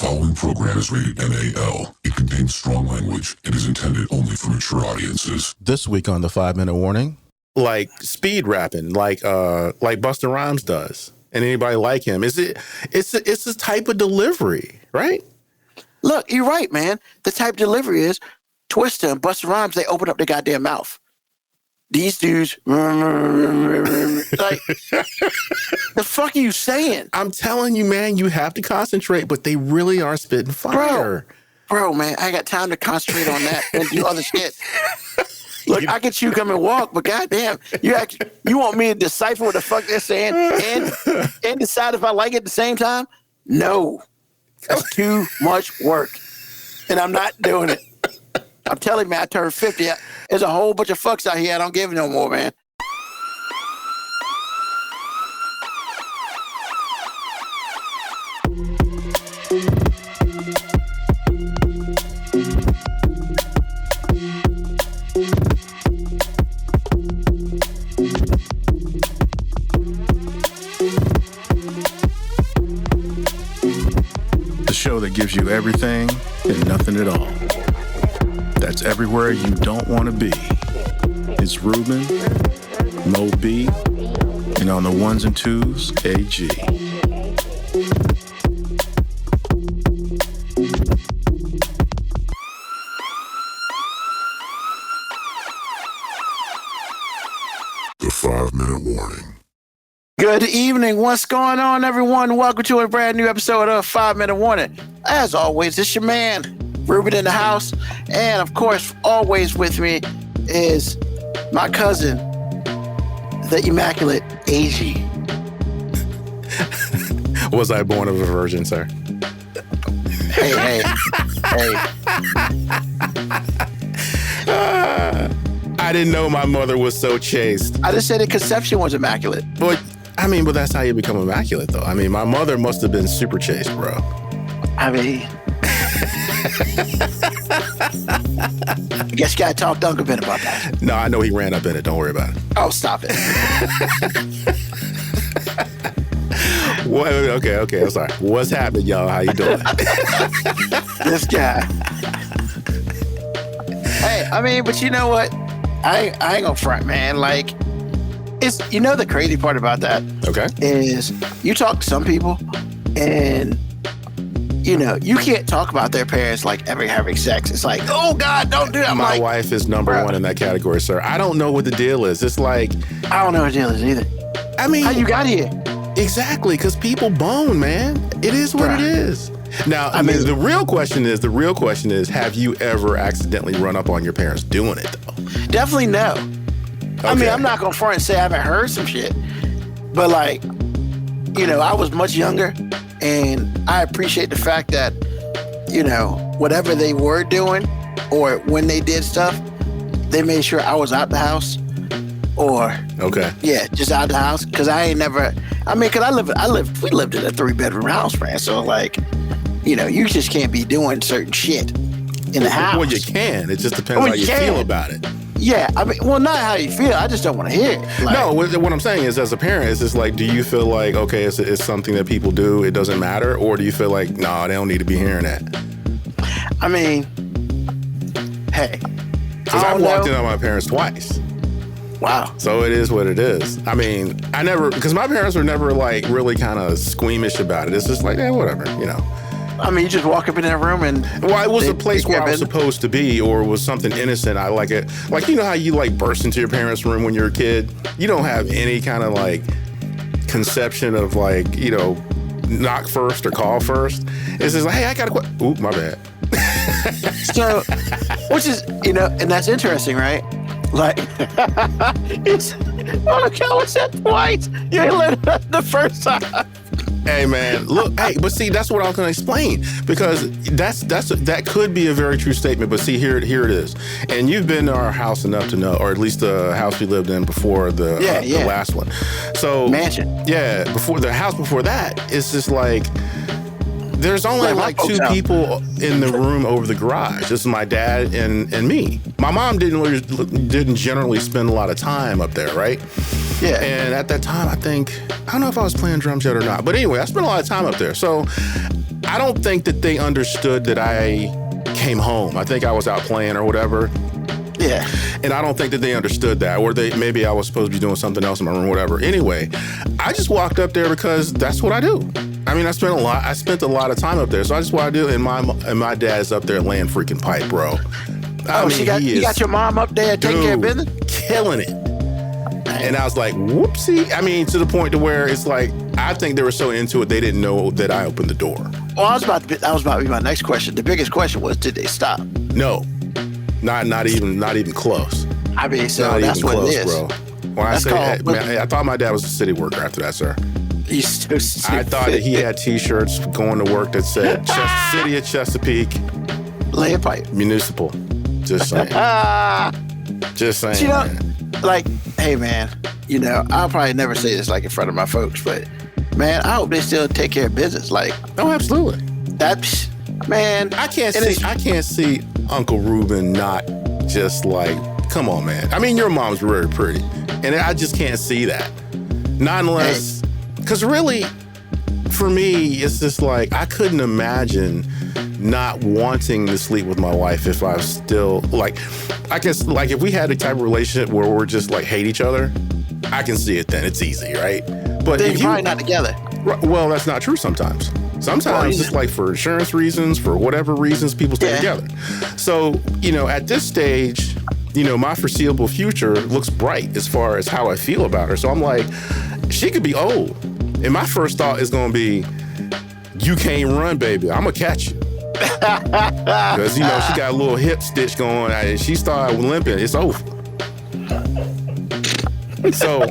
following program is rated MAL. It contains strong language and is intended only for mature audiences. This week on the 5-Minute Warning, like speed rapping, like Busta Rhymes does, and anybody like him. It's a type of delivery, right? Look, you're right, man. The type of delivery is Twista and Busta Rhymes. They open up their goddamn mouth. These dudes, like, the fuck are you saying? I'm telling you, man, you have to concentrate, but they really are spitting fire. Bro, man, I got time to concentrate on that and do other shit. Look, I can chew, come and walk, but goddamn, you want me to decipher what the fuck they're saying and decide if I like it at the same time? No, that's too much work, and I'm not doing it. I'm telling you, man, I turned 50. There's a whole bunch of fucks out here I don't give no more, man. the show that gives you everything and nothing at all. That's everywhere you don't want to be. It's Ruben, Mo B, and on the ones and twos, AG. The 5-Minute Warning. Good evening. What's going on, everyone? Welcome to a brand new episode of 5-Minute Warning. As always, it's your man, Ruben in the house. And of course, always with me is my cousin, the immaculate AG. Was I born of a virgin, sir? Hey. I didn't know my mother was so chaste. I just said the conception was immaculate. But that's how you become immaculate, though. I mean, my mother must have been super chaste, bro. I mean, I guess you gotta talk to Uncle Ben about that. No, I know he ran up in it. Don't worry about it. Oh, stop it. Okay, I'm sorry. What's happening, y'all? How you doing? This guy. Hey, I mean, but you know what? I ain't gonna front, man. Like, the crazy part about that is you talk to some people and, you can't talk about their parents like ever having sex. It's like, oh, God, don't do that. My wife is number one in that category, sir. I don't know what the deal is. It's like... I don't know what the deal is either. I mean... How you got here? Exactly, because people bone, man. It is what it is. Now, I mean, the real question is, have you ever accidentally run up on your parents doing it, though? Definitely no. Okay. I mean, I'm not going to front and say I haven't heard some shit. But, like, I was much younger, and I appreciate the fact that, whatever they were doing or when they did stuff, they made sure I was out the house or... Okay. Yeah, just out the house. Because I ain't never... I mean, because we lived in a 3-bedroom house, man. So, like, you just can't be doing certain shit in the house. Well, you can. It just depends how you feel about it. Yeah, I mean, well, not how you feel. I just don't want to hear it. Like, no, what I'm saying is, as a parent, it's just like, do you feel like, okay, it's something that people do, it doesn't matter? Or do you feel like, no, they don't need to be hearing that? I mean, hey. Because I've walked in on my parents twice. Wow. So it is what it is. I mean, because my parents were never like really kind of squeamish about it. It's just like, whatever, I mean, you just walk up in that room and... Well, it was a place where I was supposed to be, or it was something innocent. I like it. Like, how you like burst into your parents' room when you're a kid? You don't have any kind of like conception of like, knock first or call first. It's just like, hey, I got to... Oop, my bad. So, which is, and that's interesting, right? Like, it's on a count said twice. You ain't let it the first time. Hey man, look, but see, that's what I was gonna explain, because that could be a very true statement. But see, here it is, and you've been to our house enough to know, or at least the house we lived in before the last one. So mansion. Yeah, before the house before that, it's just like there's only like two people in the room over the garage. This is my dad and me. My mom didn't generally spend a lot of time up there, right? Yeah. And at that time, I don't know if I was playing drums yet or not. But anyway, I spent a lot of time up there. So I don't think that they understood that I came home. I think I was out playing or whatever. Yeah. And I don't think that they understood that, or maybe I was supposed to be doing something else in my room, whatever. Anyway, I just walked up there because that's what I do. I mean, I spent a lot of time up there, so I just what I do. And my dad's up there laying freaking pipe, bro. I mean, you got your mom up there taking care of business, killing it. And I was like, whoopsie. I mean, to the point to where it's like, I think they were so into it, they didn't know that I opened the door. Well, that was about to be my next question. The biggest question was, did they stop? No, not even close. I mean, so not that's even what close, it is. bro. When I say, man, I thought my dad was a city worker after that, sir. He's so stupid. I thought that he had T-shirts going to work that said City of Chesapeake, lay a pipe, municipal. Just saying. Just saying. You know, man. like, hey, man. You know, I'll probably never say this like in front of my folks, but man, I hope they still take care of business. Like, oh, absolutely. That man, I can't see Uncle Ruben not just like, come on, man. I mean, your mom's very pretty, and I just can't see that. Not unless, because really, for me, it's just like I couldn't imagine not wanting to sleep with my wife if I was still like, I guess like if we had a type of relationship where we're just like hate each other, I can see it then. It's easy, right? But they're probably not together. Well, that's not true sometimes. Sometimes it's like for insurance reasons, for whatever reasons, people stay together. So, you know, at this stage, you know, my foreseeable future looks bright as far as how I feel about her. So I'm like, she could be old. And my first thought is going to be, you can't run, baby. I'm going to catch you. Because, you know, she got a little hip stitch going and she started limping. It's over. So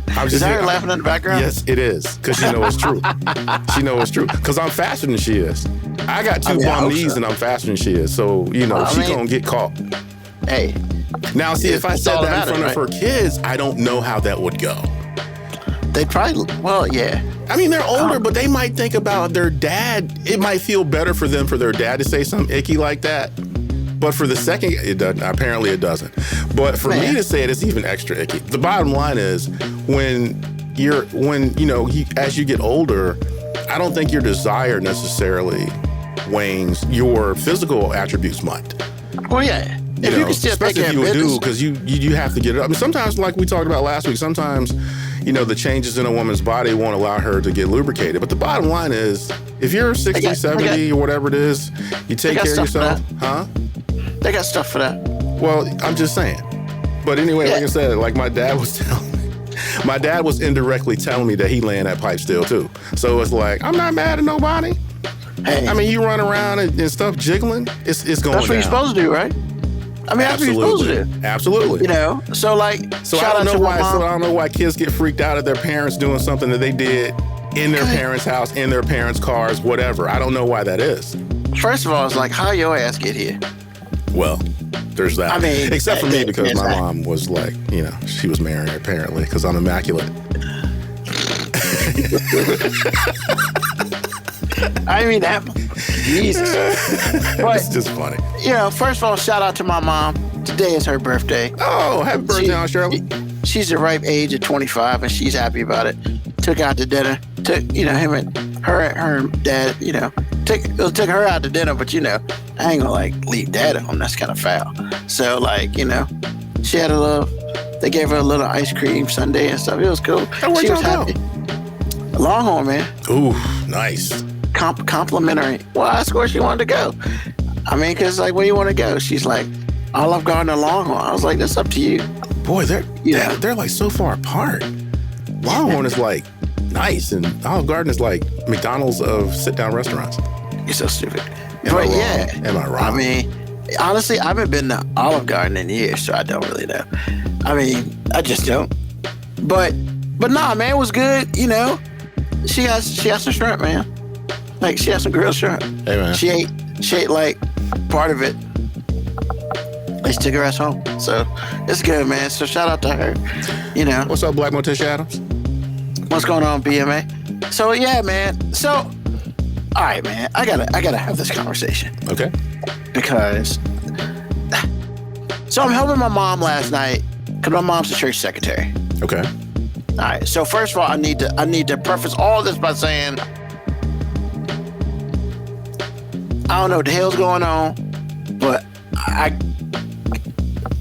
I was just her laughing in the background? Yes, it is. Because she knows it's true. She knows it's true. Because I'm faster than she is. I got two bum knees and I'm faster than she is. So, you know, she's going to get caught. Hey. Now, see, if I said that in front of her kids, I don't know how that would go. They'd probably, well, yeah. I mean, they're older, but they might think about their dad. It might feel better for them, for their dad to say something icky like that. But for the second, it doesn't. Apparently it doesn't. But for me to say it, it's even extra icky. The bottom line is as you get older, I don't think your desire necessarily wanes. Your physical attributes might. Well, yeah. If you can still take care of business. Especially if you do, because you have to get it up. I mean, sometimes, like we talked about last week, sometimes, you know, the changes in a woman's body won't allow her to get lubricated. But the bottom line is, if you're 60, 70, or whatever it is, you take care of yourself. Huh? They got stuff for that. Well, I'm just saying. But anyway, like I said, like my dad was telling me, my dad was indirectly telling me that he laying that pipe still too. So it's like, I'm not mad at nobody. Hey. I mean, you run around and stuff jiggling, it's going down. That's what you're supposed to do, right? I mean, that's what you're supposed to do. Absolutely. You know, so like, I don't know why kids get freaked out at their parents doing something that they did in their parents' house, in their parents' cars, whatever. I don't know why that is. First of all, it's like, how your ass get here? Well, there's that. I mean, except for me, because my mom was like, you know, she was married apparently, because I'm immaculate. I mean that. Jesus. But, it's just funny. You know, first of all, shout out to my mom. Today is her birthday. Oh, happy birthday, Aunt Shirley. She's the ripe age of 25, and she's happy about it. Took out to dinner. Took, you know, him and her dad, you know, took her out to dinner, but, you know, I ain't gonna, like, leave dad at home. That's kind of foul. So, like, you know, she had they gave her a little ice cream sundae and stuff. It was cool. Hey, where'd y'all go? Longhorn, man. Ooh, nice. Complimentary. Well, I asked where she wanted to go. I mean, because, like, where you want to go? She's like, Olive Garden or Longhorn. I was like, that's up to you. Boy, they're like so far apart. Longhorn is like nice, and Olive Garden is like McDonald's of sit-down restaurants. You're so stupid. Am I wrong? I mean, honestly, I haven't been to Olive Garden in years, so I don't really know. I mean, I just don't. But nah, man, it was good. You know, she has some shrimp, man. Like, she has some grilled shrimp. Hey, man. She ate like part of it. They took her ass home. So it's good, man. So shout out to her. You know. What's up, Black Morticia Adams? What's going on, BMA? So yeah, man. So all right, man. I gotta have this conversation. Okay. Because so I'm helping my mom last night because my mom's the church secretary. Okay. All right. So first of all, I need to preface all this by saying I don't know what the hell's going on, but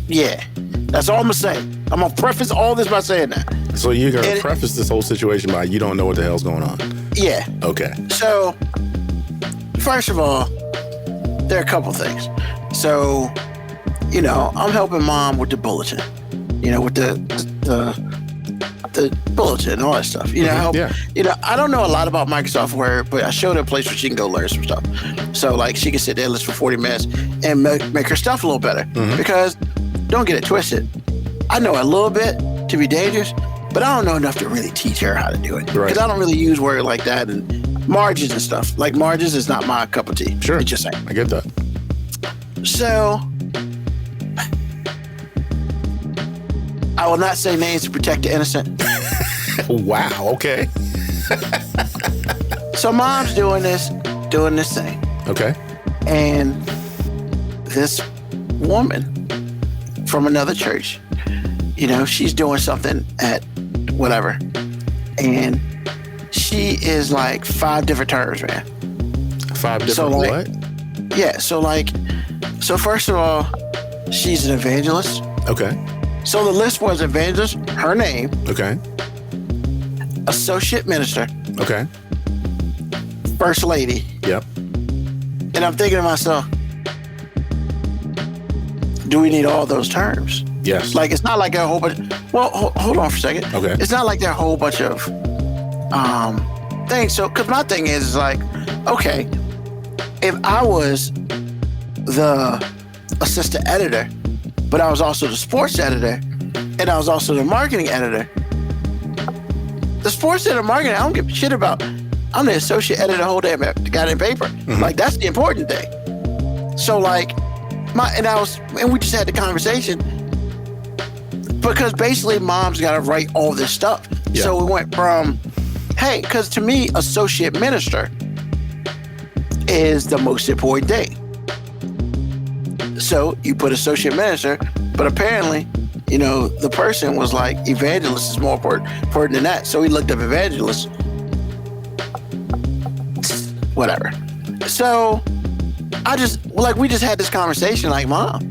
yeah, that's all I'm gonna say. I'm gonna preface all this by saying that. So you're gonna preface this whole situation by you don't know what the hell's going on. Yeah. Okay. So, first of all, there are a couple things. So, you know, I'm helping mom with the bulletin. You know, with the bulletin and all that stuff. You know, You know, I don't know a lot about Microsoft Word, but I showed her a place where she can go learn some stuff. So, like, she can sit there and listen for 40 minutes and make her stuff a little better. Because, don't get it twisted, I know a little bit to be dangerous, but I don't know enough to really teach her how to do it. Because I don't really use Word like that and margins and stuff. Like, margins is not my cup of tea. Sure. It's just saying. I get that. So, I will not say names to protect the innocent. Wow, okay. So mom's doing this thing. Okay. And this woman from another church, you know, she's doing something at whatever. And she is like 5 different terms, man. 5 different what? Yeah, so first of all, she's an evangelist. Okay. So the list was evangelist, her name. Okay. Associate minister. Okay. First lady. Yep. And I'm thinking to myself, do we need all those terms? Yes. Like, it's not like a whole bunch. Well, hold on for a second. Okay. It's not like there are a whole bunch of things. So, because my thing is like, okay, if I was the assistant editor, but I was also the sports editor, and I was also the marketing editor. The sports editor, marketing, I don't give a shit about. I'm the associate editor, the whole damn goddamn paper. Like, that's the important thing. So, like, and we just had the conversation because basically mom's got to write all this stuff. Yeah. So we went from, hey, because to me, associate minister is the most important thing. So you put associate minister, but apparently, you know, the person was like, evangelist is more important than that. So he looked up evangelist. Whatever. So we just had this conversation like, Mom,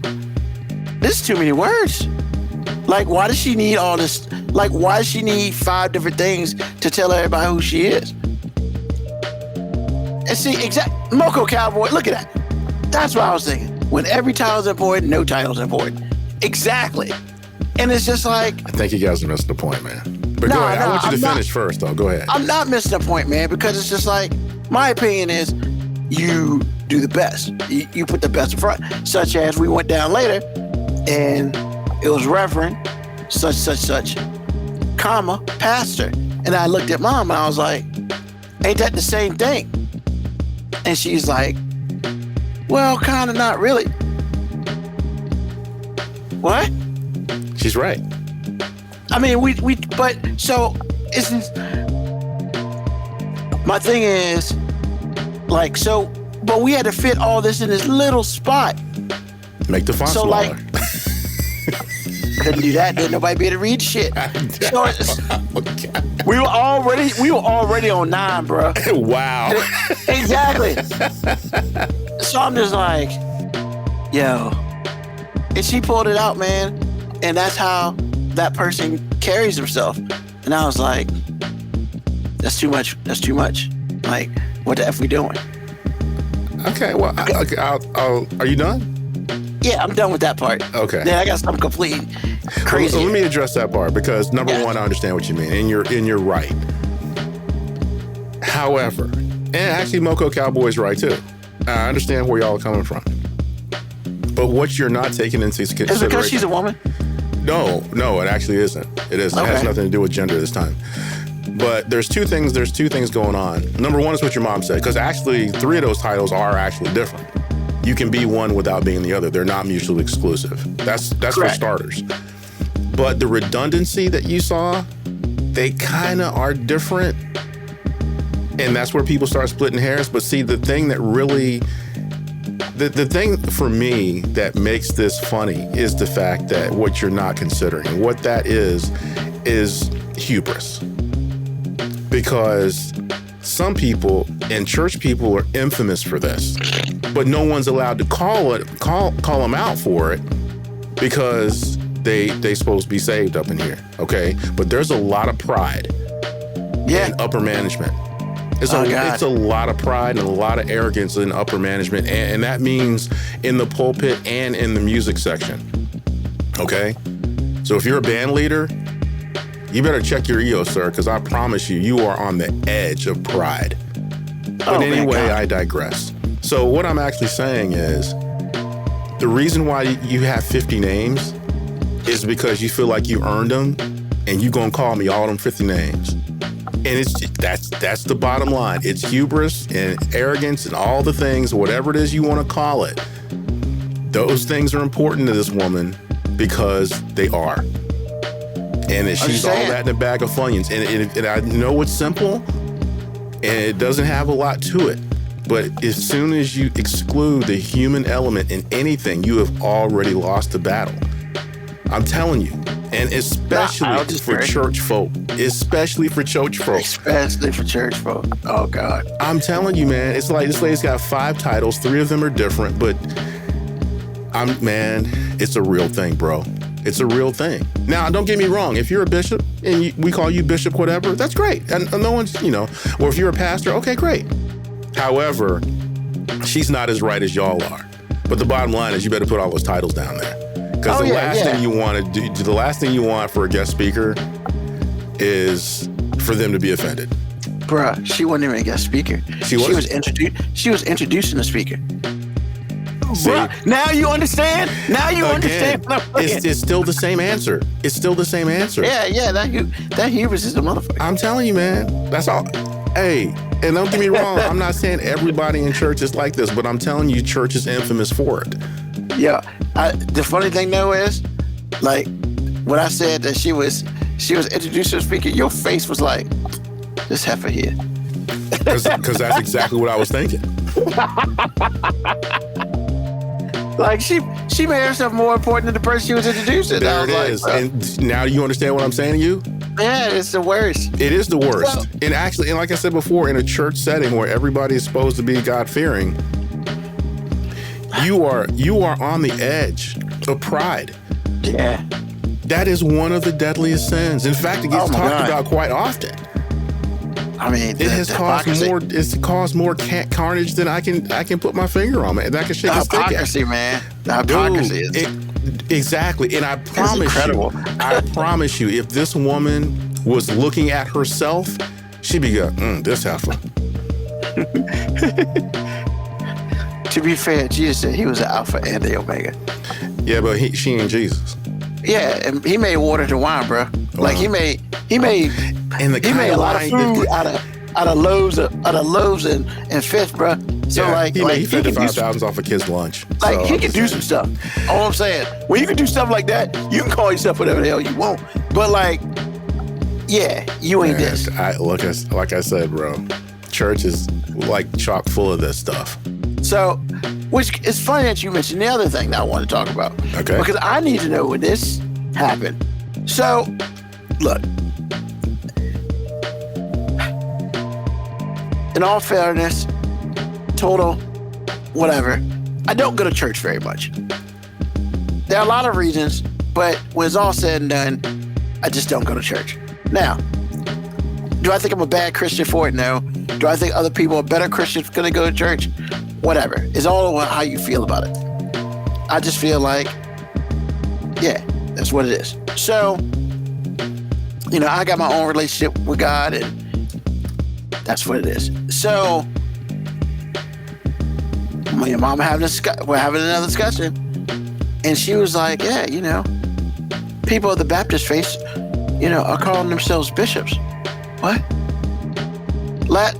this is too many words. Like, why does she need all this? Like, why does she need 5 different things to tell everybody who she is? And see, Moco Cowboy, look at that. That's what I was thinking. When every title's important, no title's important. Exactly. And it's just like... I think you guys are missing the point, man. But go ahead. I want you to finish first, though. Go ahead. I'm not missing the point, man, because it's just like, my opinion is you do the best. You put the best in front. Such as we went down later, and it was Reverend, such, comma, pastor. And I looked at Mom, and I was like, ain't that the same thing? And she's like, well, kind of not really. What? She's right. I mean, but so it's my thing is like, so, but we had to fit all this in this little spot. Make the font smaller. Like, couldn't do that. Then nobody be able to read shit. So we were already on 9, bro. Wow. Exactly. So I'm just like, yo. And she pulled it out, man. And that's how that person carries himself. And I was like, that's too much. That's too much. Like, what the F we doing? Okay, well, are you done? Yeah, I'm done with that part. Okay. Then I got something completely crazy. Well, let me address that part because number one, I understand what you mean, and you're right. However, and actually Moco Cowboy's right too. I understand where y'all are coming from. But what you're not taking into consideration... Is it because she's a woman? No, it actually isn't. It isn't. Okay. It has nothing to do with gender this time. But there's two things going on. Number one is what your mom said, because actually 3 of those titles are actually different. You can be one without being the other. They're not mutually exclusive. That's for starters. But the redundancy that you saw, they kind of are different. And that's where people start splitting hairs. But see, the thing that really... The thing for me that makes this funny is the fact that what you're not considering. What that is hubris. Because some people and church people are infamous for this, but no one's allowed to call them out for it because they supposed to be saved up in here, okay? But there's a lot of pride in upper management. It's a lot of pride and a lot of arrogance in upper management, and that means in the pulpit and in the music section, okay? So if you're a band leader, you better check your ego, sir, because I promise you are on the edge of pride. But anyway, I digress. So what I'm actually saying is the reason why you have 50 names is because you feel like you earned them and you gonna call me all them 50 names. And that's the bottom line. It's hubris and arrogance and all the things, whatever it is you want to call it. Those things are important to this woman because they are. And she's all that in a bag of Funyuns. And I know it's simple and it doesn't have a lot to it. But as soon as you exclude the human element in anything, you have already lost the battle. I'm telling you. And especially for church folk. Especially for church folk. Especially for church folk. Oh, God. I'm telling you, man. It's like this lady's got 5 titles. 3 of them are different. But, it's a real thing, bro. It's a real thing. Now, don't get me wrong. If you're a bishop and we call you bishop, whatever, that's great. And no one's, or if you're a pastor, okay, great. However, she's not as right as y'all are. But the bottom line is you better put all those titles down there. Because the last thing you want to do, the last thing you want for a guest speaker is for them to be offended. Bruh, she wasn't even a guest speaker. She was introducing the speaker. See, bruh, now you understand? Now you understand? It's still the same answer. It's still the same answer. Yeah, that hubris is the motherfucker. I'm telling you, man. That's all. Hey, and don't get me wrong. I'm not saying everybody in church is like this, but I'm telling you, church is infamous for it. Yeah. The funny thing though is, like, when I said that she was introducing the speaker, your face was like, this heifer here. Because that's exactly what I was thinking. Like, she made herself more important than the person she was introducing. There it is. And now you understand what I'm saying to you? Yeah, it's the worst. It is the worst. And actually, and like I said before, in a church setting where everybody is supposed to be God-fearing, you are on the edge of pride. Yeah. That is one of the deadliest sins. In fact, it gets talked about quite often. I mean, it has caused more carnage than I can put my finger on it. And I can shake a stick at. Hypocrisy, man. The hypocrisy is exactly. And I promise you, if this woman was looking at herself, she'd be going, this heifer. To be fair, Jesus said he was the Alpha and the Omega. Yeah, but she ain't Jesus. Yeah, and he made water to wine, bro. Like he made a lot of food out of loaves and fish, bro. So he fed the 5,000 off a kid's lunch. Like, he can do some stuff. All I'm saying, when you can do stuff like that, you can call yourself whatever the hell you want. But like, yeah, you ain't this. Like I said, bro, church is like chock full of this stuff. So, which is funny that you mentioned the other thing that I want to talk about. Okay. Because I need to know when this happened. So, look. In all fairness, total, whatever, I don't go to church very much. There are a lot of reasons, but when it's all said and done, I just don't go to church. Now, do I think I'm a bad Christian for it? No. Do I think other people are better Christians going to go to church? Whatever. It's all about how you feel about it. I just feel like, yeah, that's what it is. So, I got my own relationship with God, and that's what it is. So, my mom we're having another discussion, and she was like, yeah, people of the Baptist faith, are calling themselves bishops. What?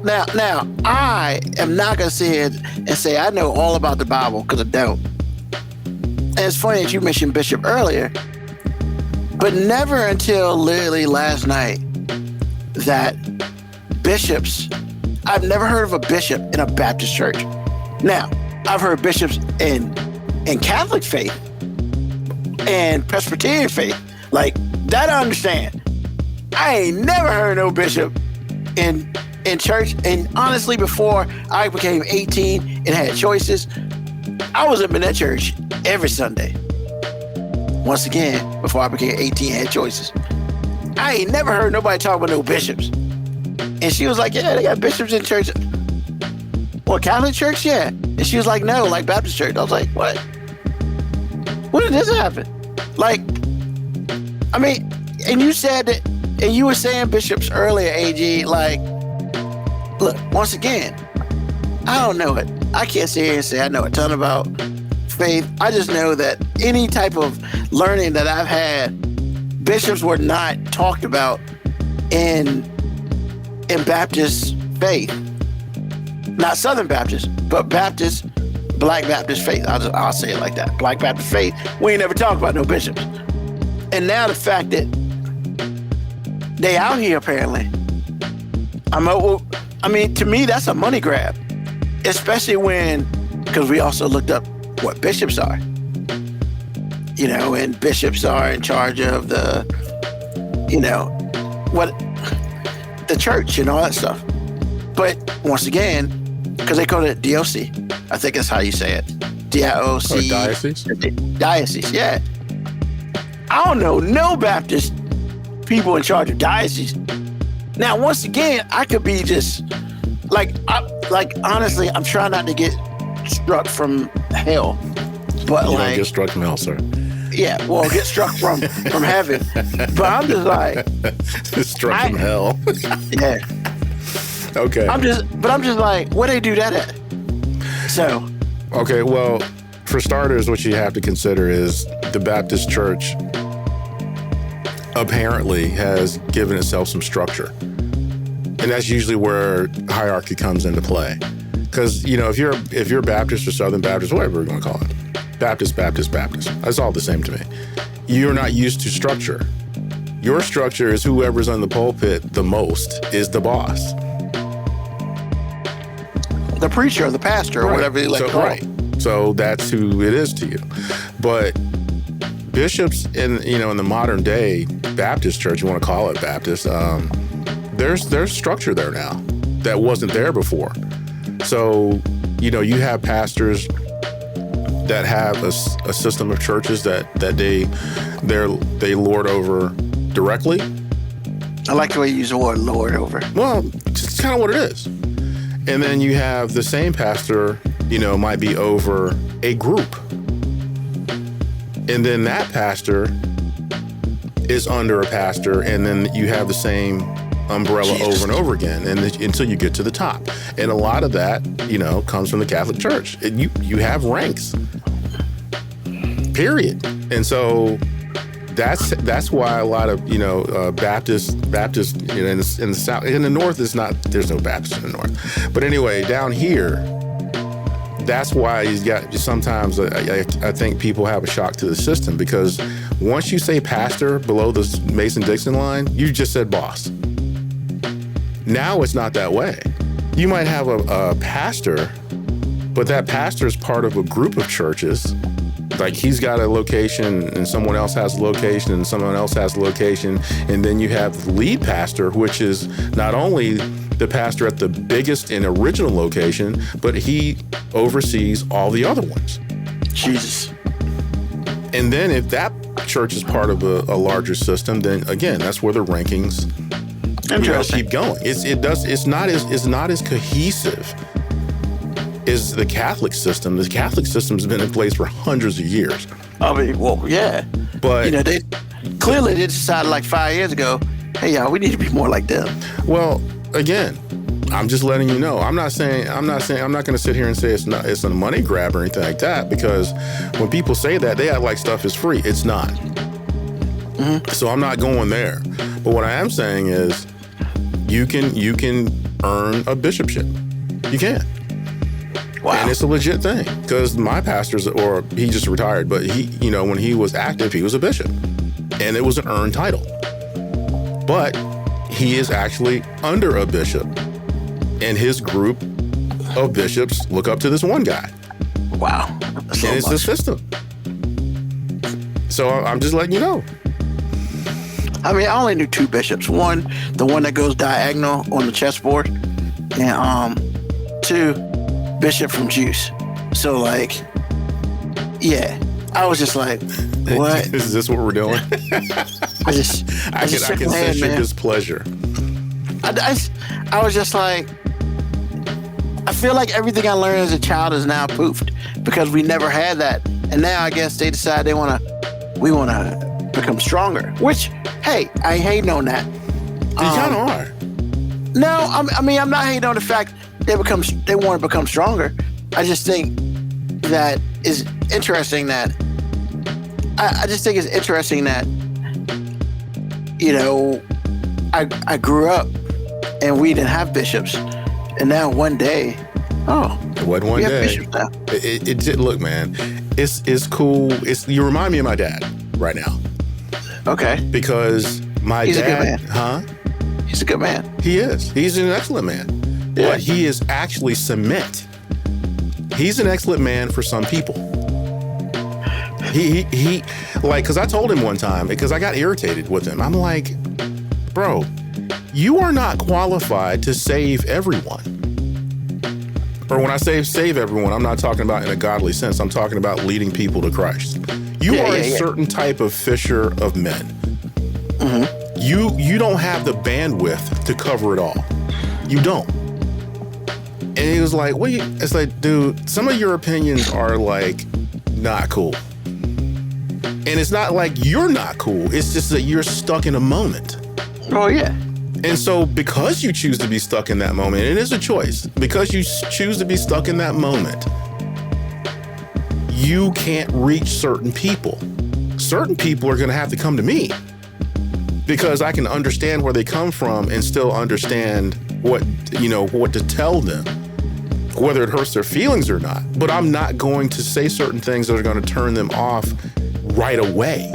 Now, I am not going to sit here and say I know all about the Bible, because I don't. And it's funny that you mentioned bishop earlier, but never until literally last night that bishops, I've never heard of a bishop in a Baptist church. Now, I've heard bishops in Catholic faith and Presbyterian faith. Like, that I understand. I ain't never heard no bishop in in church, and honestly, before I became 18 and had choices, I was up in that church every Sunday. Once again, before I became 18 and had choices. I ain't never heard nobody talk about no bishops. And she was like, yeah, they got bishops in church. Well, Catholic church? Yeah. And she was like, no, like Baptist church. I was like, what? When did this happen? Like, I mean, and you said that, and you were saying bishops earlier, AG, like, look, once again, I don't know it. I can't sit here and say I know a ton about faith. I just know that any type of learning that I've had, bishops were not talked about in Baptist faith. Not Southern Baptist, but Baptist, Black Baptist faith. I'll say it like that. Black Baptist faith. We ain't never talked about no bishops. And now the fact that they out here apparently. I mean, to me, that's a money grab. Especially because we also looked up what bishops are. You know, and bishops are in charge of the church and all that stuff. But once again, because they call it DOC, I think that's how you say it. DIOC. Or diocese? Diocese, yeah. I don't know no Baptist people in charge of diocese. Now, once again, I could be just honestly, I'm trying not to get struck from hell. But you don't get struck from hell, sir. Yeah, well, get struck from heaven. But I'm just like struck from hell. Yeah. Okay. I'm just like, where they do that at? So. Okay, well, for starters, what you have to consider is the Baptist Church apparently has given itself some structure. And that's usually where hierarchy comes into play. Because, you know, if you're Baptist or Southern Baptist, whatever we're going to call it, Baptist, that's all the same to me. You're not used to structure. Your structure is whoever's on the pulpit the most is the boss. The preacher or the pastor or whatever you like to call it. So that's who it is to you. But bishops in the modern day Baptist church, you want to call it Baptist, there's structure there now that wasn't there before. So, you know, you have pastors that have a system of churches that they lord over directly. I like the way you use the word lord over. Well, it's kind of what it is. And then you have the same pastor, you know, might be over a group. And then that pastor is under a pastor, and then you have the same umbrella over and over again until you get to the top. And a lot of that, you know, comes from the Catholic Church. And you have ranks, period. And so that's why a lot of, you know, Baptist, you know, in the South, in the North there's no Baptist in the North. But anyway, down here, that's why he's got, sometimes I think people have a shock to the system, because once you say pastor below the Mason-Dixon line, you just said boss. Now it's not that way. You might have a pastor, but that pastor is part of a group of churches. Like, he's got a location and someone else has a location and someone else has a location. And then you have the lead pastor, which is not only the pastor at the biggest and original location, but he oversees all the other ones. Jesus. And then if that church is part of a larger system, then again, that's where the rankings keep going. It's not as cohesive is the Catholic system. The Catholic system has been in place for hundreds of years. I mean, well, yeah. But, you know, they decided like 5 years ago, hey, y'all, we need to be more like them. Well, again, I'm just letting you know. I'm not going to sit here and say it's a money grab or anything like that, because when people say that, they act like stuff is free. It's not. Mm-hmm. So I'm not going there. But what I am saying is you can earn a bishopship. You can. Wow. And it's a legit thing, because my pastor's, or he just retired, but he, you know, when he was active, he was a bishop, and it was an earned title. But he is actually under a bishop, and his group of bishops look up to this one guy. Wow. And it's the system. So I'm just letting you know. I mean, I only knew two bishops. One, the one that goes diagonal on the chessboard. and 2, Bishop from Juice. So like, yeah, I was just like, what? Is this what we're doing? I can sense your displeasure. I was just like, I feel like everything I learned as a child is now poofed because we never had that, and now I guess they decide we want to become stronger. Which, hey, I ain't hating on that. You kind of are. No, I mean I'm not hating on the fact they want to become stronger. I just think that is interesting that I just think it's interesting that, you know, I grew up and we didn't have bishops, and now one day, it wasn't one we have day. bishops now. It look, man, it's cool. You remind me of my dad right now. Okay, because He's a good man. Huh? He's a good man. He is. He's an excellent man. Yeah. But he is actually cement. He's an excellent man for some people. He like, because I told him one time, because I got irritated with him. I'm like, bro, you are not qualified to save everyone. Or when I say save everyone, I'm not talking about in a godly sense. I'm talking about leading people to Christ. You are a certain type of fisher of men. Mm-hmm. You don't have the bandwidth to cover it all. You don't. And he was like, "What?" It's like, dude, some of your opinions are like not cool. And it's not like you're not cool. It's just that you're stuck in a moment. Oh yeah. And so because you choose to be stuck in that moment, it is a choice. Because you choose to be stuck in that moment, you can't reach certain people. Certain people are going to have to come to me because I can understand where they come from and still understand what to tell them, whether it hurts their feelings or not. But I'm not going to say certain things that are going to turn them off right away,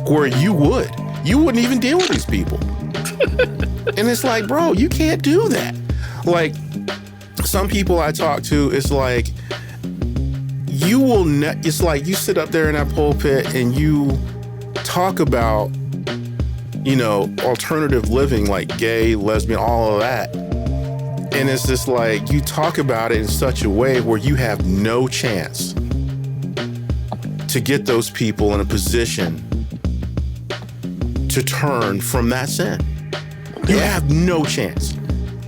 where you wouldn't even deal with these people. And it's like, bro, you can't do that. Like, some people I talk to, it's like, it's like you sit up there in that pulpit and you talk about, alternative living, like gay, lesbian, all of that. And it's just like, you talk about it in such a way where you have no chance to get those people in a position to turn from that sin. You have no chance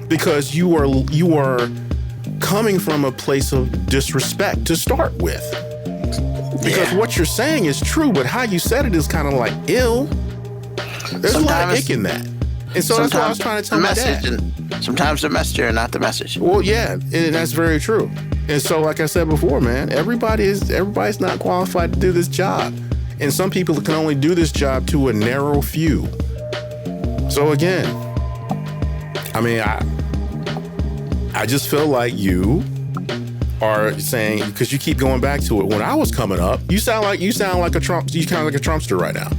because you are coming from a place of disrespect to start with. Because what you're saying is true, but how you said it is kind of like ill. There's a lot of ick in that. And so that's what I was trying to tell my dad. Sometimes the messenger and not the message. Well, yeah, and that's very true. And so, like I said before, man, everybody's not qualified to do this job. And some people can only do this job to a narrow few. So again, I mean, I just feel like you are saying, because you keep going back to it. When I was coming up, you sound like a Trumpster right now.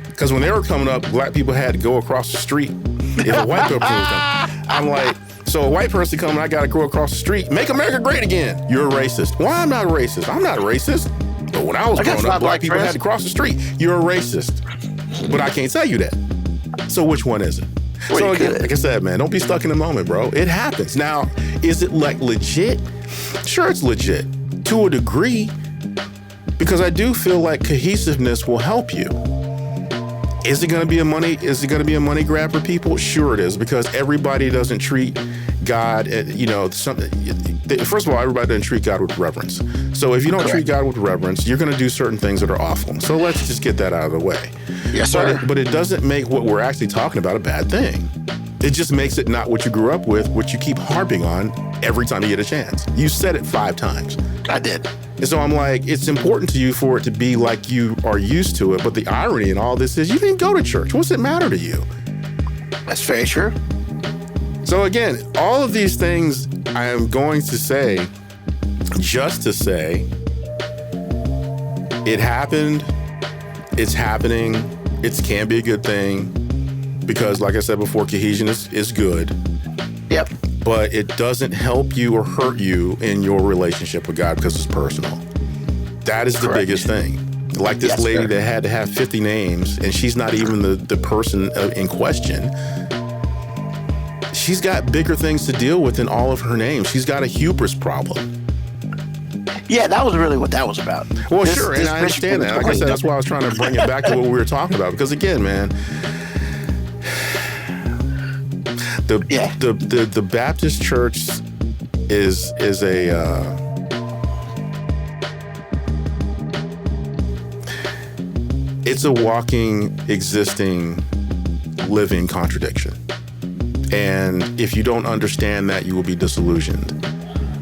Because when they were coming up, black people had to go across the street. If a white person was coming, I'm like, so a white person coming, I got to go across the street. Make America great again. You're a racist. Why I'm not a racist? I'm not racist. But when I was growing up, black people had to cross the street. You're a racist. But I can't tell you that. So which one is it? So again, like I said, man, don't be stuck in the moment, bro. It happens. Now, is it like legit? Sure, it's legit to a degree, because I do feel like cohesiveness will help you. Is it going to be a money grab for people? Sure it is, because everybody doesn't treat God, first of all, everybody doesn't treat God with reverence. So if you don't treat God with reverence, you're going to do certain things that are awful. So let's just get that out of the way. Yes, sir. But it doesn't make what we're actually talking about a bad thing. It just makes it not what you grew up with, what you keep harping on every time you get a chance. You said it 5 times. I did. And so I'm like, it's important to you for it to be like you are used to it. But the irony in all this is you didn't go to church. What's it matter to you? That's very true. So again, all of these things I am going to say just to say it happened, it's happening, it can be a good thing, because like I said before, cohesion is good. Yep. But it doesn't help you or hurt you in your relationship with God because it's personal. That is the biggest thing. Like this lady that had to have 50 names and she's not even the person in question. she's got bigger things to deal with than all of her names. She's got a hubris problem. Yeah, that was really what that was about. Well, sure, and I understand that. Like I said, that's why I was trying to bring it back to what we were talking about. Because again, man, the Baptist church is a it's a walking, existing, living contradiction. And if you don't understand that, you will be disillusioned.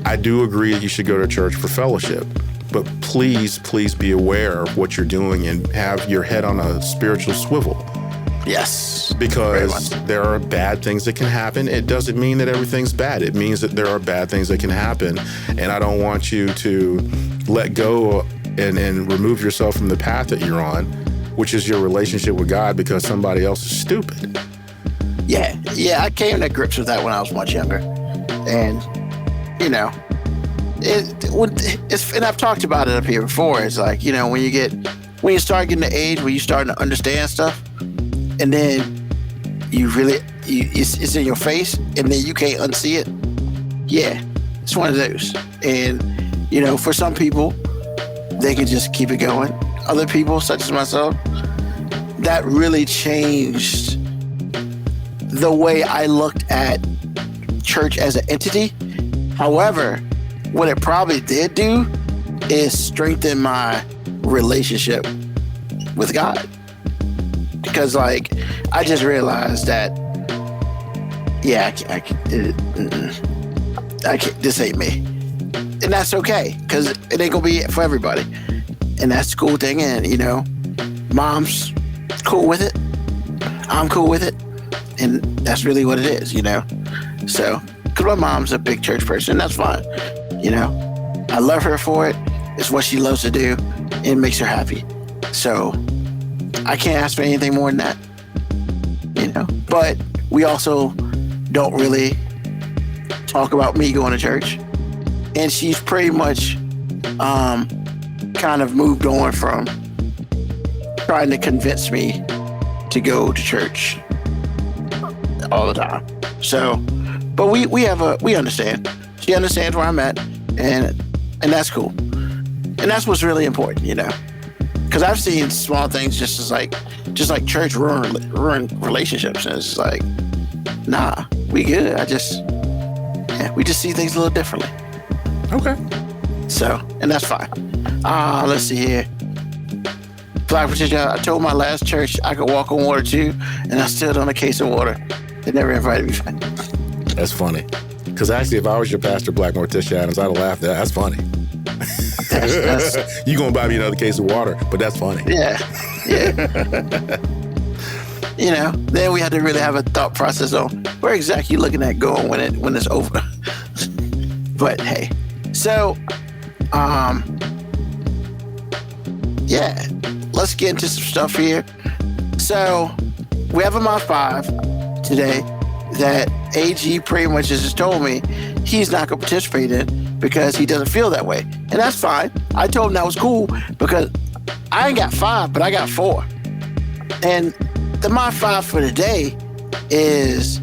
I do agree that you should go to church for fellowship, but please be aware of what you're doing and have your head on a spiritual swivel. Yes. Because there are bad things that can happen. It doesn't mean that everything's bad. It means that there are bad things that can happen. And I don't want you to let go and remove yourself from the path that you're on, which is your relationship with God, because somebody else is stupid. Yeah, I came to grips with that when I was much younger. And, you know, and I've talked about it up here before. It's like, you know, when you start getting the age where you starting to understand stuff, and then it's in your face, and then you can't unsee it. Yeah, it's one of those. And, you know, for some people, they can just keep it going. Other people, such as myself, that really changed the way I looked at church as an entity. However, what it probably did do is strengthen my relationship with God. Because, like, I just realized that, yeah, I can't, this ain't me. And that's okay, because it ain't gonna be for everybody. And that's the cool thing. And, you know, mom's cool with it. I'm cool with it. And that's really what it is, you know? So, because my mom's a big church person, that's fine. You know, I love her for it. It's what she loves to do. And it makes her happy. So, I can't ask for anything more than that. You know? But we also don't really talk about me going to church. And she's pretty much kind of moved on from trying to convince me to go to church all the time. So, but we understand. She understands where I'm at, and that's cool. And that's what's really important, you know. Because I've seen small things just like church ruin relationships, and it's like, nah, we good. We just see things a little differently. Okay. So, and that's fine. Let's see here. Black Patricia, I told my last church I could walk on water too, and I stood on a case of water. They never invited me back. That's funny. Because actually, if I was your pastor, Black Morticia Adams, I'd have laughed at that. That's funny. You gonna buy me another case of water, but that's funny. Yeah. You know, then we had to really have a thought process on where exactly you looking at going when it's over. But hey, so yeah, let's get into some stuff here. So we have a Mod 5 today that AG pretty much just told me he's not going to participate in because he doesn't feel that way. And that's fine. I told him that was cool because I ain't got 5, but I got 4. And the Mod 5 for today is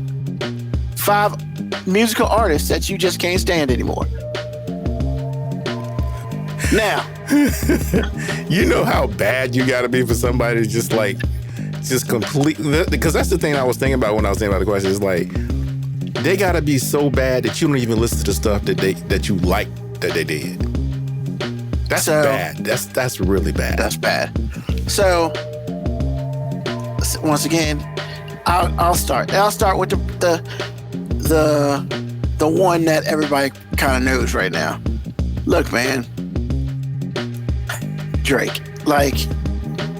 5 musical artists that you just can't stand anymore. Now, you know how bad you got to be for somebody to just completely, because that's the thing I was thinking about when I was thinking about the question, is like, they got to be so bad that you don't even listen to the stuff that you like that they did. That's bad. That's really bad. That's bad. So, once again, I'll start. I'll start with the one that everybody kind of knows right now. Look, man, Drake. Like,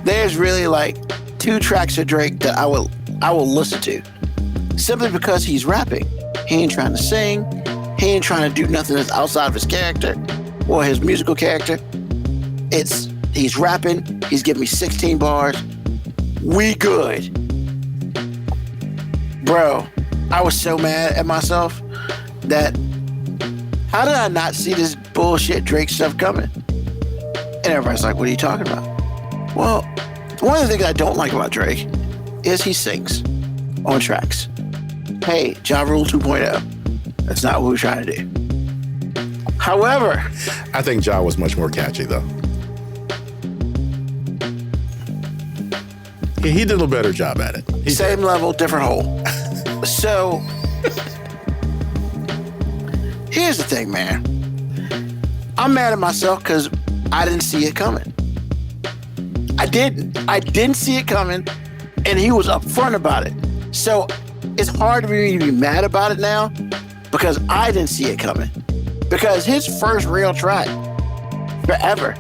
there's really like 2 tracks of Drake that I will listen to, simply because he's rapping. He ain't trying to sing. He ain't trying to do nothing that's outside of his character or his musical character. He's rapping. He's giving me 16 bars. We good. Bro, I was so mad at myself that how did I not see this bullshit Drake stuff coming? And everybody's like, what are you talking about? Well, one of the things I don't like about Drake is he sings on tracks. hey, Ja Rule 2.0. That's not what we're trying to do. However, I think Ja was much more catchy, though. He did a better job at it. same level, different hole. So, here's the thing, man. I'm mad at myself because I didn't see it coming. I didn't see it coming, and he was upfront about it. So, it's hard for me to be mad about it now because I didn't see it coming. Because his first real track, forever,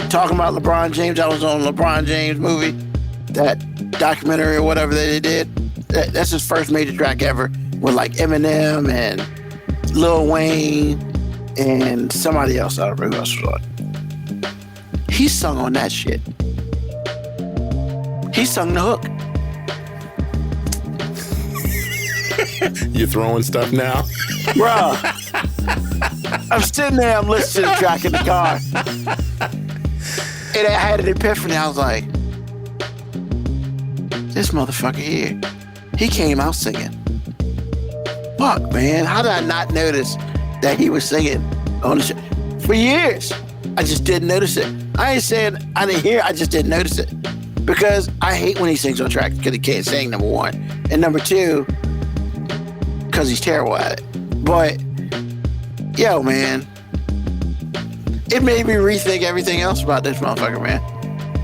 talking about LeBron James, I was on LeBron James movie, that documentary or whatever that they did. That's his first major track ever with like Eminem and Lil Wayne and somebody else. I don't remember who else was on. He sung on that shit. He sung the hook. You throwing stuff now? Bruh. I'm sitting there, I'm listening to the track in the car. And I had an epiphany. I was like, this motherfucker here, he came out singing. Fuck, man. How did I not notice that he was singing on the show? For years, I just didn't notice it. I ain't saying I didn't hear it, I just didn't notice it. Because I hate when he sings on track because he can't sing, number one. And number two, because he's terrible at it. But, yo, man, it made me rethink everything else about this motherfucker, man.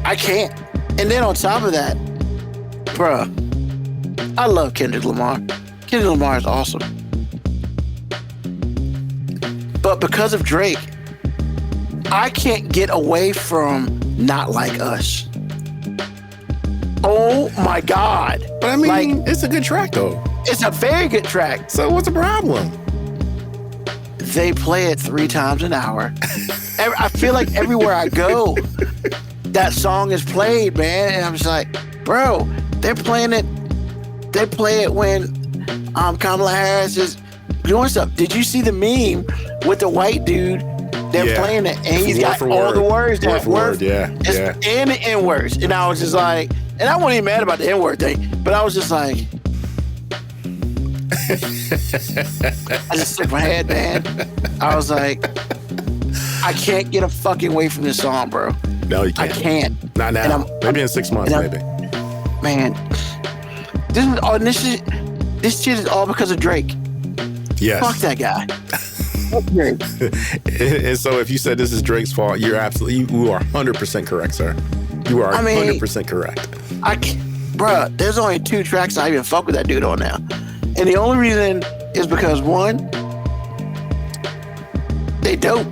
I can't. And then on top of that, bruh, I love Kendrick Lamar. Kendrick Lamar is awesome. But because of Drake, I can't get away from Not Like Us. Oh my God. But I mean, like, it's a good track, though. It's a very good track. So what's the problem? They play it 3 times an hour. I feel like everywhere I go, that song is played, man. And I'm just like, bro, they're playing it. They play it when Kamala Harris is doing stuff. Did you see the meme with the white dude? They're playing it, and he's got all the words. Word for word, yeah. And the N-words. And I was just like, and I wasn't even mad about the N-word thing, but I was just like, I just shook my head, man. I was like, I can't get a fucking away from this song, bro. No, you can't. I can't. Not now. Maybe in 6 months, maybe. Man, this shit is all because of Drake. Yes. Fuck that guy. Fuck Drake. And so if you said this is Drake's fault, you are 100% correct, sir. You are 100% correct. Bruh, there's only 2 tracks I even fuck with that dude on now. And the only reason is because, one, they dope.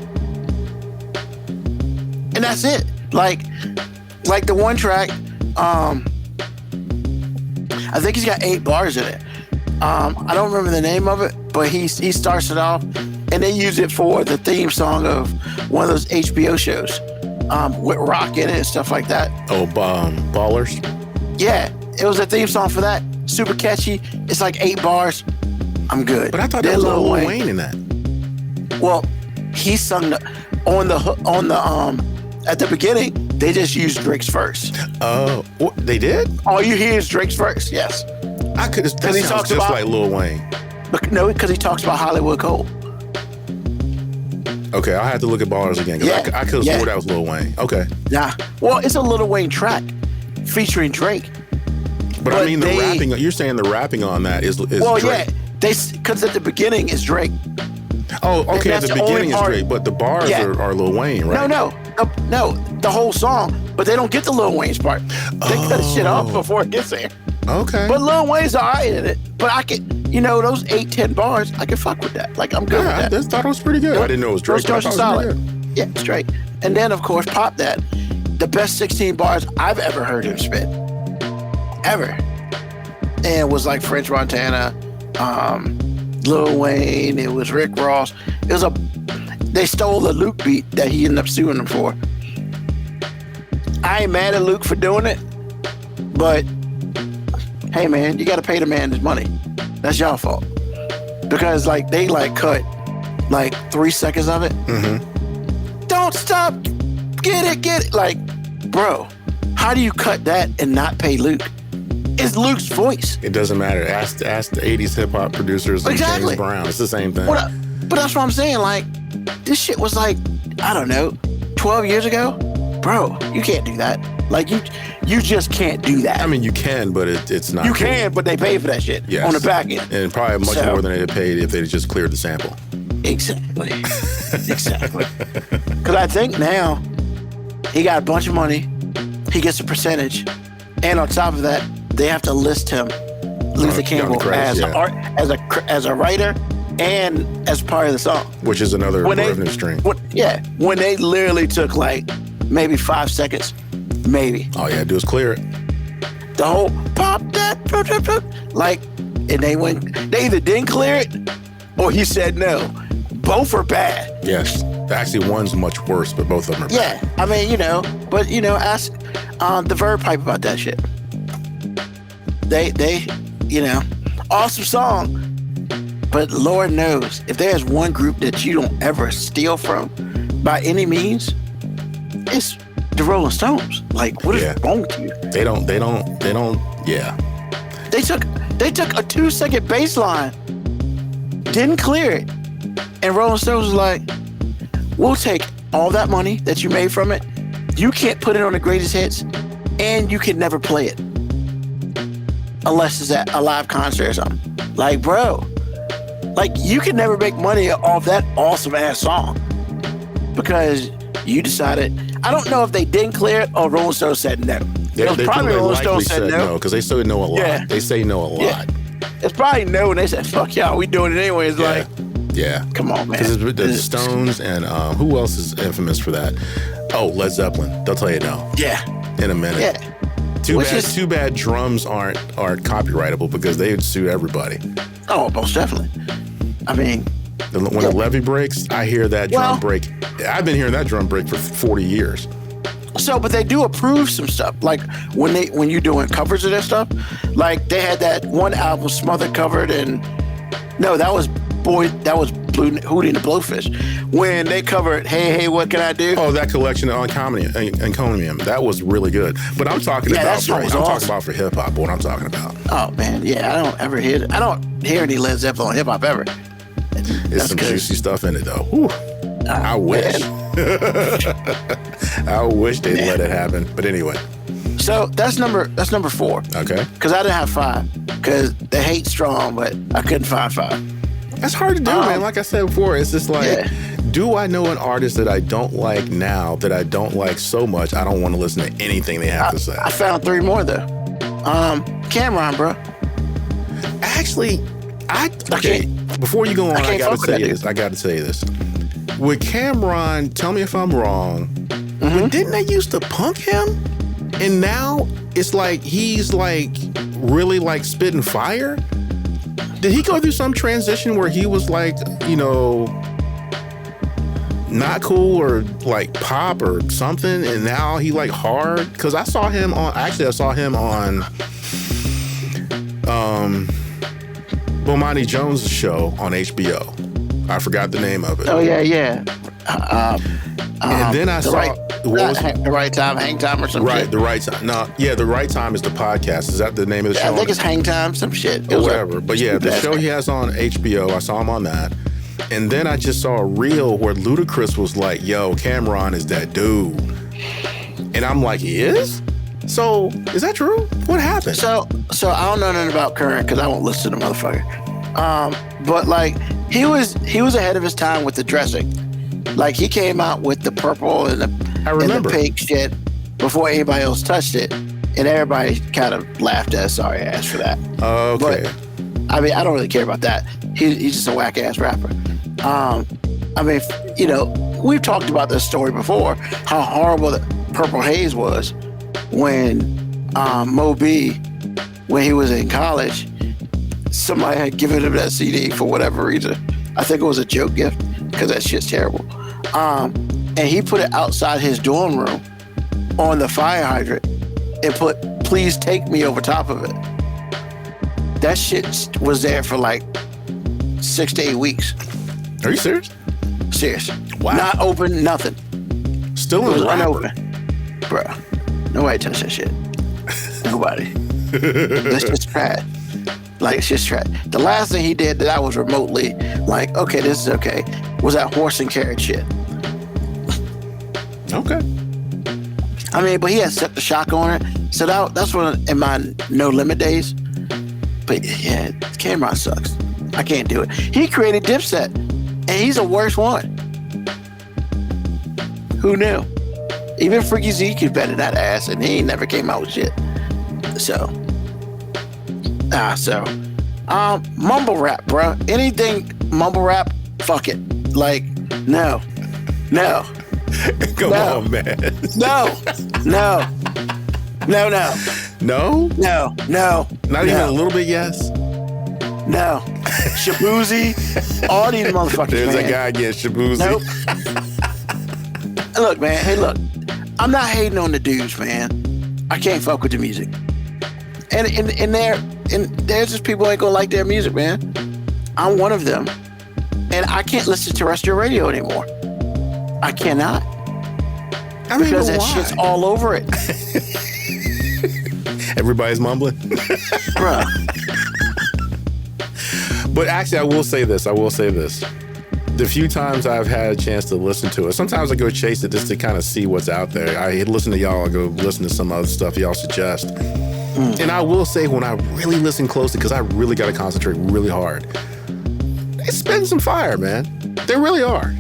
And that's it. Like the one track, I think he's got 8 bars in it. I don't remember the name of it, but he starts it off, and they use it for the theme song of one of those HBO shows with rock in it and stuff like that. Oh, Ballers? Yeah, it was a theme song for that. Super catchy. It's like 8 bars. I'm good. But I thought there was Lil Wayne in that. Well, he sung at the beginning. They just used Drake's verse. Oh, they did? All you hear is Drake's verse. Yes. I could. That sounds just like Lil Wayne. But no, because he talks about Hollywood Cole. Okay, I'll have to look at Ballers again. I could have swore that was Lil Wayne. Okay. Nah. Well, it's a Lil Wayne track featuring Drake. But I mean, the rapping. You're saying the rapping on that is well, Drake. yeah. Because at the beginning is Drake. Oh, okay. At the beginning is Drake, but the bars are Lil Wayne, right? No, the whole song. But they don't get the Lil Wayne's part. They cut shit off before it gets there. Okay. But Lil Wayne's alright in it. But I can, those 8-10 bars, I can fuck with that. Like, I'm good with that. I thought it was pretty good. I didn't know it was Drake. Those are solid. Yeah, it's Drake. And then, of course, Pop That. The best 16 bars I've ever heard him spit. Ever. And it was like French Montana, Lil Wayne, it was Rick Ross. They stole the Luke beat that he ended up suing them for. I ain't mad at Luke for doing it, but hey man, you gotta pay the man his money. That's y'all fault. Because they cut 3 seconds of it. Mm-hmm. Don't stop, get it. Like, bro, how do you cut that and not pay Luke? It's Luke's voice. It doesn't matter. Ask the 80s hip hop producers like Exactly. James Brown. It's the same thing. But that's what I'm saying. Like, this shit was like, I don't know, 12 years ago? Bro, you can't do that. Like, you just can't do that. I mean, you can, but it's not. You cool. can, but they pay for that shit Yes. on the back end. And probably much more than they'd paid if they just cleared the sample. Exactly. Exactly. Because I think now he got a bunch of money. He gets a percentage. And on top of that, they have to list him, Luther Campbell, credits, as a writer and as part of the song. Which is another revenue stream. When they literally took like maybe 5 seconds, maybe. All you had to do is clear it. The whole pop that, like, and they either didn't clear it or he said no. Both are bad. Yes. Actually, one's much worse, but both of them are bad. Yeah, I mean, ask the Verb Pipe about that shit. They, awesome song, but Lord knows if there's one group that you don't ever steal from by any means, it's the Rolling Stones. Like, what is wrong with you? They don't. Yeah. They took a 2-second bass line, didn't clear it, and Rolling Stones was like, we'll take all that money that you made from it. You can't put it on the greatest hits, and you can never play it unless it's at a live concert or something. Like, bro, like, you can never make money off that awesome ass song because you decided. I don't know if they didn't clear it or Rolling Stones said no. They probably Rolling likely Stones said no because they say no a lot. Yeah. They say no a lot. Yeah. It's probably no, and they said, fuck y'all, we doing it anyway. It's like, yeah. Come on, man. Because the Stones and who else is infamous for that? Oh, Led Zeppelin. They'll tell you no. Yeah. In a minute. Yeah. Too bad drums aren't copyrightable because they would sue everybody. Oh, most definitely. I mean, When the levee breaks, I hear that drum break. I've been hearing that drum break for 40 years. So, but they do approve some stuff. Like when you're doing covers of their stuff, like they had that one album Smothered covered, and no, that was Hootie and the Blowfish. When they covered Hey, What Can I Do? Oh, that collection on Encomium, that was really good. But I'm talking about for hip hop. What I'm talking about. Oh man, yeah, I don't ever hear it. I don't hear any Led Zeppelin on hip hop ever. There's some juicy stuff in it though. Whew. I wish. I wish they'd let it happen. But anyway. So that's number 4. Okay. Because I didn't have 5. Because the hate's strong, but I couldn't find 5. That's hard to do, man. Like I said before, it's just like, do I know an artist that I don't like now that I don't like so much I don't want to listen to anything they have to say? I found 3 more though. Cameron, bro. Actually, before you go on, I gotta tell you this. With Cameron, tell me if I'm wrong, but didn't they used to punk him? And now it's like he's like really like spitting fire? Did he go through some transition where he was like, not cool or like pop or something, and now he like hard? Because I saw him on Bomani Jones' show on HBO. I forgot the name of it. Oh yeah. And then I saw the Right Time, Hang Time, or something. Right, The Right Time. No, yeah, The Right Time is the podcast. Is that the name of the show? I think it's Hang Time, some shit. Or whatever. But yeah, the show he has on HBO, I saw him on that. And then I just saw a reel where Ludacris was like, yo, Cameron is that dude. And I'm like, he is? So, is that true? What happened? So I don't know nothing about Current because I won't listen to the motherfucker. But like, he was ahead of his time with the dressing. Like, he came out with the purple and the pink shit before anybody else touched it. And everybody kind of laughed at his sorry ass for that. Okay. But, I mean, I don't really care about that. He's just a whack ass rapper. I mean, we've talked about this story before, how horrible the Purple Haze was when Moby, when he was in college, somebody had given him that CD for whatever reason. I think it was a joke gift because that shit's terrible. And he put it outside his dorm room on the fire hydrant and put "Please Take Me" over top of it. That shit was there for like 6 to 8 weeks. Are you serious? Serious. Wow. Not open, nothing. Still It was in unopened. Bruh. Nobody touched that shit. Nobody. That's just trash. Like, it's just trash. The last thing he did that I was remotely like, okay, this is okay, was that horse and carrot shit. Okay. I mean, but he had set the shock on it. So that's one in my No Limit days. But yeah, Cameron sucks. I can't do it. He created Dipset, and he's the worst one. Who knew? Even Freaky Zeke is better than that ass, and he never came out with shit. So, mumble rap, bro. Anything mumble rap, fuck it. Like, no. Come on, man. No. No? Not even a little bit yes? No. Shabuzi, all these motherfuckers, There's man. a guy again, Shabuzi. Nope. Look, man. Hey, look. I'm not hating on the dudes, man. I can't fuck with the music. And there's just people who ain't gonna like their music, man. I'm one of them. And I can't listen to terrestrial radio anymore. I cannot. I mean, because that why? shit's all over it. Everybody's mumbling. Bruh. But actually, I will say this. The few times I've had a chance to listen to it, sometimes I go chase it just to kind of see what's out there. I listen to y'all, I go listen to some other stuff y'all suggest. And I will say, when I really listen closely, because I really got to concentrate really hard, they spitting some fire, man. They really are.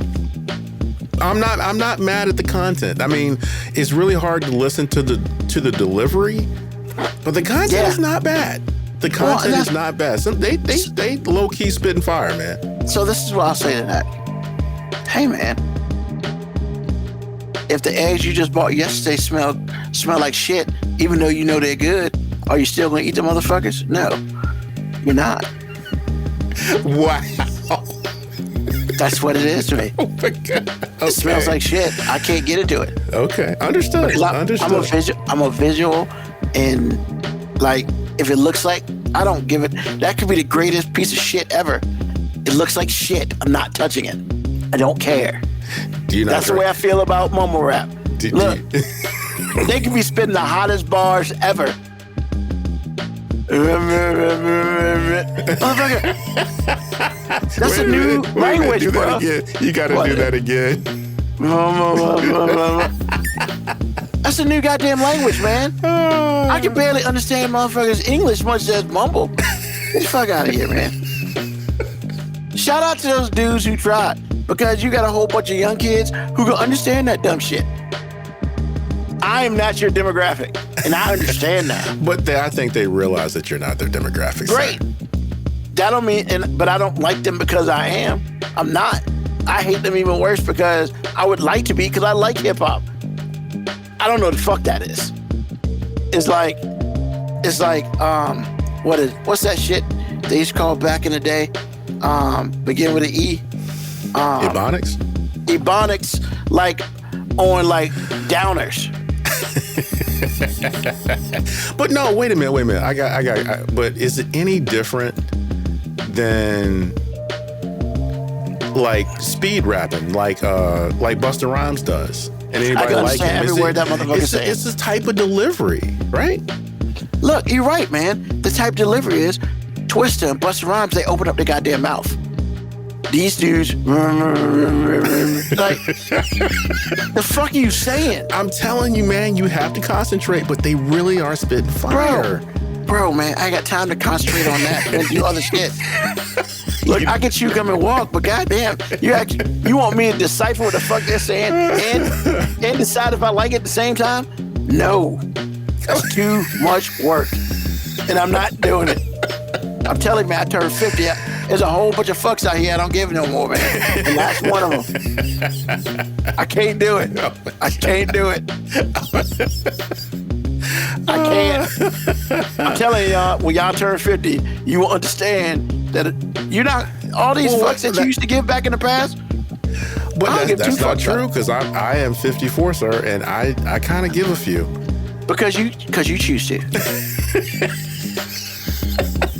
I'm not mad at the content. I mean, it's really hard to listen to the delivery, but the content is not bad. The content is not bad. They low key spitting fire, man. So this is what I'll say to that. Hey, man. If the eggs you just bought yesterday smell like shit, even though you know they're good, are you still gonna eat the motherfuckers? No, you're not. Wow. That's what it is to me. Oh my God. Okay. It smells like shit. I can't get into it. Okay, understood. I'm a visual, and like, if it looks like, I don't give it. That could be the greatest piece of shit ever. It looks like shit. I'm not touching it. I don't care. That's the way I feel about mumble rap. Look, they could be spitting the hottest bars ever. That's a new language, bro. You gotta do that again. That's a new goddamn language, man. I can barely understand motherfuckers' English, much as mumble. Get the fuck out of here, man. Shout out to those dudes who tried, because you got a whole bunch of young kids who can understand that dumb shit. I am not your demographic, and I understand that. But I think they realize that you're not their demographic. Great. That don't mean, but I don't like them because I am. I'm not. I hate them even worse because I would like to be, because I like hip hop. I don't know what the fuck that is. It's like, what's that shit they used to call back in the day? Begin with an E. Ebonics? Ebonics, like on like downers. But no, wait a minute. But is it any different than like speed rapping, like Busta Rhymes does? And anybody like him? Every word that motherfucker says. It's this type of delivery, right? Look, you're right, man. The type of delivery is Twista and Busta Rhymes. They open up their goddamn mouth. These dudes, like, the fuck are you saying? I'm telling you, man, you have to concentrate, but they really are spitting fire. Bro, man, I ain't got time to concentrate on that and do other shit. Look, I get you come and walk, but goddamn, you want me to decipher what the fuck they're saying and decide if I like it at the same time? No, that's too much work, and I'm not doing it. I'm telling you, man, I turned 50. There's a whole bunch of fucks out here I don't give no more, man. And that's one of them. I can't do it. I can't do it. I can't. I'm telling y'all, when y'all turn 50, you will understand that you're not, all these fucks that you used to give back in the past. But that's not true, because I am 54, sir, and I kind of give a few. Because you choose to.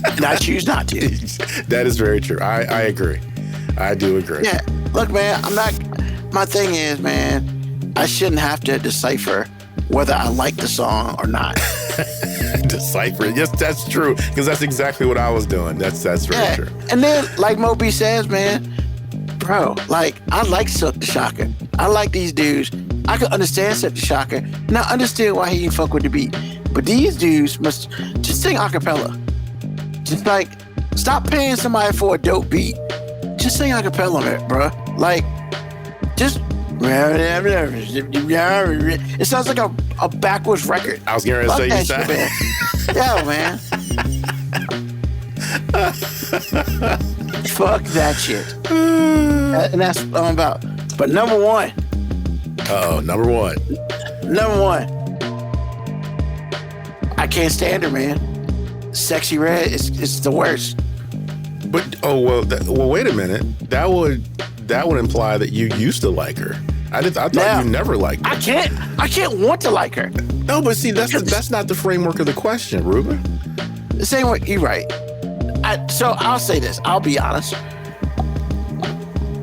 And I choose not to. That is very true. I agree. I do agree. Yeah. Look, man, my thing is, man, I shouldn't have to decipher whether I like the song or not. Decipher it. Yes, that's true. Because that's exactly what I was doing. That's very true. And then, like Moby says, man, bro, like, I like Silk the Shocker. I like these dudes. I can understand Silk the Shocker, and I understand why he didn't fuck with the beat. But these dudes must just sing a cappella. Just like, stop paying somebody for a dope beat. Just sing a cappella, man, bro. Like, just. It sounds like a backwards record. I was going to say you sound. sound. Yeah, man. Fuck that shit. And that's what I'm about. But number one. Number one. I can't stand her, man. Sexy Red is the worst. But wait a minute. That would imply that you used to like her. I thought you never liked her. I can't want to like her. No, but see, that's not the framework of the question, Ruben. The same way, you're right. So I'll say this. I'll be honest.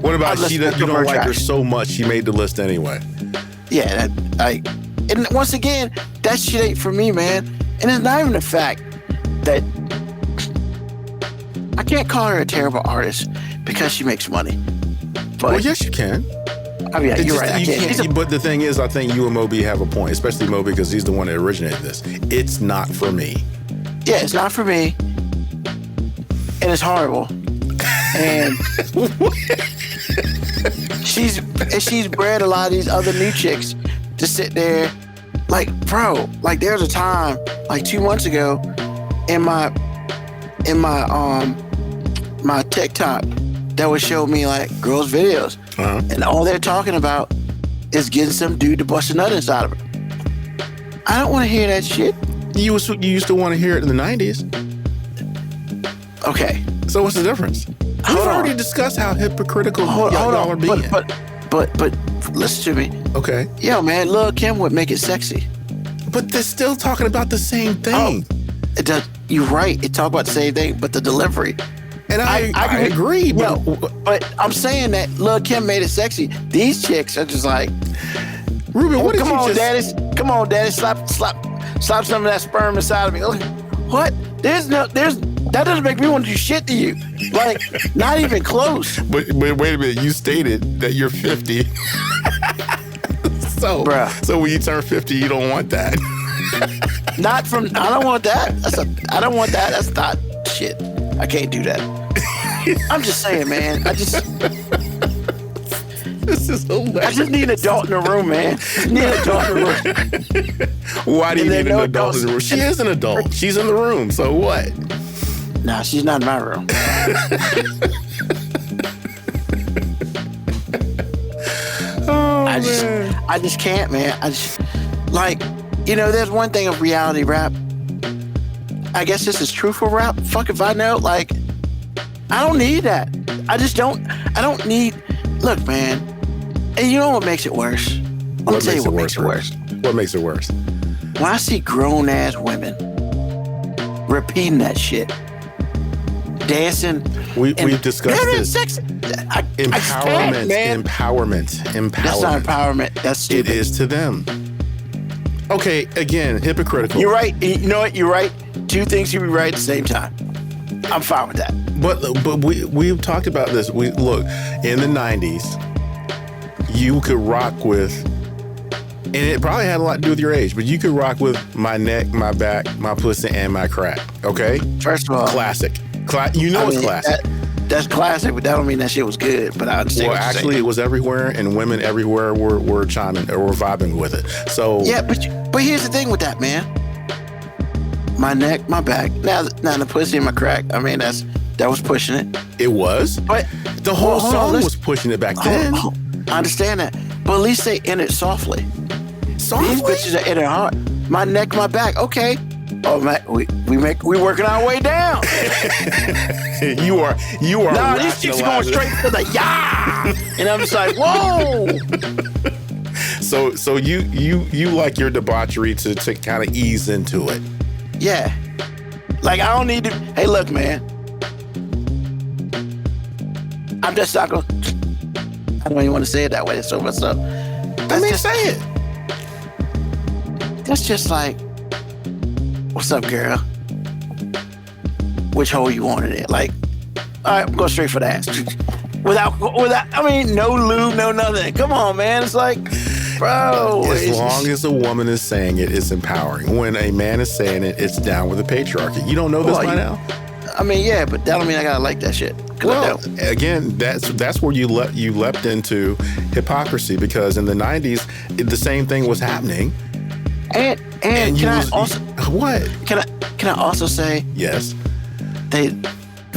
What about you don't like her so much she made the list anyway? Yeah, and once again, that shit ain't for me, man. And it's not even the fact that I can't call her a terrible artist because she makes money. But, well, yes, you can. I mean, you're right. I can't. But the thing is, I think you and Moby have a point, especially Moby because he's the one that originated this. It's not for me. Yeah, it's not for me. And it's horrible. And she's bred a lot of these other new chicks to sit there. Like, bro, like there's a time, like 2 months ago, in my TikTok that would show me like girls' videos. Uh-huh. And all they're talking about is getting some dude to bust a nut inside of her. I don't want to hear that shit. You used to want to hear it in the 90s. Okay. So what's the difference? We've already discussed how hypocritical y'all are being. But listen to me. Okay. Yo, man, Lil' Kim would make it sexy. But they're still talking about the same thing. It does. You're right. It talk about the same thing, but the delivery. And I agree. But I'm saying that Lil' Kim made it sexy. These chicks are just like, Ruben, what did come you on, just... daddy, come on, daddy, slap some of that sperm inside of me. What? That doesn't make me want to do shit to you. Like, not even close. But wait a minute, you stated that you're 50. So when you turn 50, you don't want that. I don't want that. I don't want that. That's not shit. I can't do that. I'm just saying, man. This is hilarious. I just need an adult in the room, man. Why do you need an adult in the room? She is an adult. She's in the room. So what? Nah, she's not in my room. I just can't, man. There's one thing of reality rap. I guess this is truthful rap. Fuck if I know. Like, I don't need that. I don't need. Look, man. And you know what makes it worse? I'm gonna tell you what makes it worse. What makes it worse? When I see grown ass women repeating that shit, dancing. We've discussed this. Sex. Empowerment. That's not empowerment. That's stupid. It is to them. Okay, again, hypocritical. You're right. You know what? You're right. Two things can be right at the same time. I'm fine with that. But we've talked about this. Look, in the 90s, you could rock with, and it probably had a lot to do with your age, but you could rock with my neck, my back, my pussy, and my crack. Okay? First of all, classic. It's classic. That's classic, but that don't mean that shit was good. But I understand. Well, actually, it was everywhere, and women everywhere were chiming or were vibing with it. So yeah, but here's the thing with that, man. My neck, my back, now the pussy and my crack. I mean, that was pushing it. It was, but the whole song was pushing it back then. I understand that, but at least they end it softly. Softly? These bitches are in it hard. My neck, my back. Okay. Oh man, we working our way down. you are. No, these chicks are going straight to the and I'm just like, whoa. So you like your debauchery to kind of ease into it. Yeah. Like I don't need to. Hey, look, man. I'm just not gonna. I don't even want to say it that way. So what's up? Let me say it. That's just like. what's up, girl? Which hole you want it in? Like, all right, go straight for the ass. Without, I mean, no lube, no nothing. Come on, man. It's like, bro. As long as a woman is saying it, it's empowering. When a man is saying it, it's down with the patriarchy. You don't know this by now? I mean, yeah, but that don't mean I gotta like that shit. Well, again, that's where you leapt into hypocrisy, because in the 90s, the same thing was happening. And can I also what? Can I also say yes? They,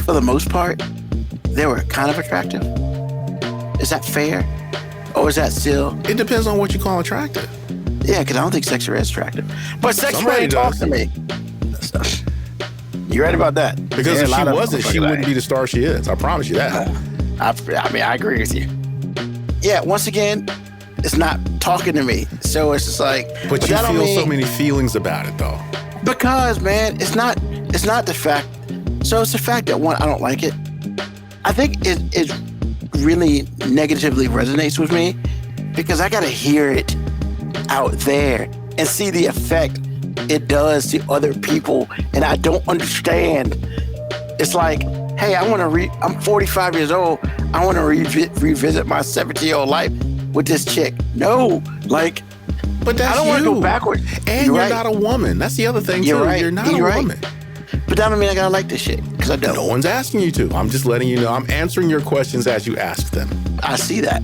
for the most part, they were kind of attractive. Is that fair, or is that still? It depends on what you call attractive. Yeah, because I don't think Sexy Red's attractive. But Sexy Red ain't talk to me. You right about that? Because if she wasn't, she wouldn't be the star she is. I promise you that. I mean, I agree with you. Yeah, once again, it's not talking to me. So it's just like... But you feel so many feelings about it, though. Because, man, it's not the fact... So it's the fact that, one, I don't like it. I think it really negatively resonates with me because I got to hear it out there and see the effect it does to other people, and I don't understand. It's like, hey, I'm 45 years old. I want to revisit my 70-year-old life with this chick. No, like, but that's I don't want to go backwards. And you're not a woman. That's the other thing too. Right. You're not a woman. But that don't mean I gotta like this shit, because I don't. No one's asking you to. I'm just letting you know. I'm answering your questions as you ask them. I see that.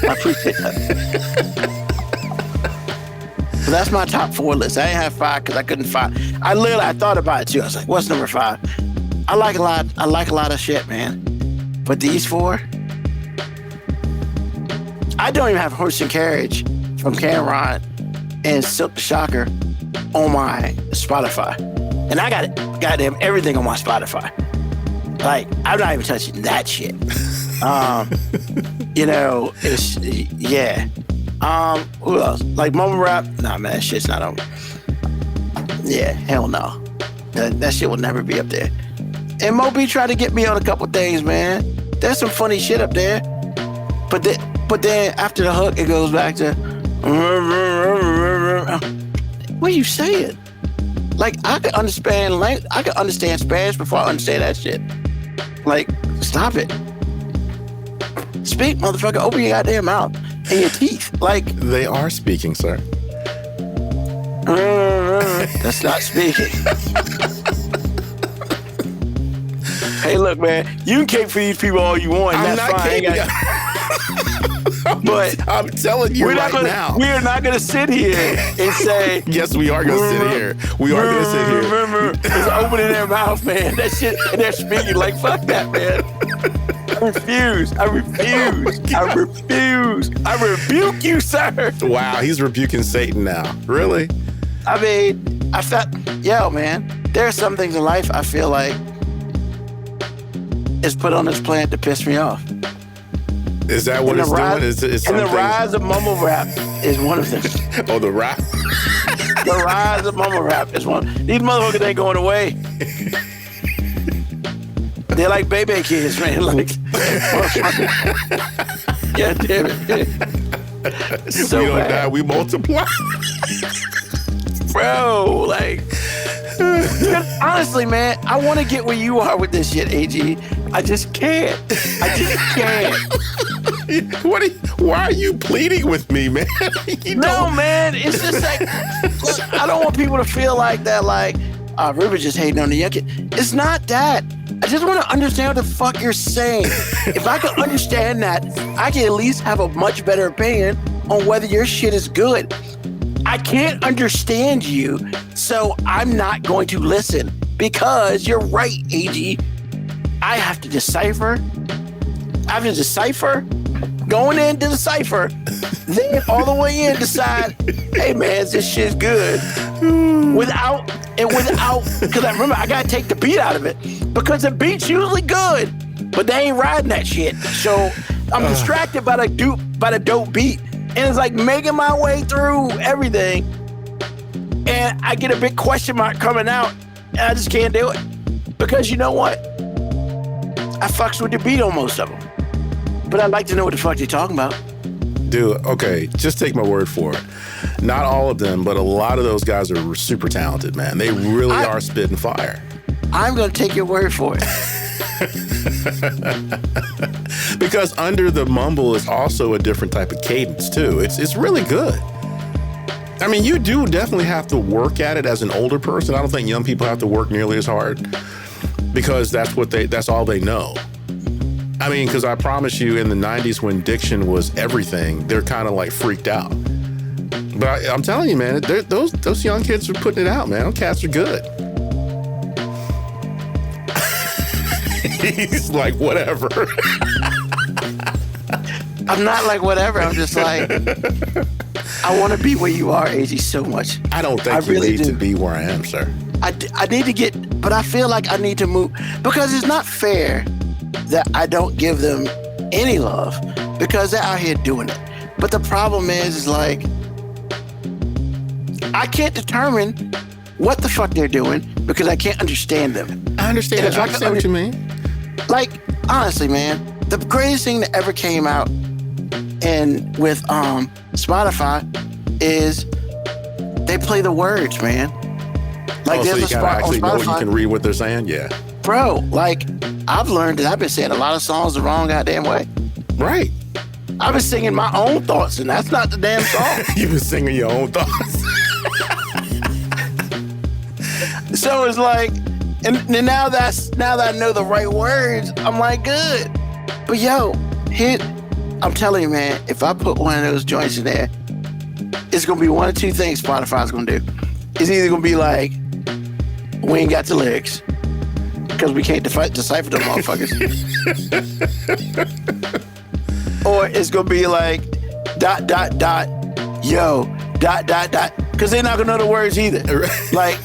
I appreciate that. So that's my top 4 list. I ain't have 5 because I couldn't find. I thought about it too. I was like, what's number 5? I like a lot of shit, man. But these 4, I don't even have Horse and Carriage from Cameron and Silk the Shocker on my Spotify. And I got goddamn everything on my Spotify. Like, I'm not even touching that shit. You know, it's, yeah. Who else? Like Mumble Rap? Nah, man, that shit's not on. Yeah, hell no. That shit will never be up there. And Moby tried to get me on a couple things, man. There's some funny shit up there. But then after the hook, it goes back to, what are you saying? Like, I could understand Spanish before I understand that shit. Like, stop it. Speak, motherfucker. Open your goddamn mouth and your teeth. Like, they are speaking, sir. That's not speaking. Hey, look, man. You can cape for these people all you want. And that's fine. But I'm telling you now. We are not going to sit here and say... Yes, we are going to sit here. We are going to sit here. It's opening their mouth, man. That shit, and they're speaking like, fuck that, man. I rebuke you, sir. Wow, he's rebuking Satan now. Really? I mean, man, there are some things in life I feel like is put on this planet to piss me off. Is that what it's doing? And the rise of mumble rap is one of them. Oh, the rap? The rise of mumble rap is one. These motherfuckers ain't going away. They're like baby kids, man. Like, yeah, damn it. So we don't bad. die, we multiply. Bro, like, honestly, man, I want to get where you are with this shit, AG. I just can't. Why are you pleading with me, man? Man, it's just like, look, I don't want people to feel like that, like, River just hating on the young kid. It's not that. I just want to understand what the fuck you're saying. If I can understand that, I can at least have a much better opinion on whether your shit is good. I can't understand you, so I'm not going to listen, because you're right, AG. I have to decipher. Going into the cipher, then all the way in decide, hey man, this shit's good. Without, because I remember I gotta take the beat out of it, because the beat's usually good, but they ain't riding that shit. So I'm distracted by the dope beat, and it's like making my way through everything, and I get a big question mark coming out, and I just can't do it, because you know what? I fucks with the beat on most of them. But I'd like to know what the fuck they're talking about. Dude, okay, just take my word for it. Not all of them, but a lot of those guys are super talented, man. They really are spitting fire. I'm going to take your word for it. Because under the mumble is also a different type of cadence, too. It's really good. I mean, you do definitely have to work at it as an older person. I don't think young people have to work nearly as hard because that's all they know. I mean, because I promise you, in the 90s when diction was everything, they're kind of like freaked out. But I'm telling you, man, those young kids are putting it out, man. Those cats are good. He's like, whatever. I'm not like whatever. I'm just like, I want to be where you are, AG, so much. I don't think you need to be where I am, sir. I need to get, but I feel like I need to move because it's not fair that I don't give them any love because they're out here doing it. But the problem is like, I can't determine what the fuck they're doing because I can't understand them. I understand. I understand what you mean. Like, honestly, man, the greatest thing that ever came out with Spotify is they play the words, man. Like, so there's you a gotta spot actually on know Spotify. you can read what they're saying? Yeah. Bro, like, I've learned that I've been saying a lot of songs the wrong goddamn way. Right. I've been singing my own thoughts, and that's not the damn song. You've been singing your own thoughts. So it's like, and now that I know the right words, I'm like, good. But yo, I'm telling you, man, if I put one of those joints in there, it's gonna be one of two things Spotify's gonna do. It's either gonna be like, we ain't got the lyrics, because we can't decipher them motherfuckers. Or it's gonna be like, ... yo, ... because they're not gonna know the words either. Like,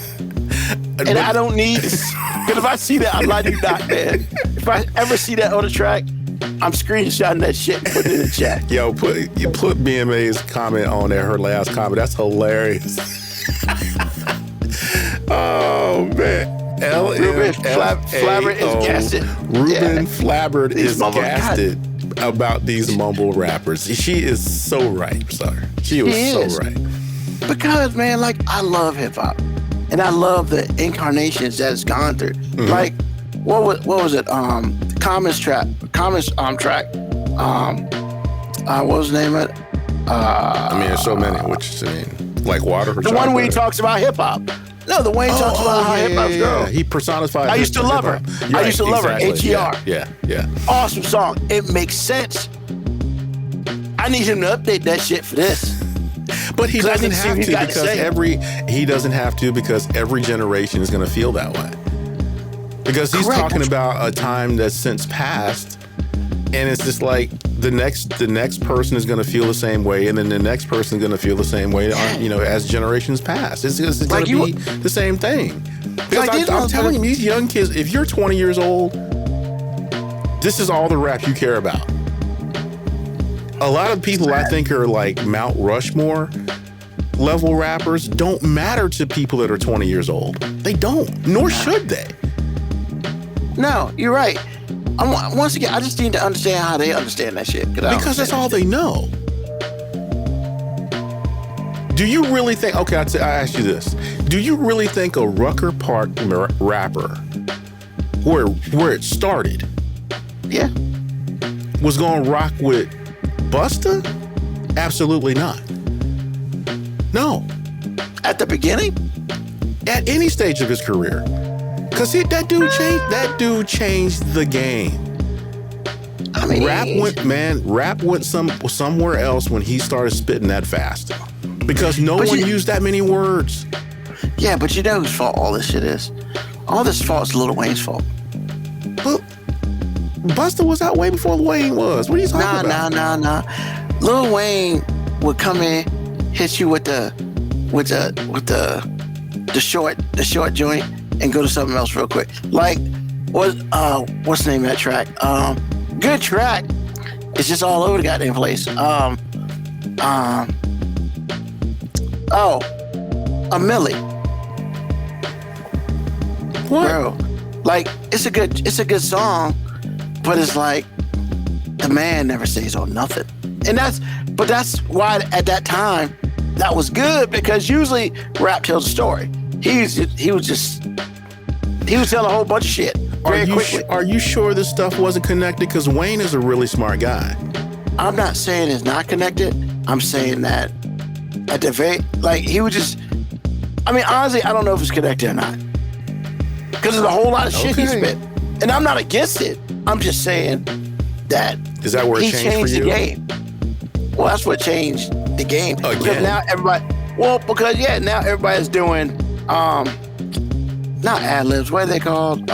and I don't need, because if I see that, I'm like, you not, man. If I ever see that on the track, I'm screenshotting that shit and putting it in the chat. Yo, you put BMA's comment on there, her last comment. That's hilarious. Oh, man. Ruben Flabbert is gassed. Ruben Flabbert is mumble gassed about these mumble rappers. She is so right, sir. She was so right. Because, man, like, I love hip-hop. And I love the incarnations that it's gone through. Mm-hmm. Like, what was it? Common's track. What was the name of it? I mean, there's so many. Which, I mean, like Water. The one where he talks about hip-hop. No, the way he talks about how hip-hop's girl. He personified. I used to love her. I used to love her. HER. Yeah. Awesome song. It makes sense. I need him to update that shit for this. But he doesn't have to because every generation is going to feel that way. Because he's talking about a time that's since passed, and it's just like the next person is going to feel the same way, and then the next person is going to feel the same way. You know, as generations pass, it's going to be the same thing. Because I'm telling you, these young kids, if you're 20 years old, this is all the rap you care about. A lot of people I think are like Mount Rushmore level rappers don't matter to people that are 20 years old. They don't, nor should they. No, you're right. Once again, I just need to understand how they understand that shit. Because that's all they know. Do you really think, okay, I ask you this. Do you really think a Rucker Park rapper, where it started, was going to rock with Busta? Absolutely not. No. At the beginning? At any stage of his career. Because that dude changed the game. I mean, rap went somewhere else when he started spitting that fast. Because no one used that many words. Yeah, but you know whose fault all this shit is? All this fault is Lil Wayne's fault. But Busta was out way before Wayne was. What are you talking about? Nah. Lil Wayne would come in, hit you with the short joint, and go to something else real quick. Like, what's the name of that track? Good track. It's just all over the goddamn place. A Millie. What? Bro, like, it's a good song, but it's like the man never stays on nothing. And But that's why at that time that was good, because usually rap tells a story. He was telling a whole bunch of shit very quickly. Are you sure this stuff wasn't connected? Because Wayne is a really smart guy. I'm not saying it's not connected. I'm saying that at the very, like, he was just, I mean, honestly, I don't know if it's connected or not. Because there's a whole lot of shit he spit. And I'm not against it. I'm just saying that is that where it he changed for you? The game. Well, that's what changed the game. Again. Because now everybody, now everybody's doing, not ad-libs, what are they called?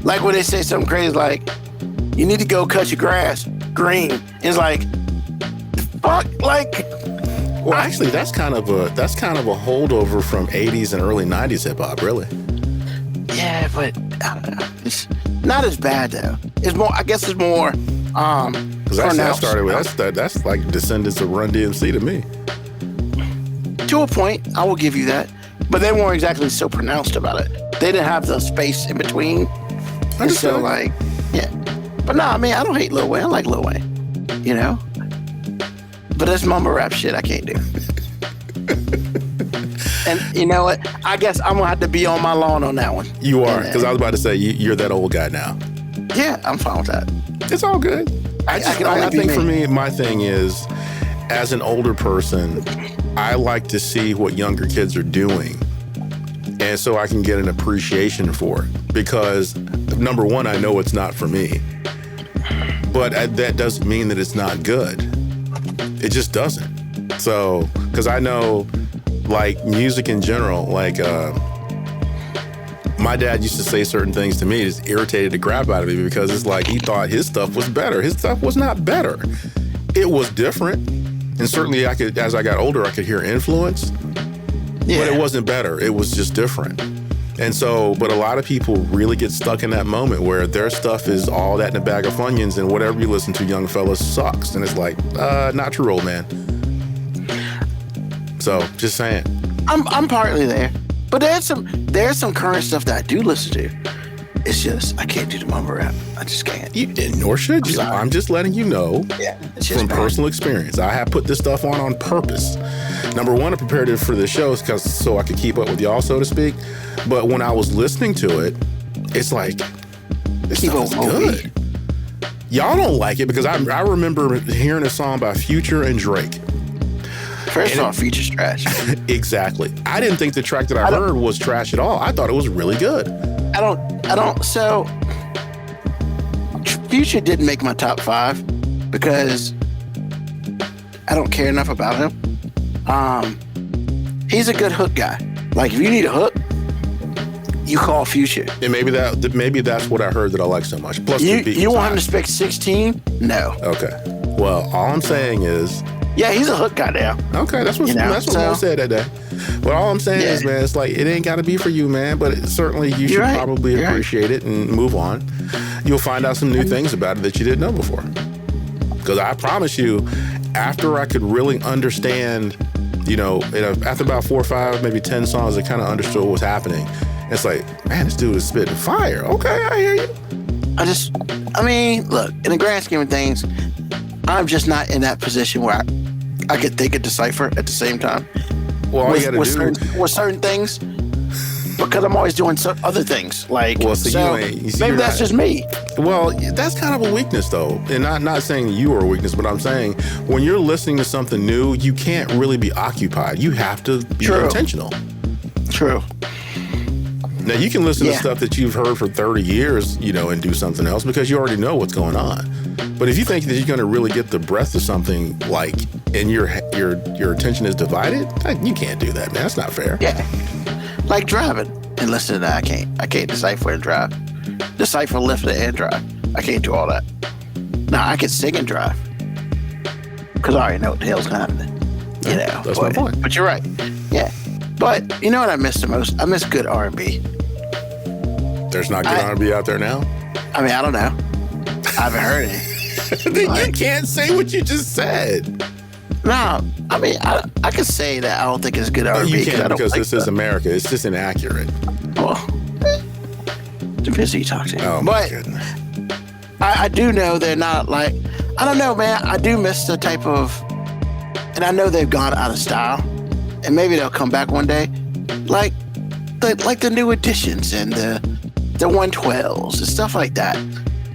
Like when they say something crazy like, you need to go cut your grass green. It's like, fuck, like. Well, actually, that's kind of a holdover from 80s and early 90s hip hop, really. Yeah, but I don't know. It's not as bad though. It's more. I guess it's more. Because that started with that's like descendants of Run DMC to me. To a point, I will give you that. But they weren't exactly so pronounced about it. They didn't have the space in between. And so, like, yeah. But no, I mean, I don't hate Lil Wayne. I like Lil Wayne. You know? But that's mumble rap shit I can't do. And you know what? I guess I'm going to have to be on my lawn on that one. You are. Because I was about to say, you're that old guy now. Yeah, I'm fine with that. It's all good. I think for me, my thing is, as an older person, I like to see what younger kids are doing. And so I can get an appreciation for it. Because, number one, I know it's not for me. But that doesn't mean that it's not good. It just doesn't. So, because I know, like, music in general, like, my dad used to say certain things to me, it just irritated the crap out of me, because it's like he thought his stuff was better. His stuff was not better. It was different. And certainly as I got older, I could hear influence. Yeah. But it wasn't better. It was just different. And so, but a lot of people really get stuck in that moment where their stuff is all that in a bag of Funyuns, and whatever you listen to, young fellas, sucks. And it's like, not true, old man. So, just saying. I'm partly there. But there's some current stuff that I do listen to. It's just, I can't do the mumble rap. I just can't. Nor should you. I'm just letting you know from bad. Personal experience. I have put this stuff on purpose. Number one, I prepared it for the show so I could keep up with y'all, so to speak. But when I was listening to it, it's like, this stuff is good. Y'all don't like it because I remember hearing a song by Future and Drake. First off, Future's trash. Exactly. I didn't think the track that I heard was trash at all. I thought it was really good. So Future didn't make my top 5 because I don't care enough about him. He's a good hook guy. Like, if you need a hook, you call Future. And maybe that's what I heard that I like so much. Plus, you want him to spec 16? No. Okay. Well, all I'm saying is, yeah, he's a hook guy now. Okay, that's what Mo said that day. But all I'm saying is, man, it's like, it ain't got to be for you, man. But certainly you should probably appreciate it and move on. You'll find out some new things about it that you didn't know before. Because I promise you, after I could really understand, after about 4 or 5, maybe 10 songs, I kind of understood what was happening. It's like, man, this dude is spitting fire. Okay, I hear you. Look, in the grand scheme of things, I'm just not in that position where I could think and decipher at the same time. Well, all you gotta do with certain things, because I'm always doing other things. Like, maybe that's just me. Well, that's kind of a weakness, though. And not saying you are a weakness, but I'm saying when you're listening to something new, you can't really be occupied. You have to be intentional. True. Now, you can listen to stuff that you've heard for 30 years, and do something else because you already know what's going on. But if you think that you're going to really get the breadth of something, like, and your attention is divided, you can't do that, man. That's not fair. Yeah. Like driving and listening to that, I can't decipher and drive. Decipher, lift, and drive. I can't do all that. Now, I can sing and drive because I already know what the hell's happening. That's my point. But you're right. Yeah. But you know what I miss the most? I miss good R&B. There's not good R&B out there now? I don't know. I haven't heard it. Then you can't say what you just said. No, I can say that I don't think it's good R&B. You can't because this is America. It's just inaccurate. Well, Depends who you talk to. Oh my But goodness. I do know they're not like, I don't know, man. I do miss the type of, and I know they've gone out of style, and maybe they'll come back one day, like the new editions and the 112s and stuff like that.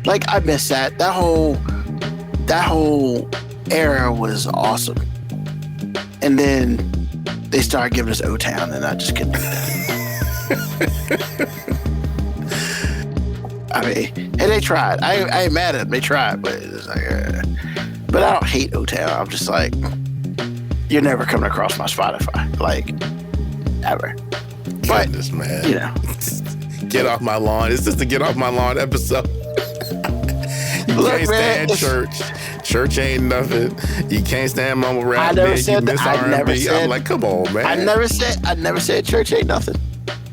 Like I miss that. That whole era was awesome. And then they started giving us O-Town, and I just couldn't do that. I mean, and they tried. I ain't mad at them. They tried, but it's like, but I don't hate O-Town. I'm just like, you're never coming across my Spotify, like, ever. But, Goodness, man. you know, Get off my lawn. It's just a get off my lawn episode. You Look, can't man, stand church. Church ain't nothing. You can't stand mumble I rap. never Man. You said miss that. I never R&B. said- I'm like, come on, man. I never said church ain't nothing.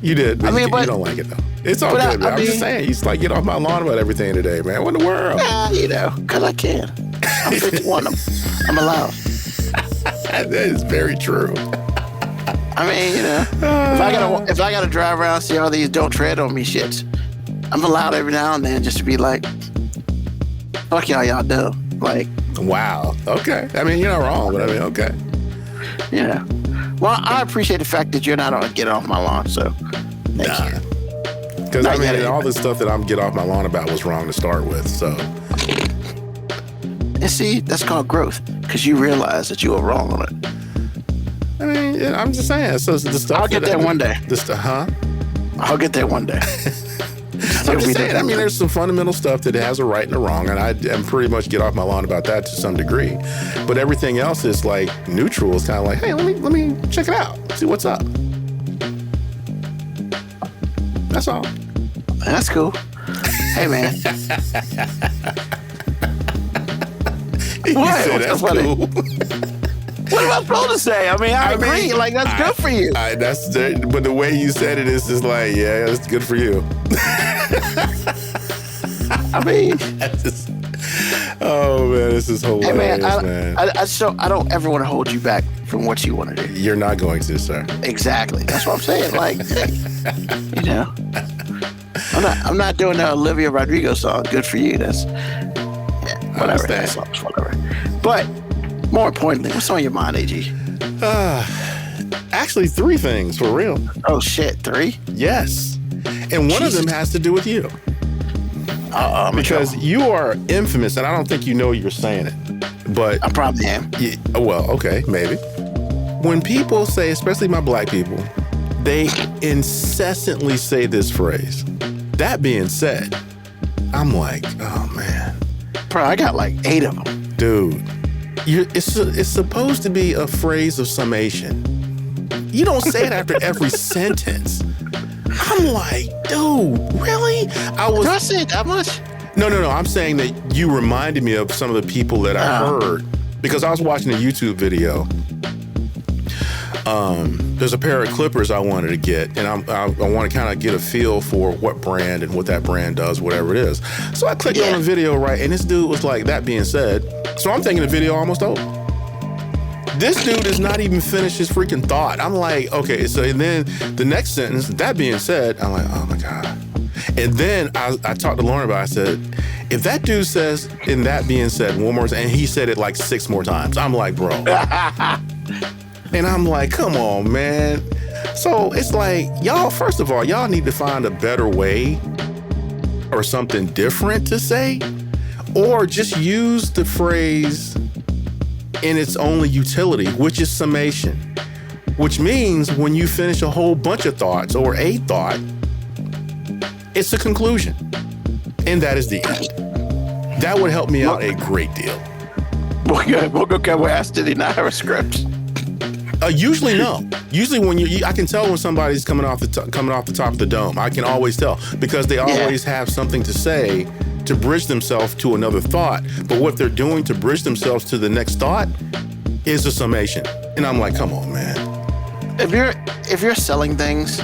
You did. But I mean, you but- don't like it, though. It's all but good, man. I I'm just mean- saying. You just like, get off my lawn about everything today, man. What in the world? You know, because I can. I'm 51. I'm allowed. That is very true. I mean, you know, if I gotta drive around and see all these don't tread on me shits, I'm allowed every now and then just to be like, fuck y'all do. Like, Wow. Okay. I mean, you're not wrong, but I mean, okay. you know. Well, I appreciate the fact that you're not on Get Off My Lawn, so thank you. Because, I Not mean, yet. all the stuff that I'm get off my lawn about was wrong to start with, so. And see, that's called growth, because you realize that you were wrong on it. I mean, yeah, I'm just saying. So the stuff I'll get that- there one day. The stuff, huh? I'll get there one day. I'm just saying. I mean, there's some fundamental stuff that has a right and a wrong, and I am pretty much get off my lawn about that to some degree. But everything else is like neutral. It's kind of like, hey, let me check it out, see what's up. That's all. That's cool. Hey, man. You What? said What's that's funny? cool. What am I supposed to say? I mean, I agree. mean, like, that's good for you. But the way you said it is just like, yeah, it's good for you. I mean, Oh man, this is hey, hilarious, man, man. I don't ever want to hold you back from what you want to do. You're not going to, sir. Exactly. That's what I'm saying. Like, you know, I'm not doing the Olivia Rodrigo song. Good for you. That's whatever. understand. That song's whatever. But more importantly, what's on your mind, AG? Actually, 3 things for real. Oh shit, 3? Yes, and one of them has to do with you because you are infamous, and I don't think you know you're saying it, but I probably am. yeah, well, okay, maybe. When people say, especially my black people, they incessantly say this phrase. That being said, I'm like, oh man, Bro, I got like 8 of them. dude, it's supposed to be a phrase of summation. You don't say it after every sentence. I'm like, dude, really? Do I say it that much? No. I'm saying that you reminded me of some of the people that I heard because I was watching a YouTube video. There's a pair of clippers I wanted to get, and I want to kind of get a feel for what brand and what that brand does, whatever it is. So I clicked on the video, right, and this dude was like, that being said, so I'm thinking the video almost over. This dude is not even finished his freaking thought. I'm like, okay, so and then the next sentence, that being said, I'm like, oh my God. And then I talked to Lauren about it. I said, if that dude says, and that being said one more time, and he said it like 6 more times, I'm like, bro. And I'm like, come on, man. So it's like, y'all, first of all, y'all need to find a better way or something different to say, or just use the phrase in its only utility, which is summation, which means when you finish a whole bunch of thoughts or a thought, it's a conclusion. And that is the end. That would help me out a great deal. We'll go ask, did he not have a script? Usually no. Usually when I can tell when somebody's coming off the top of the dome. I can always tell because they always have something to say to bridge themselves to another thought. But what they're doing to bridge themselves to the next thought is a summation. And I'm like, come on, man. If you're selling things,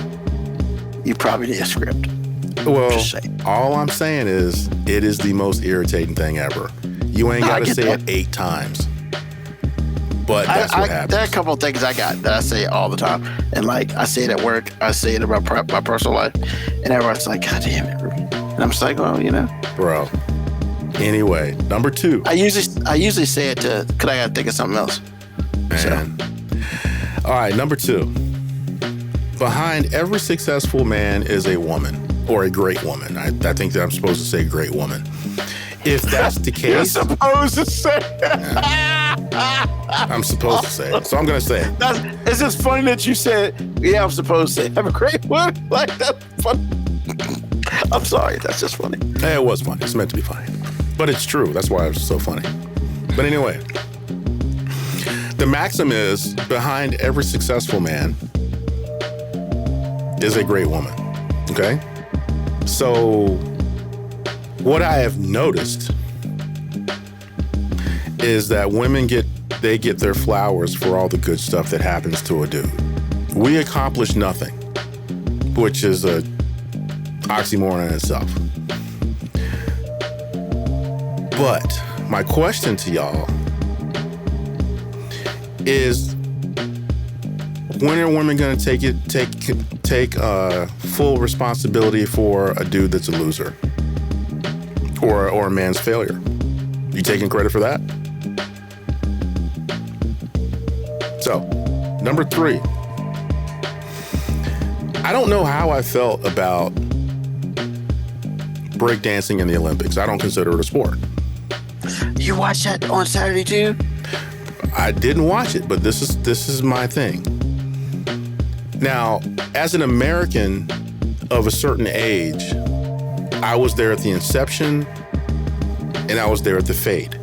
you probably need a script. Well, Just saying. all I'm saying is it is the most irritating thing ever. You ain't got to get say that. it 8 times. But that's what happens. There are a couple of things I got that I say all the time. And like, I say it at work. I say it about my personal life. And everyone's like, God damn it, Ruben. And I'm just like, well, you know. Bro. Anyway, number 2. I usually say it to, cause I gotta think of something else. Man. All right, number 2. Behind every successful man is a woman, or a great woman. I think that I'm supposed to say great woman. If that's the You're case, supposed to say. I'm supposed to say it. So I'm going to say it. It's just funny that you said, yeah, I'm supposed to say, have a great one. Like, that's funny. I'm sorry, that's just funny. Hey, it was funny. It's meant to be funny. But it's true. That's why it was so funny. But anyway, the maxim is behind every successful man is a great woman. Okay? So what I have noticed is that women get their flowers for all the good stuff that happens to a dude. We accomplish nothing, which is a oxymoron in itself. But my question to y'all is, when are women going to take full responsibility for a dude that's a loser or a man's failure? You taking credit for that? So, number 3. I don't know how I felt about breakdancing in the Olympics. I don't consider it a sport. You watched that on Saturday too? I didn't watch it, but this is my thing. Now, as an American of a certain age, I was there at the inception and I was there at the fade.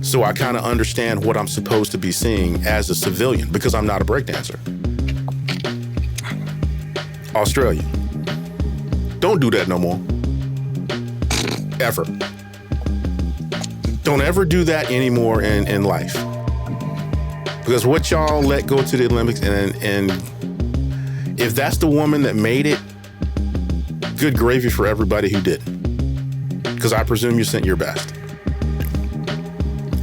So I kind of understand what I'm supposed to be seeing as a civilian because I'm not a breakdancer. Australia, don't do that no more. Ever. Don't ever do that anymore in life. Because what y'all let go to the Olympics, and if that's the woman that made it, good gravy for everybody who didn't. Because I presume you sent your best.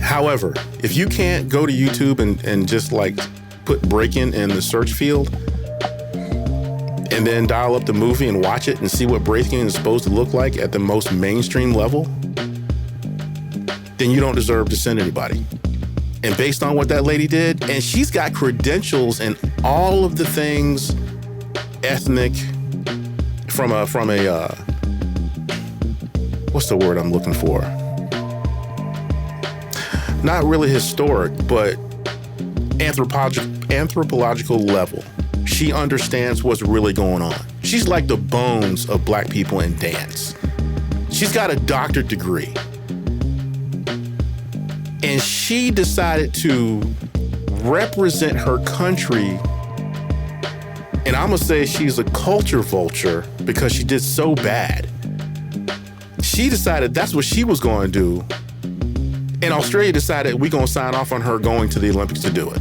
However, if you can't go to YouTube and just like put breaking in the search field and then dial up the movie and watch it and see what breaking is supposed to look like at the most mainstream level, then you don't deserve to send anybody. And based on what that lady did, and she's got credentials in all of the things ethnic from a what's the word I'm looking for? Not really historic, but anthropological level. She understands what's really going on. She's like the bones of black people in dance. She's got a doctorate degree. And she decided to represent her country. And I'm going to say she's a culture vulture because she did so bad. She decided that's what she was going to do. And Australia decided we're going to sign off on her going to the Olympics to do it.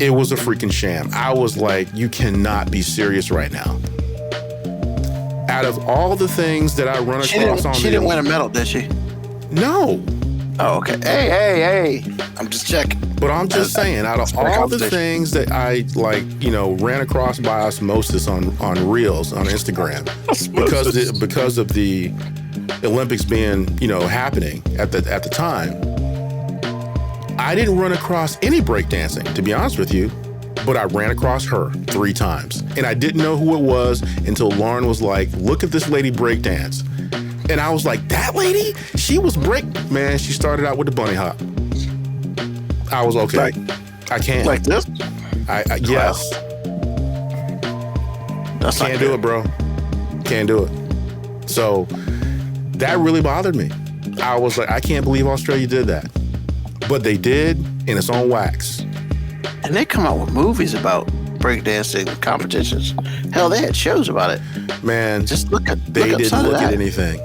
It was a freaking sham. I was like, you cannot be serious right now. Out of all the things that I run across on She didn't win a medal, did she? No. Oh, okay. Hey. I'm just checking. But I'm just saying, out of all the things that I ran across by osmosis on Reels on Instagram, because of the Olympics being, happening at the time, I didn't run across any breakdancing, to be honest with you, but I ran across her 3 times. And I didn't know who it was until Lauren was like, look at this lady breakdance. And I was like, that lady? She was man, she started out with the bunny hop. I was okay. I can't. Like this? Yes. That's can't do it, bro. Can't do it. So that really bothered me. I was like, I can't believe Australia did that. But they did, and it's on wax. And they come out with movies about breakdancing competitions. Hell, they had shows about it. Man, just they didn't look at anything.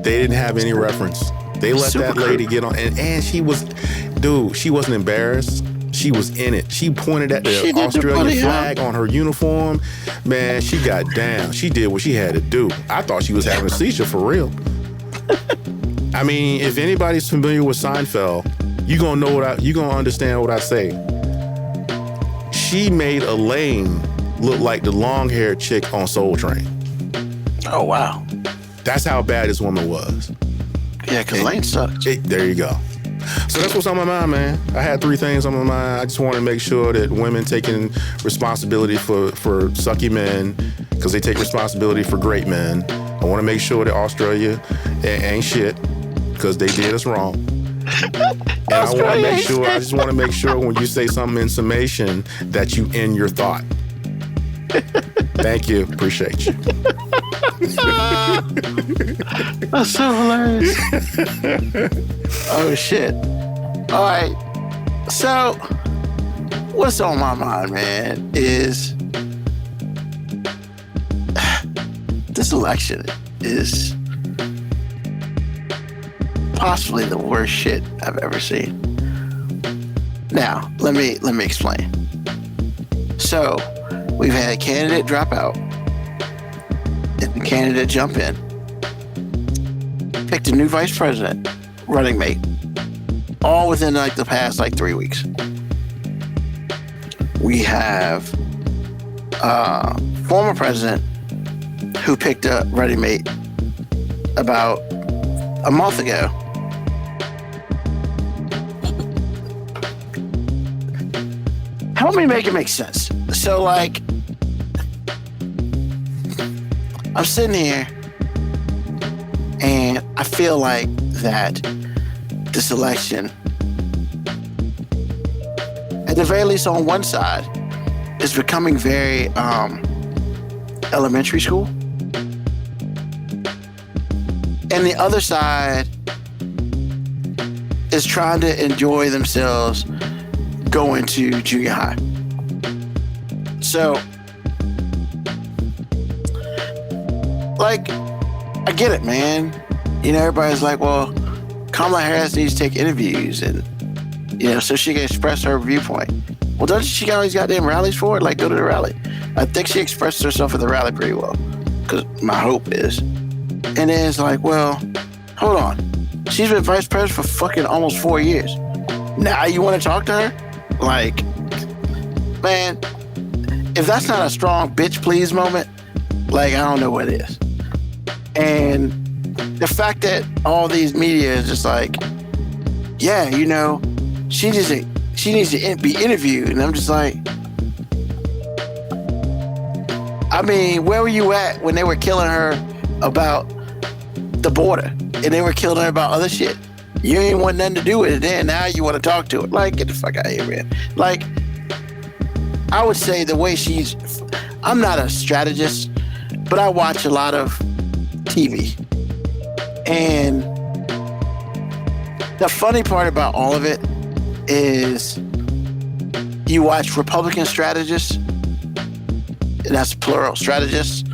They didn't have any reference. They let that lady get on, and she wasn't embarrassed. She was in it. She pointed at the Australian flag on her uniform. Man, she got down. She did what she had to do. I thought she was having a seizure for real. I mean, if anybody's familiar with Seinfeld, you gonna understand what I say. She made Elaine look like the long-haired chick on Soul Train. Oh, wow. That's how bad this woman was. Yeah, because Lane sucks. There you go. So that's what's on my mind, man. I had 3 things on my mind. I just want to make sure that women taking responsibility for sucky men, because they take responsibility for great men. I want to make sure that Australia ain't shit, because they did us wrong. And I just want to make sure when you say something in summation that you end your thought. Thank you. Appreciate you. That's so hilarious. Oh, shit. All right. So, what's on my mind, man, is this election is possibly the worst shit I've ever seen. Now, let me explain. So, we've had a candidate drop out, and the candidate jump in, picked a new vice president, running mate, all within like the past 3 weeks. We have a former president who picked a running mate about a month ago. Help me make it make sense. So, like, I'm sitting here and I feel like that this election, at the very least on one side, is becoming very elementary school. And the other side is trying to enjoy themselves going to junior high. So, like, I get it, man. You know, everybody's like, well, Kamala Harris needs to take interviews and, you know, so she can express her viewpoint. Well, doesn't she got all these goddamn rallies for it? Like, go to the rally. I think she expressed herself at the rally pretty well, because my hope is. And then it's like, well, hold on. She's been vice president for fucking almost 4 years. Now you want to talk to her? Like, man, if that's not a strong bitch please moment, like, I don't know what is. And the fact that all these media is just like, yeah, you know, she needs to be interviewed. And I'm just like, I mean, where were you at when they were killing her about the border and they were killing her about other shit? You ain't want nothing to do with it then. Now you want to talk to her. Like, get the fuck out of here, man. Like, I would say the way I'm not a strategist, but I watch a lot of TV. And the funny part about all of it is you watch Republican strategists, and that's plural, strategists.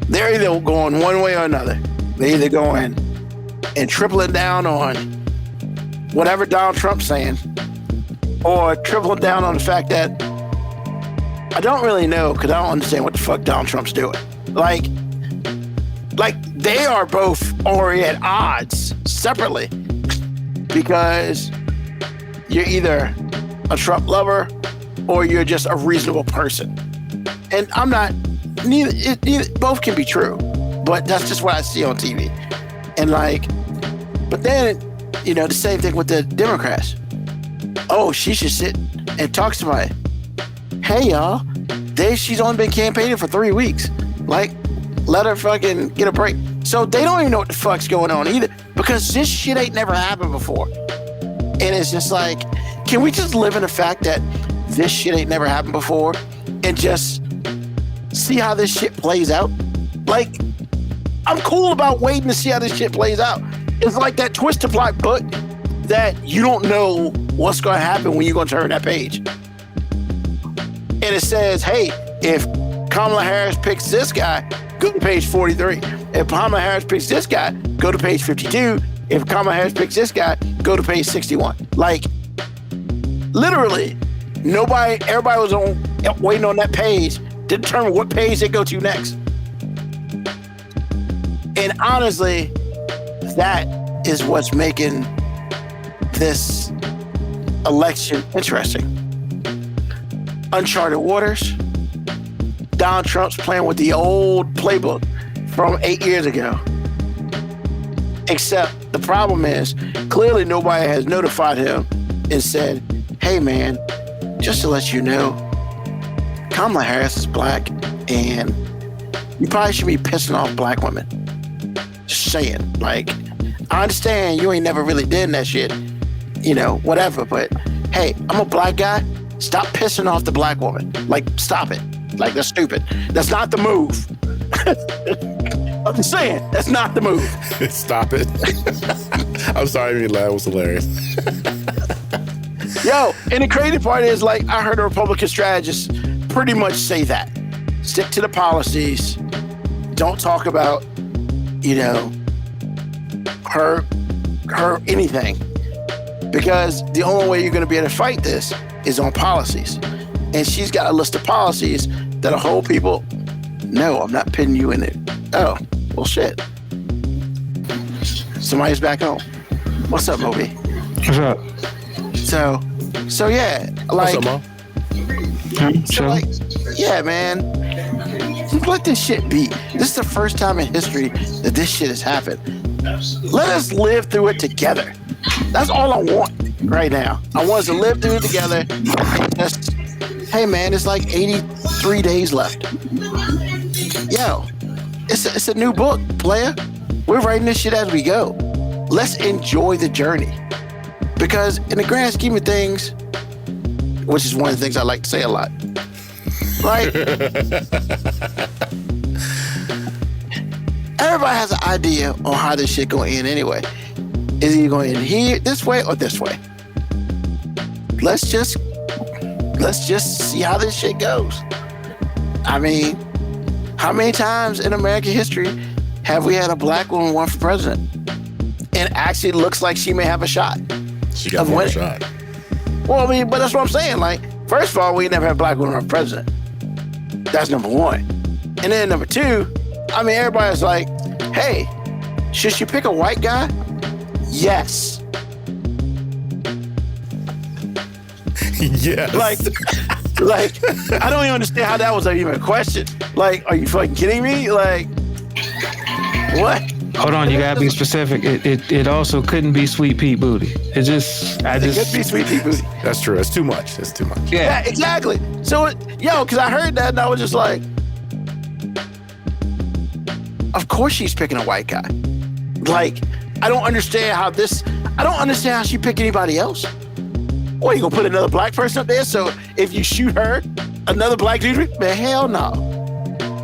They're either going one way or another. They're either going and tripling down on whatever Donald Trump's saying, or tripling down on the fact that I don't really know, because I don't understand what the fuck Donald Trump's doing. Like they are both already at odds separately, because you're either a Trump lover or you're just a reasonable person. And I'm not, neither both can be true, but that's just what I see on TV. And like, but then, you know, the same thing with the Democrats. Oh, she should sit and talk to somebody. Hey, y'all, she's only been campaigning for 3 weeks. Like, let her fucking get a break. So they don't even know what the fuck's going on either, because this shit ain't never happened before. And it's just like, can we just live in the fact that this shit ain't never happened before and just see how this shit plays out? Like, I'm cool about waiting to see how this shit plays out. It's like that Twist to Plot book that you don't know what's going to happen when you're going to turn that page. And it says, hey, if Kamala Harris picks this guy, go to page 43. If Kamala Harris picks this guy, go to page 52. If Kamala Harris picks this guy, go to page 61. Like, literally, everybody was waiting on that page to determine what page they go to next. And honestly, that is what's making this election interesting. Uncharted waters. Donald Trump's playing with the old playbook from 8 years ago. Except the problem is, clearly nobody has notified him and said, hey man, just to let you know, Kamala Harris is black and you probably should be pissing off black women. Just saying. Like, I understand you ain't never really did that shit, you know, whatever, but hey, I'm a black guy. Stop pissing off the black woman. Like, stop it. Like, that's stupid. That's not the move. I'm just saying, that's not the move. Stop it. I'm sorry, I mean, that was hilarious. Yo, and the crazy part is, like, I heard a Republican strategist pretty much say that. Stick to the policies. Don't talk about, you know, her anything. Because the only way you're going to be able to fight this is on policies. And she's got a list of policies that'll hold people. No, I'm not pitting you in it. Oh, well, shit. Somebody's back home. What's up, Moby? What's up? So yeah, like, What's up, Mo? so like, yeah, man. Let this shit be. This is the first time in history that this shit has happened. Let us live through it together. That's all I want right now. I want us to live through it together. Just, hey, man, it's like 83 days left. Yo, it's a new book, player. We're writing this shit as we go. Let's enjoy the journey. Because in the grand scheme of things, which is one of the things I like to say a lot, right? Everybody has an idea on how this shit gonna end anyway. Is it going to end here, this way, or this way? Let's just see how this shit goes. I mean, how many times in American history have we had a black woman run for president and actually looks like she may have a shot? She got one shot. Well, I mean, but that's what I'm saying. Like, first of all, we never had a black woman run for president. That's number one. And then number two, I mean, everybody's like, hey, should she pick a white guy? Yes. Yes. Like, I don't even understand how that was even a question. Like, are you fucking kidding me? Like, what? Hold on, you gotta be specific. It also couldn't be Sweet Pea Booty. It It could be Sweet Pea Booty. That's true. It's too much. It's too much. Yeah, exactly. So, because I heard that and I was just like, of course she's picking a white guy. Like, I don't understand how she picked anybody else. What, you gonna put another black person up there so if you shoot her, another black dude? Man, hell no.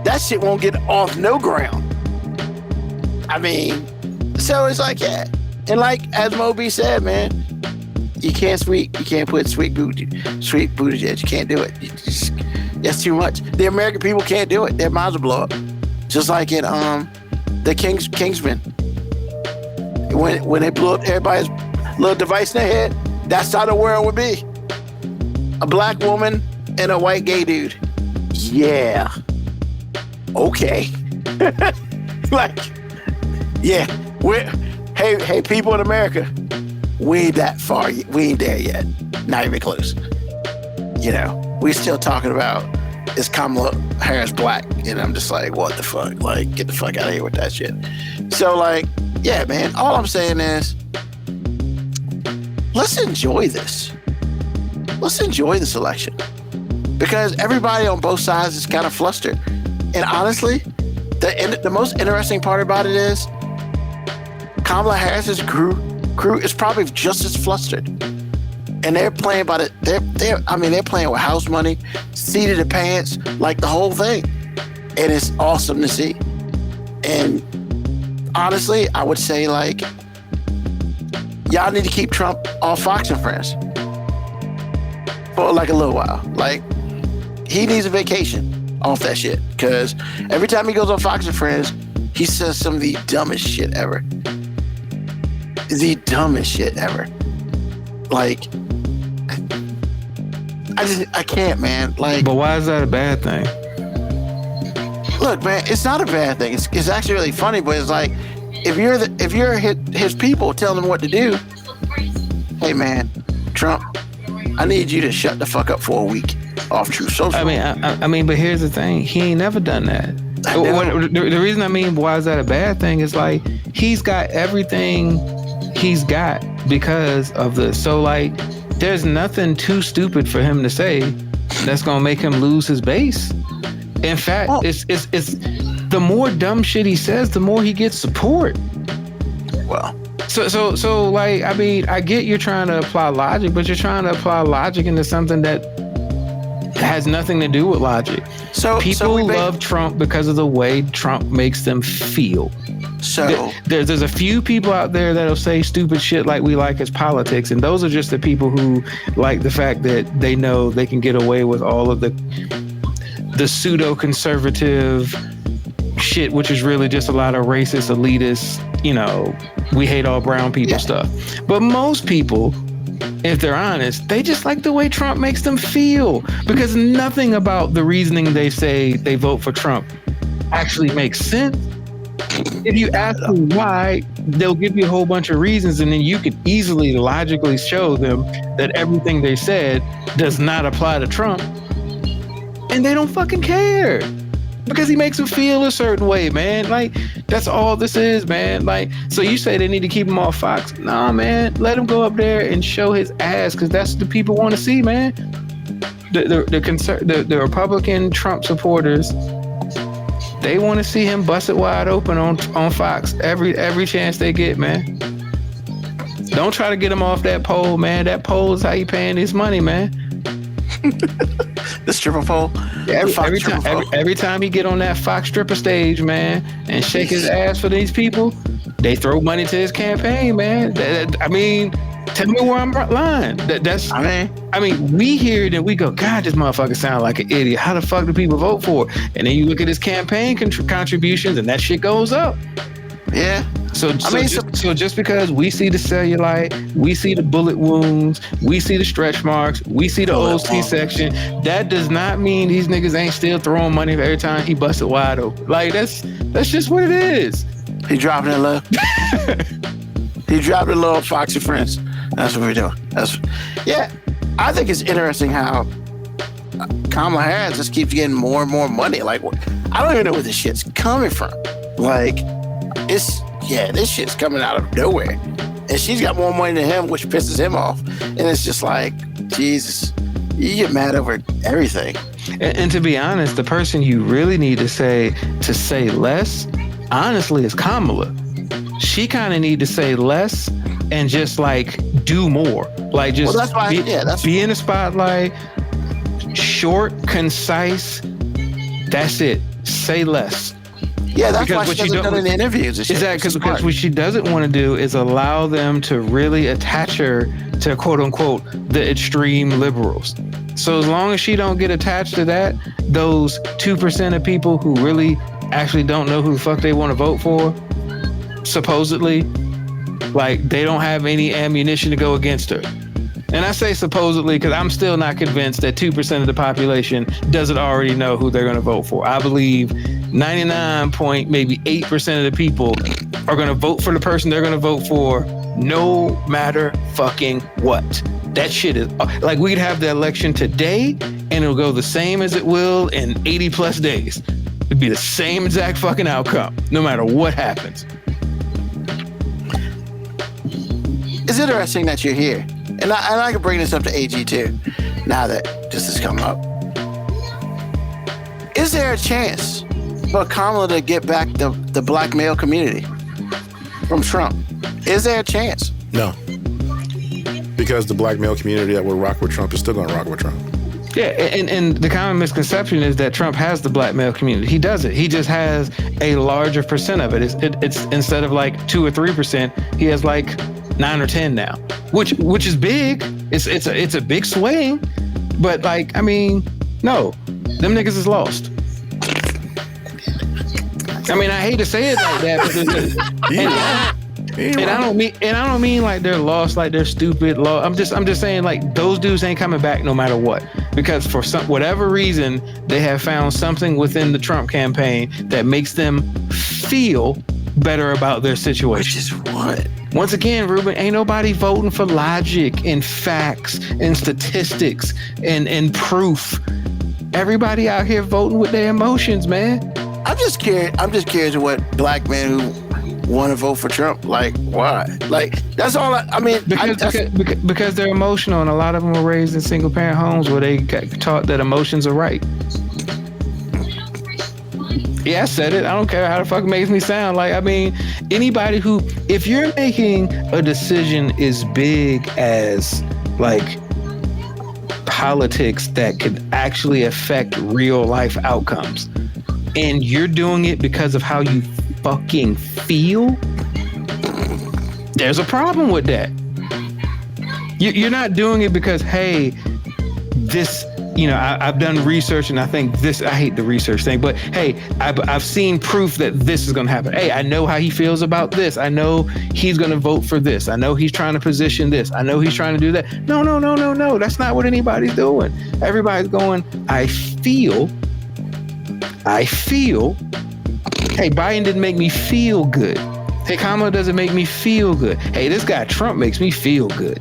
That shit won't get off no ground. I mean, so it's like, yeah. And like, as Moby said, man, you can't put sweet booty. You can't do it. That's too much. The American people can't do it. Their minds will blow up. Just like in the Kingsman. When they blew up everybody's little device in their head, that's how the world would be. A black woman and a white gay dude. Yeah. Okay. Like, yeah. Hey, people in America, we ain't that far. We ain't there yet. Not even close. You know, we still talking about, is Kamala Harris black? And I'm just like, what the fuck? Like, get the fuck out of here with that shit. So, like, yeah, man, all I'm saying is, let's enjoy this. Let's enjoy this election. Because everybody on both sides is kind of flustered. And honestly, the most interesting part about it is, Kamala Harris's crew is probably just as flustered. And they're playing by they're playing with house money, seat of the pants, like the whole thing. And it's awesome to see. And honestly, I would say, like, y'all need to keep Trump off Fox and Friends for like a little while. Like, he needs a vacation off that shit. Because every time he goes on Fox and Friends, he says some of the dumbest shit ever. The dumbest shit ever. Like, I can't, man. Like, but why is that a bad thing? Look, man, it's not a bad thing. It's actually really funny, but it's like, if you're his people telling him what to do, hey, man, Trump, I need you to shut the fuck up for a week off Truth Social. I mean, but here's the thing: he ain't never done that. The reason I mean, why is that a bad thing? Is like he's got everything he's got because of this. So like, there's nothing too stupid for him to say that's gonna make him lose his base. In fact, it's the more dumb shit he says, the more he gets support. Well, so like, I mean, I get you're trying to apply logic, but you're trying to apply logic into something that has nothing to do with logic. So people love Trump because of the way Trump makes them feel. So there's a few people out there that'll say stupid shit like we like his politics, and those are just the people who like the fact that they know they can get away with all of the pseudo-conservative shit, which is really just a lot of racist, elitist, you know, we hate all brown people stuff. But most people, if they're honest, they just like the way Trump makes them feel, because nothing about the reasoning they say they vote for Trump actually makes sense. If you ask them why, they'll give you a whole bunch of reasons, and then you could easily logically show them that everything they said does not apply to Trump. And they don't fucking care because he makes them feel a certain way, man. Like, that's all this is, man. Like, so you say they need to keep him off Fox. Nah, man, let him go up there and show his ass, because that's what the people want to see, man. The Republican Trump supporters, they want to see him bust it wide open on Fox every chance they get, man. Don't try to get him off that pole, man. That pole is how you paying his money, man. The stripper pole. Yeah, every time he get on that Fox stripper stage, man, and shake his ass for these people, they throw money to his campaign, man. I mean, tell me where I'm lying. I mean, we hear it and we go, God, this motherfucker sound like an idiot. How the fuck do people vote for it? And then you look at his campaign contributions, and that shit goes up. Yeah. So just because we see the cellulite, we see the bullet wounds, we see the stretch marks, we see the old C-section, that does not mean these niggas ain't still throwing money every time he busts it wide open. Like, that's just what it is. He dropping it low. He dropped it low, Fox and Friends. That's what we're doing. I think it's interesting how Kamala Harris just keeps getting more and more money. Like, I don't even know where this shit's coming from. Like, this shit's coming out of nowhere. And she's got more money than him, which pisses him off. And it's just like, Jesus, you get mad over everything. And to be honest, the person you really need to say less, honestly, is Kamala. She kind of need to say less and just like do more. Like, just be in the spotlight, short, concise. That's it. Say less. Yeah, that's why she doesn't do in the interviews. Exactly, because what she doesn't want to do is allow them to really attach her to, quote unquote, the extreme liberals. So as long as she don't get attached to that, those 2% of people who really actually don't know who the fuck they want to vote for, supposedly, like, they don't have any ammunition to go against her. And I say supposedly because I'm still not convinced that 2% of the population doesn't already know who they're going to vote for. I believe 99.8% of the people are going to vote for the person they're going to vote for no matter fucking what. That shit is like, we could have the election today and it'll go the same as it will in 80 plus days. It'd be the same exact fucking outcome no matter what happens. It's interesting that you're here. And I can bring this up to AG too, now that this has come up. Is there a chance for Kamala to get back the black male community from Trump? Is there a chance? No. Because the black male community that would rock with Trump is still going to rock with Trump. Yeah, and the common misconception is that Trump has the black male community. He doesn't. He just has a larger percent of it. It's instead of like 2 or 3%, he has like 9 or 10 now, which is big. It's a big swing, but like, I mean, no, them niggas is lost. I mean, I hate to say it like that, and I don't mean like they're lost, like they're stupid. I'm just saying, like, those dudes ain't coming back no matter what, because for whatever reason they have found something within the Trump campaign that makes them feel better about their situation. Which is what? Once again, Ruben, ain't nobody voting for logic and facts and statistics and proof. Everybody out here voting with their emotions, man. I'm just curious what black men who want to vote for Trump, like, why? Like, that's all. I mean, because they're emotional, and a lot of them were raised in single parent homes where they got taught that emotions are right. Yeah, I said it. I don't care how the fuck it makes me sound. Like, I mean, anybody who, if you're making a decision as big as like politics that could actually affect real life outcomes, and you're doing it because of how you fucking feel, there's a problem with that. You're not doing it because, hey, this, you know, I've done research and I think this, I hate the research thing, but hey, I've seen proof that this is going to happen. Hey, I know how he feels about this. I know he's going to vote for this. I know he's trying to position this. I know he's trying to do that. No. That's not what anybody's doing. Everybody's going, I feel. Hey, Biden didn't make me feel good. Hey, Kamala doesn't make me feel good. Hey, this guy Trump makes me feel good.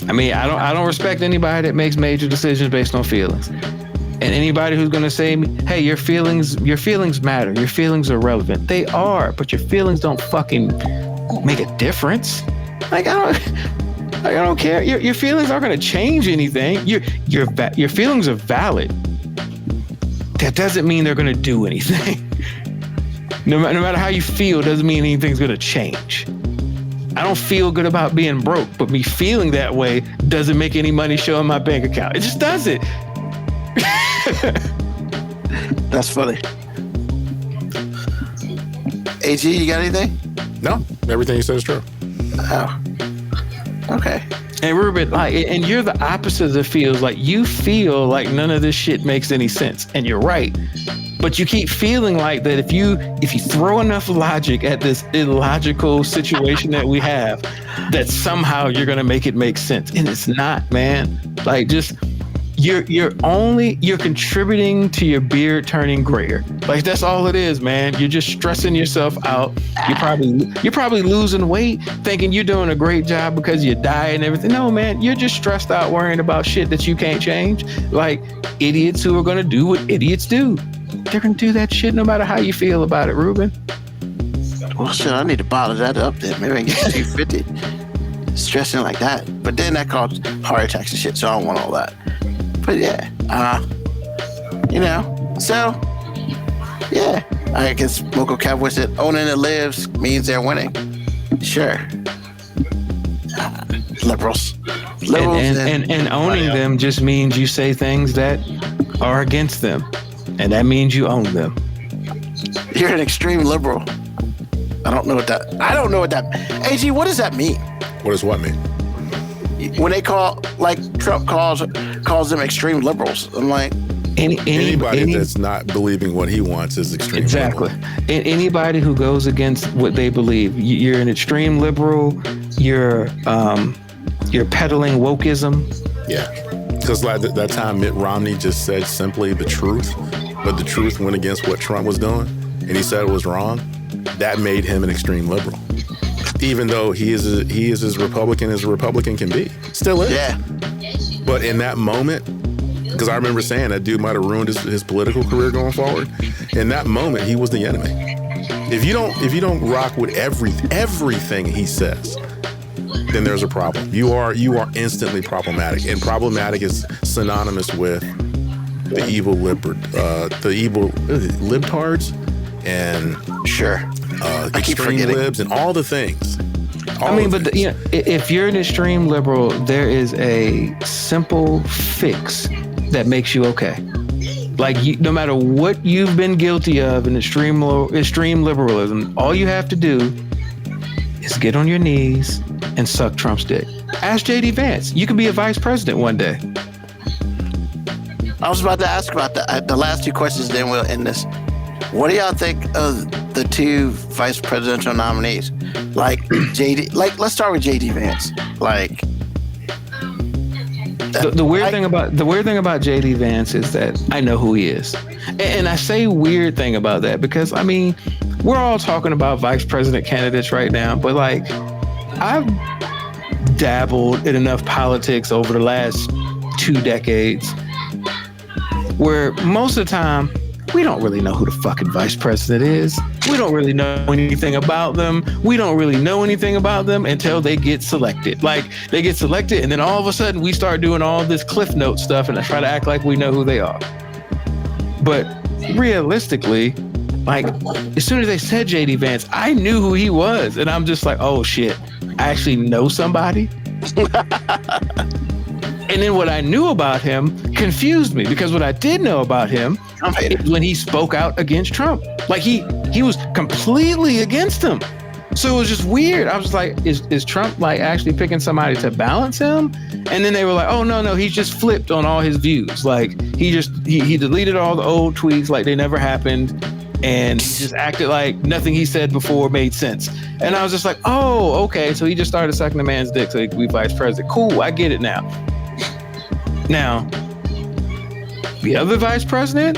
I mean, I don't respect anybody that makes major decisions based on feelings. And anybody who's gonna say, hey, your feelings matter. Your feelings are relevant. They are, but your feelings don't fucking make a difference. Like, I don't care. Your feelings aren't gonna change anything. Your feelings are valid. That doesn't mean they're gonna do anything. No matter how you feel, doesn't mean anything's gonna change. I don't feel good about being broke, but me feeling that way doesn't make any money show in my bank account. It just doesn't. That's funny. AG, you got anything? No, everything you said is true. Oh, okay. And Ruben, like, and you're the opposite of the feels. Like, you feel like none of this shit makes any sense, and you're right. But you keep feeling like that if you throw enough logic at this illogical situation that we have, that somehow you're gonna make it make sense. And it's not, man. Like, just you're contributing to your beard turning grayer. Like, that's all it is, man. You're just stressing yourself out. You're probably losing weight, thinking you're doing a great job because you diet and everything. No, man, you're just stressed out worrying about shit that you can't change. Like idiots who are gonna do what idiots do. They're gonna do that shit no matter how you feel about it, Ruben. Well, shit, I need to bottle that up then. Maybe I can get 250. Stressing like that. But then that causes heart attacks and shit, so I don't want all that. But yeah, you know, so yeah, I guess Moco Cowboy said owning the lives means they're winning. Sure. Liberals. And owning them just means you say things that are against them. And that means you own them. You're an extreme liberal. I don't know what that. AG, what does that mean? What does what mean? When they Trump calls them extreme liberals. I'm like, anybody that's not believing what he wants is extreme. Exactly. Liberal. Anybody who goes against what they believe, you're an extreme liberal. You're peddling wokeism. Yeah. Because like that time Mitt Romney just said simply the truth, but the truth went against what Trump was doing, and he said it was wrong. That made him an extreme liberal, even though he is as Republican as a Republican can be. Still is. Yeah. But in that moment, because I remember saying that dude might have ruined his political career going forward. In that moment, he was the enemy. If you don't rock with everything he says, then there's a problem. You are instantly problematic, and problematic is synonymous with the evil libtards and extreme libs and all the things. If you're an extreme liberal, there is a simple fix that makes you okay. Like, no matter what you've been guilty of in extreme liberalism, all you have to do is get on your knees and suck Trump's dick. Ask JD Vance. You can be a vice president one day. I was about to ask about the last two questions, then we'll end this. What do y'all think of the two vice presidential nominees? Like JD, let's start with JD Vance. Like, the weird thing about JD Vance is that I know who he is. And I say weird thing about that because, I mean, we're all talking about vice president candidates right now, but like, I've dabbled in enough politics over the last 2 decades where most of the time we don't really know who the fucking vice president is. We don't really know anything about them. We don't really know anything about them until they get selected. Like, they get selected, and then all of a sudden we start doing all this Cliff Note stuff and try to act like we know who they are. But realistically, like, as soon as they said JD Vance, I knew who he was. And I'm just like, oh shit, I actually know somebody. And then what I knew about him confused me, because what I did know about him is when he spoke out against Trump. Like, he was completely against him. So it was just weird. I was like, is Trump like actually picking somebody to balance him? And then they were like, oh no, he's just flipped on all his views. Like, he deleted all the old tweets like they never happened, and he just acted like nothing he said before made sense. And I was just like, oh, okay. So he just started sucking the man's dick so he could be vice president. Cool, I get it now. Now, the other vice president,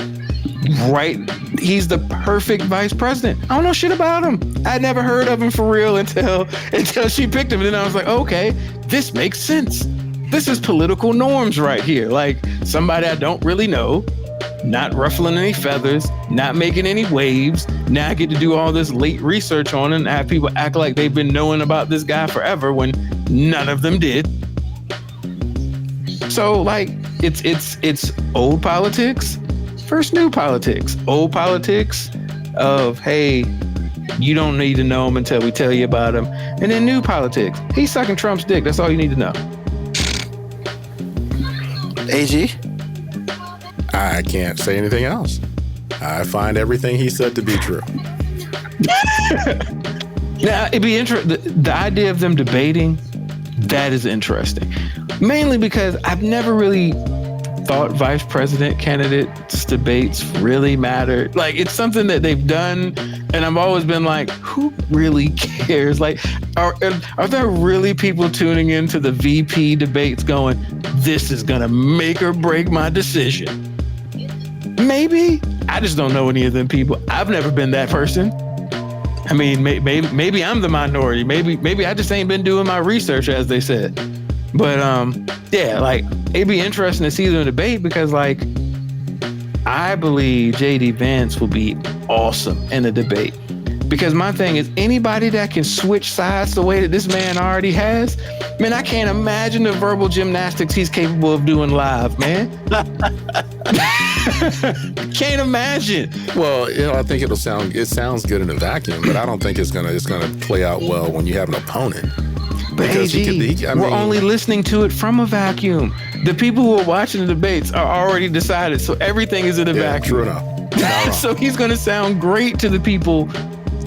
right? He's the perfect vice president. I don't know shit about him. I'd never heard of him for real until she picked him. And then I was like, okay, this makes sense. This is political norms right here. Like, somebody I don't really know, not ruffling any feathers, not making any waves. Now I get to do all this late research on it and have people act like they've been knowing about this guy forever when none of them did. So, like, it's old politics versus new politics. Old politics of, hey, you don't need to know him until we tell you about him. And then new politics. He's sucking Trump's dick. That's all you need to know. AG? I can't say anything else. I find everything he said to be true. Now, it'd be interesting. The idea of them debating, that is interesting. Mainly because I've never really thought vice president candidates debates really mattered. Like, it's something that they've done, and I've always been like, who really cares? Like, are there really people tuning into the VP debates going, this is gonna make or break my decision? Maybe. I just don't know any of them people. I've never been that person. I mean, maybe I'm the minority. Maybe I just ain't been doing my research, as they said. But yeah, like, it'd be interesting to see them debate, because, like, I believe JD Vance will be awesome in a debate. Because my thing is, anybody that can switch sides the way that this man already has, man, I can't imagine the verbal gymnastics he's capable of doing live, man. Can't imagine. Well, I think it sounds good in a vacuum, but I don't think it's gonna play out well when you have an opponent. But AG, we're only listening to it from a vacuum. The people who are watching the debates are already decided, so everything is in a vacuum. True enough. So he's going to sound great to the people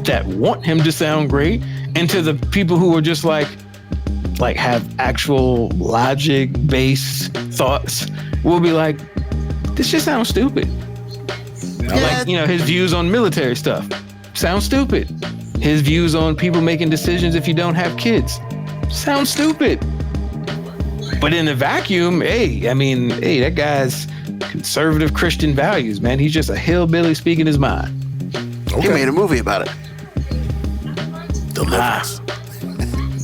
that want him to sound great, and to the people who are just like have actual logic-based thoughts will be like, this just sounds stupid. Like, his views on military stuff sound stupid. His views on people making decisions if you don't have kids sounds stupid. But in a vacuum, that guy's conservative Christian values, man. He's just a hillbilly speaking his mind. Okay. He made a movie about it. Deliverance.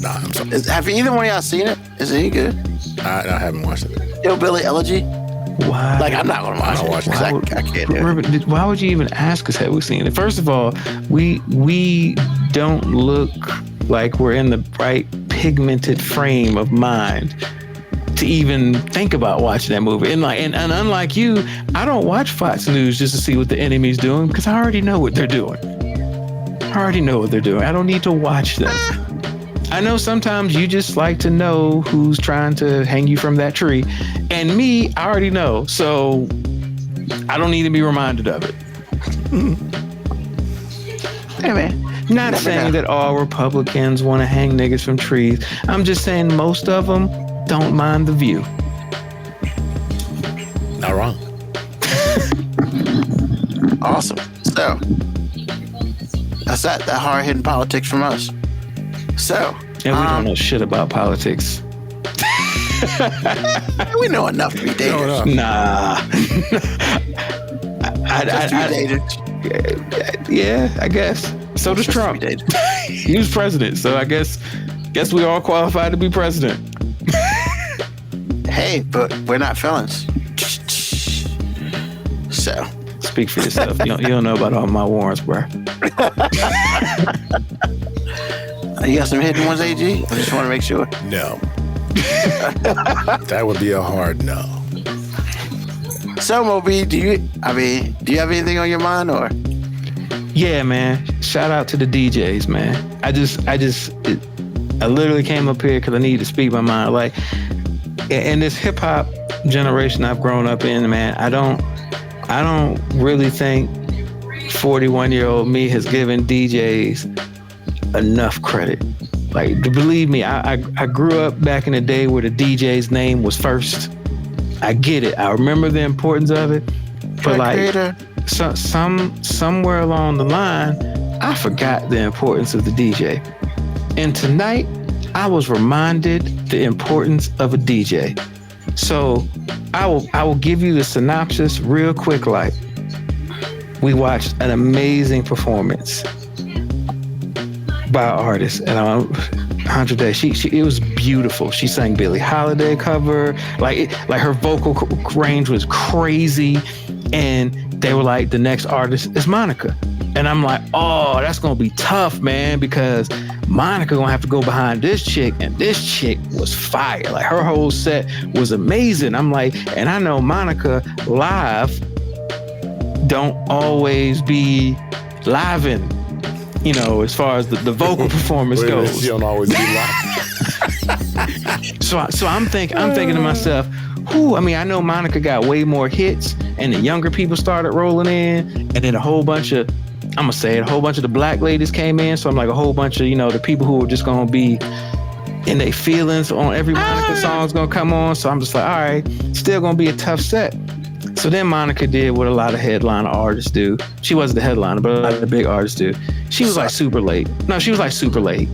Nah, I'm sorry. Have either one of y'all seen it? Is it any good? I haven't watched it. Hillbilly Elegy? Why? Like, I'm not going to watch it. I can't do it. Why would you even ask us have we seen it? First of all, we don't look like we're in the right pigmented frame of mind to even think about watching that movie. And unlike you, I don't watch Fox News just to see what the enemy's doing, because I already know what they're doing. I don't need to watch them. I know sometimes you just like to know who's trying to hang you from that tree. And me, I already know. So I don't need to be reminded of it. Hey, man. Not saying that all Republicans want to hang niggas from trees. I'm just saying most of them don't mind the view. Not wrong. Awesome. So that's that hard-hitting politics from us. So we don't know shit about politics. We know enough to be dangerous. Nah. Yeah, I guess. So does Trump. He was president, so I guess we all qualified to be president. Hey, but we're not felons. So Speak for yourself. You don't know about all my warrants, bro. You got some hidden ones, AG? I just want to make sure. No. That would be a hard no. So, Moby, do you have anything on your mind, or? Yeah, man. Shout out to the DJs, man. I literally came up here because I needed to speak my mind. Like, in this hip hop generation I've grown up in, man, I don't really think 41-year-old me has given DJs enough credit. Like, believe me, I grew up back in the day where the DJ's name was first. I get it. I remember the importance of it. But like, somewhere along the line, I forgot the importance of the DJ. And tonight, I was reminded the importance of a DJ. So I will give you the synopsis real quick. Like, we watched an amazing performance by an artist, and 100 Days. It was beautiful. She sang Billie Holiday cover. Like her vocal range was crazy, and they were like, the next artist is Monica. And I'm like, oh, that's gonna be tough, man, because Monica gonna have to go behind this chick, and this chick was fire. Like, her whole set was amazing. I'm like, and I know Monica live don't always be livin', you know, as far as the vocal performance goes. She don't always be live. So I'm thinking to myself, I know Monica got way more hits, and the younger people started rolling in, and then a whole bunch of the black ladies came in. So I'm like, a whole bunch of, the people who are just gonna be in their feelings on every Monica song's gonna come on. So I'm just like, all right, still gonna be a tough set. So then Monica did what a lot of headliner artists do. She wasn't the headliner, but a lot of the big artists do. She was like super late. No, she was like super late.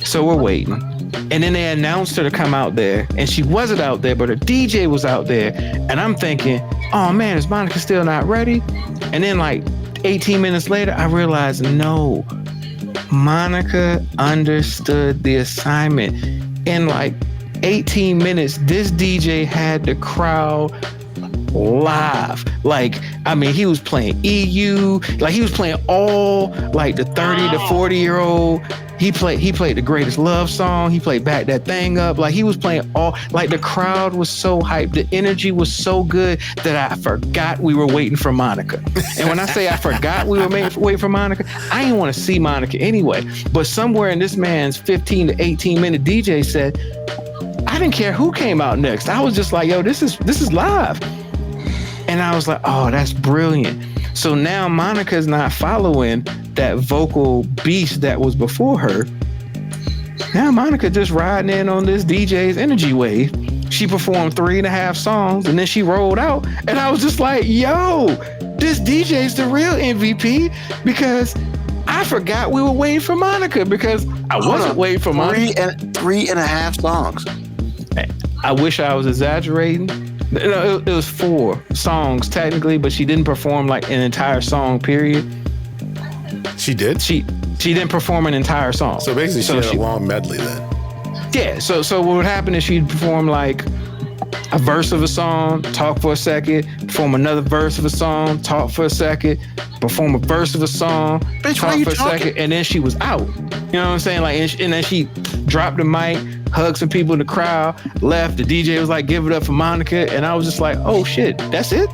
So we're waiting. And then they announced her to come out there, and she wasn't out there, but her DJ was out there. And I'm thinking, oh man, is Monica still not ready? And then like 18 minutes later, I realized, no, Monica understood the assignment. In like 18 minutes, this DJ had the crowd live. Like, he was playing EU, like he was playing all like the 30 to 40-year-old. He played the Greatest Love song. He played Back That Thing Up. Like, he was playing all, like, the crowd was so hyped. The energy was so good that I forgot we were waiting for Monica. And when I say I forgot we were waiting for Monica, I didn't want to see Monica anyway. But somewhere in this man's 15 to 18 minute DJ set, I didn't care who came out next. I was just like, yo, this is live. And I was like, oh, that's brilliant. So now Monica's not following that vocal beast that was before her. Now Monica just riding in on this DJ's energy wave. She performed 3.5 songs, and then she rolled out. And I was just like, yo, this DJ's the real MVP, because I forgot we were waiting for Monica, because I wasn't waiting for Monica. 3.5 songs. I wish I was exaggerating. No, it was 4 songs technically, but she didn't perform like an entire song, period. She did? She didn't perform an entire song. So basically she had a long medley then. Yeah, so what would happen is she'd perform like a verse of a song, talk for a second, perform another verse of a song, talk for a second, perform a verse of a song, talk for a second, and then she was out. You know what I'm saying? Like, and then she dropped the mic, hugged some people in the crowd, left. The DJ was like, give it up for Monica. And I was just like, oh shit, that's it?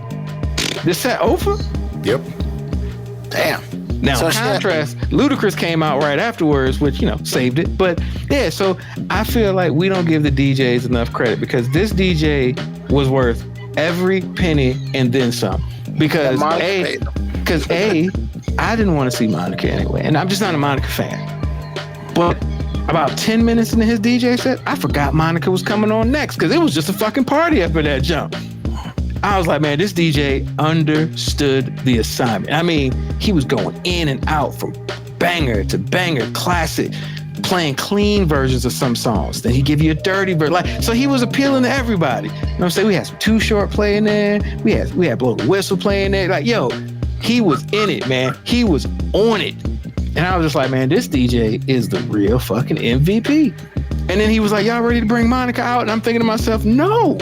This set over? Yep. Damn. Now, in contrast, Ludacris came out right afterwards, which, saved it. But yeah, so I feel like we don't give the DJs enough credit, because this DJ was worth every penny and then some. Because I didn't want to see Monica anyway. And I'm just not a Monica fan. But about 10 minutes into his DJ set, I forgot Monica was coming on next, because it was just a fucking party up in that jump. I was like, man, this DJ understood the assignment. He was going in and out from banger to banger, classic, playing clean versions of some songs. Then he give you a dirty version. So he was appealing to everybody. You know what I'm saying? We had some Too Short playing there. We had Blow the Whistle playing there. Like, yo, he was in it, man. He was on it. And I was just like, man, this DJ is the real fucking MVP. And then he was like, y'all ready to bring Monica out? And I'm thinking to myself, no.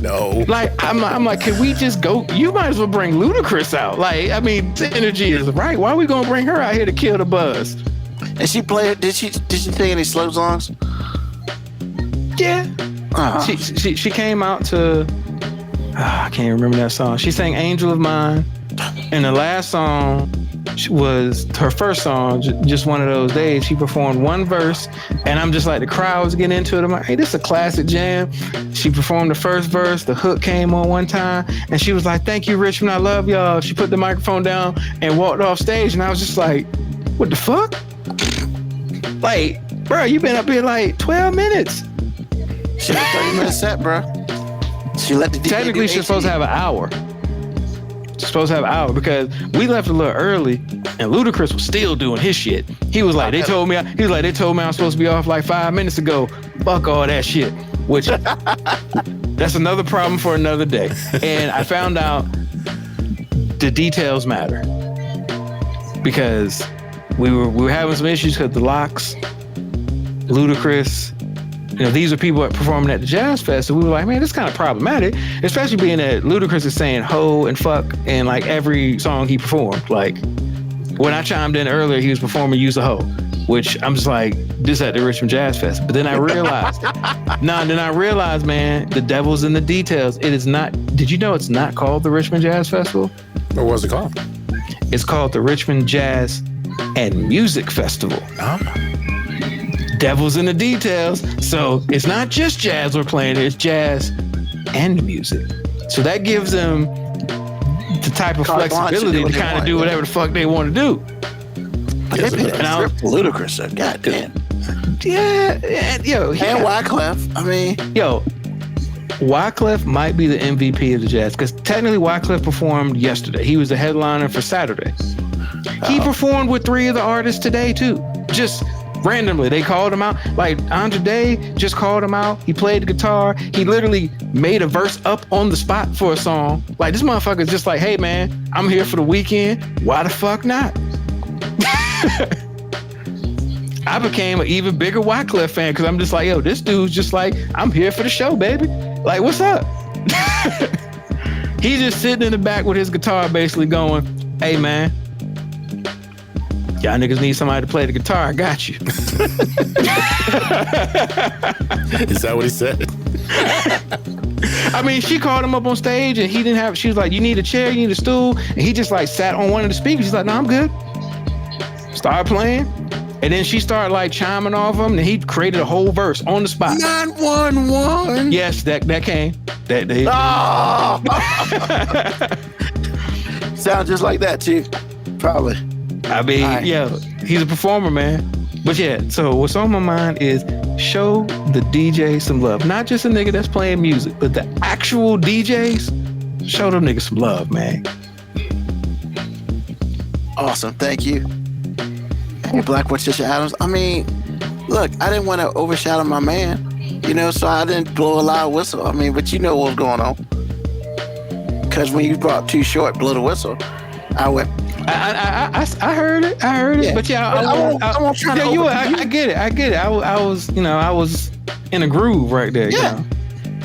No. Like, I'm like, can we just go? You might as well bring Ludacris out. Like, I mean, the energy is right. Why are we going to bring her out here to kill the buzz? And she played, did she sing any slow songs? Yeah. She came out to, I can't remember that song. She sang Angel of Mine. And the last song was her first song, just one of those days. She performed one verse, and I'm just like, the crowd was getting into it. I'm like, hey, this is a classic jam. She performed the first verse, the hook came on one time, and she was like, thank you, Richmond, I love y'all. She put the microphone down and walked off stage, and I was just like, what the fuck? Like, bro, you been up here like 12 minutes. She had a 30-minute set, bro. She let the DJ Technically, she's supposed to have an hour. She's supposed to have an hour because we left a little early, and Ludacris was still doing his shit. He was like, they told me I was supposed to be off like 5 minutes ago. Fuck all that shit. Which that's another problem for another day. And I found out the details matter because we were having some issues because the Locks, Ludacris, these are people performing at the Jazz Fest. So we were like, man, this is kind of problematic, especially being that Ludacris is saying hoe and fuck in like every song he performed. Like when I chimed in earlier, he was performing Use a Hoe, which I'm just like, this at the Richmond Jazz Fest. But then I realized, man, the devil's in the details. It is not, did you know it's not called the Richmond Jazz Festival? What was it called? It's called the Richmond Jazz and Music Festival. Oh. Devil's in the details. So it's not just jazz we're playing, it's jazz and music. So that gives them the type of flexibility to kind of do whatever the fuck they want to do. But they paid a script for Ludacris, so goddamn. Yeah, yo. And Wyclef, I mean. Yo, Wyclef might be the MVP of the jazz because technically Wyclef performed yesterday. He was the headliner for Saturday. He performed with 3 of the artists today too. Just randomly, they called him out. Like Andre Day just called him out. He played the guitar. He literally made a verse up on the spot for a song. Like this motherfucker's just like, hey man, I'm here for the weekend. Why the fuck not? I became an even bigger Wyclef fan because I'm just like, yo, this dude's just like, I'm here for the show, baby. Like, what's up? He's just sitting in the back with his guitar basically going, hey man, y'all niggas need somebody to play the guitar. I got you. Is that what he said? I mean, she called him up on stage and he didn't have, she was like, you need a chair, you need a stool. And he just like sat on one of the speakers. He's like, no, I'm good. Started playing. And then she started like chiming off him and he created a whole verse on the spot. 911. Yes, that came. Sounds just like that too. Probably. I mean, yeah, he's a performer, man. But yeah, so what's on my mind is show the DJ some love. Not just a nigga that's playing music, but the actual DJs, show them niggas some love, man. Awesome, thank you. Hey, Black Patricia Adams. I mean, look, I didn't want to overshadow my man, so I didn't blow a loud whistle. I mean, but you know what's going on. Because when you brought Too Short, blow the whistle, I went. I heard it. Yeah. But yeah, I won't try to. I get it. I was, I was in a groove right there. Yeah.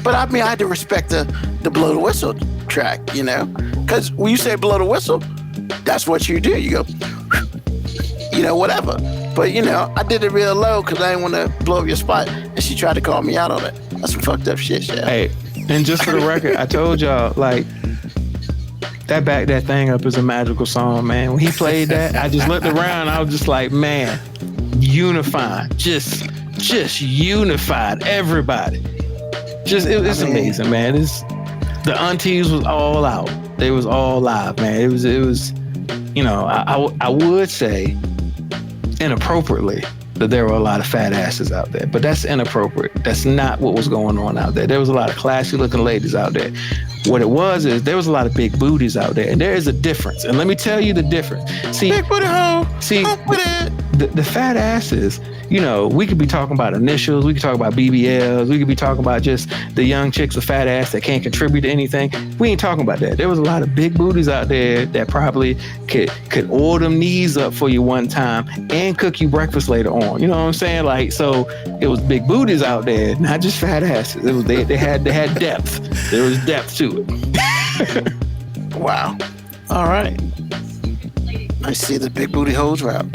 But I mean, I had to respect the blow the whistle track, because when you say blow the whistle, that's what you do. You go, whatever. But I did it real low because I didn't want to blow up your spot, and she tried to call me out on it. That's some fucked up shit. Hey, and just for the record, I told y'all like. That Back That Thing Up is a magical song, man. When he played that, I just looked around. I was just like, man, unified, just unified everybody. It's amazing, man. The aunties was all out. They was all live, man. It was. I would say inappropriately that there were a lot of fat asses out there, but that's inappropriate. That's not what was going on out there. There was a lot of classy looking ladies out there. What it was is there was a lot of big booties out there, and there is a difference. And let me tell you the difference. See, big booty hoe. See, the fat asses, you know, we could be talking about initials, we could talk about BBLs, we could be talking about just the young chicks with fat ass that can't contribute to anything. We ain't talking about that. There was a lot of big booties out there that probably could oil them knees up for you one time and cook you breakfast later on. You know what I'm saying? Like, so it was big booties out there, not just fat asses. It was they had depth. There was depth to it. Wow. All right. I see the big booty hoes route.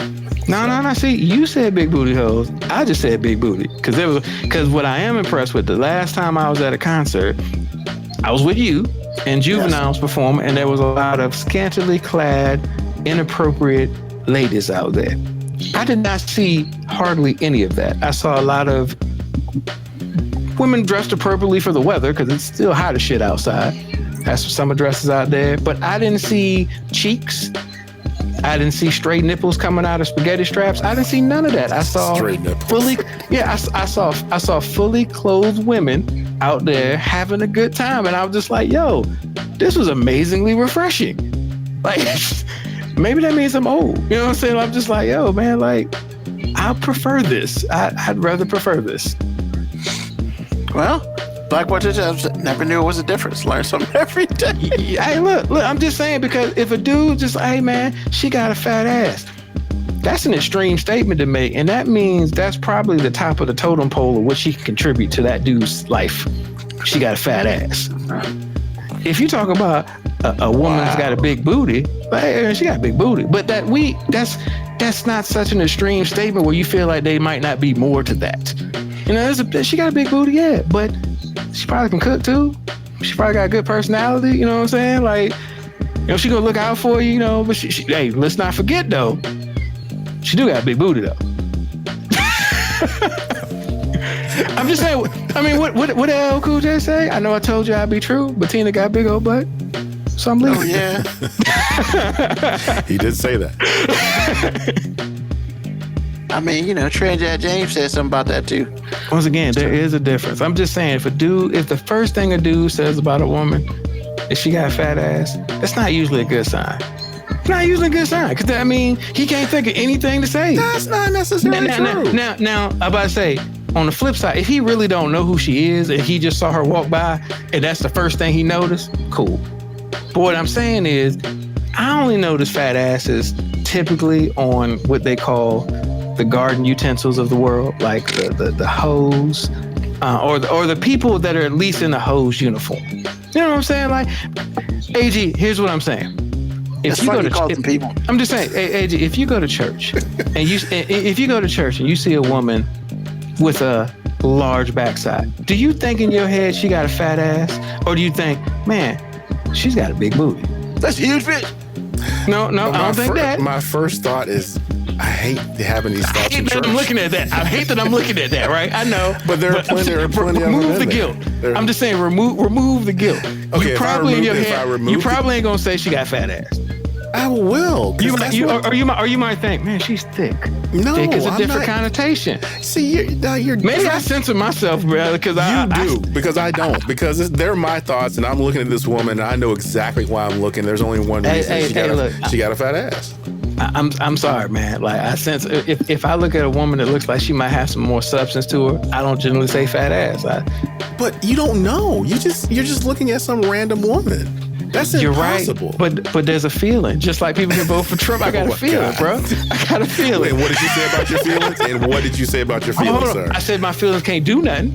No. See, you said big booty hoes. I just said big booty because what I am impressed with, the last time I was at a concert, I was with you and Juvenile's performing, and there was a lot of scantily clad, inappropriate ladies out there. I did not see hardly any of that. I saw a lot of women dressed appropriately for the weather because it's still hot as shit outside. Had some summer dresses out there, but I didn't see cheeks. I didn't see straight nipples coming out of spaghetti straps. I didn't see none of that. I saw straight nipples. I saw fully clothed women out there having a good time, and I was just like, yo, this was amazingly refreshing. Like, maybe that means I'm old. You know what I'm saying? I'm just like, yo, man, like, I prefer this. I'd rather prefer this. Well, Black Boy never knew it was a difference. Learn something every day. Hey, look, I'm just saying, because if a dude just, hey, man, she got a fat ass, that's an extreme statement to make. And that means that's probably the top of the totem pole of what she can contribute to that dude's life. She got a fat ass. If you talk about a woman that's got a big booty, hey, she got a big booty. But that's not such an extreme statement where you feel like they might not be more to that. You know, she got a big booty, yeah, but she probably can cook too. She probably got a good personality, you know what I'm saying? Like, you know, she gonna look out for you, you know, but hey, let's not forget though, she do got a big booty though. I'm just saying, I mean, what LL Cool J say? I know I told you I'd be true, but Tina got a big old butt. So I'm leaving. Oh, yeah. He did say that. I mean, you know, Trinidad James said something about that too. Once again, there is a difference. I'm just saying, if the first thing a dude says about a woman is she got a fat ass, that's not usually a good sign. It's not usually a good sign, because I mean, he can't think of anything to say. That's not necessarily true. Now, I'm about to say, on the flip side, if he really don't know who she is and he just saw her walk by and that's the first thing he noticed, cool. But what I'm saying is, I only notice fat asses typically on what they call the garden utensils of the world, like the hose, or the people that are at least in the hose uniform. You know what I'm saying? Like, AG, here's what I'm saying. It's funny you call them people. I'm just saying, AG, if you go to church and if you go to church and you see a woman with a large backside, do you think in your head she got a fat ass, or do you think, man, she's got a big booty? That's a huge bitch. No, I don't think that. My first thought is, I hate having these thoughts in church. I'm looking at that. I hate that I'm looking at that, right? I know. But there are plenty of them. Remove the guilt. I'm just saying, remove the guilt. Okay, you probably in your head, you probably ain't gonna say she got fat ass. I will. You might think, man, she's thick. No, thick is a I'm different not. connotation. See, you're maybe I censor myself, brother, because because I don't. Because they're my thoughts, and I'm looking at this woman, and I know exactly why I'm looking. There's only one reason. She got a fat ass. I'm sorry, man. Like, I sense if I look at a woman that looks like she might have some more substance to her, I don't generally say fat ass. But you don't know. You're just looking at some random woman. That's impossible. Right, but there's a feeling. Just like people can vote for Trump, I got a feeling, bro. I got a feeling. Wait, what did you say about your feelings? And what did you say about your feelings, sir? I said my feelings can't do nothing.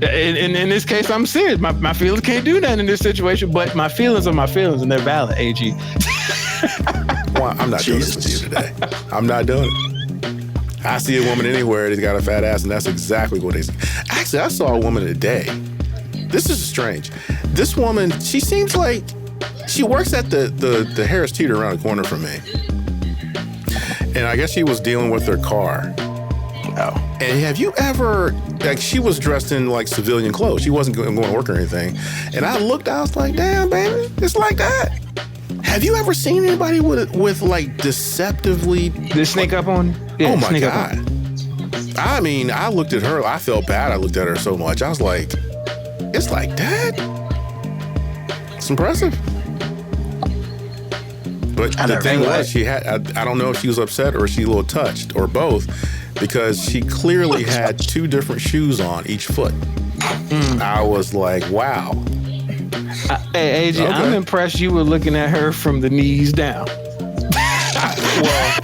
In this case, I'm serious. My feelings can't do nothing in this situation, but my feelings are my feelings, and they're valid, AG. Well, I'm not doing this with you today. I'm not doing it. I see a woman anywhere that's got a fat ass, and that's exactly what it is. Actually, I saw a woman today. This is strange. This woman, she seems like she works at the Harris Teeter around the corner from me. And I guess she was dealing with her car. Oh. And have you ever, like, she was dressed in like civilian clothes. She wasn't going to work or anything. And I was like, damn, baby, it's like that. Have you ever seen anybody with like deceptively... Did sneak up on? Yeah, oh my God. I mean, I looked at her, I felt bad. I looked at her so much. I was like, it's like that? It's impressive. But the thing was, she had, I don't know if she was upset or she a little touched or both, because she clearly had two different shoes on each foot. I was like, wow. Hey, AJ, I'm impressed you were looking at her from the knees down. Well,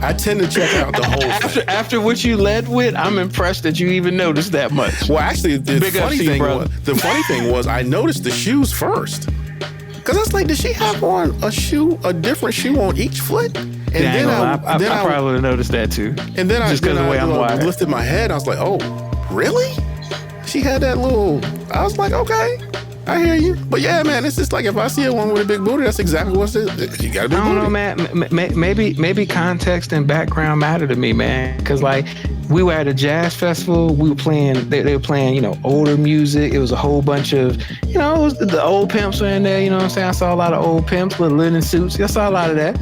I tend to check out the whole thing. After what you led with, I'm impressed that you even noticed that much. Well, actually, the funny thing was I noticed the shoes first. Because I was like, did she have on a different shoe on each foot? And then I probably would have noticed that too. And then just because of the way I'm wired. Lifted my head. I was like, oh, really? She had that little, I was like, okay, I hear you. But yeah, man, it's just like if I see a woman with a big booty, that's exactly what it is. You got a big booty. I don't know, man. Maybe context and background matter to me, man. Because like we were at a jazz festival. We were playing, they were playing, older music. It was a whole bunch of, it was the old pimps were in there. You know what I'm saying? I saw a lot of old pimps with linen suits. I saw a lot of that.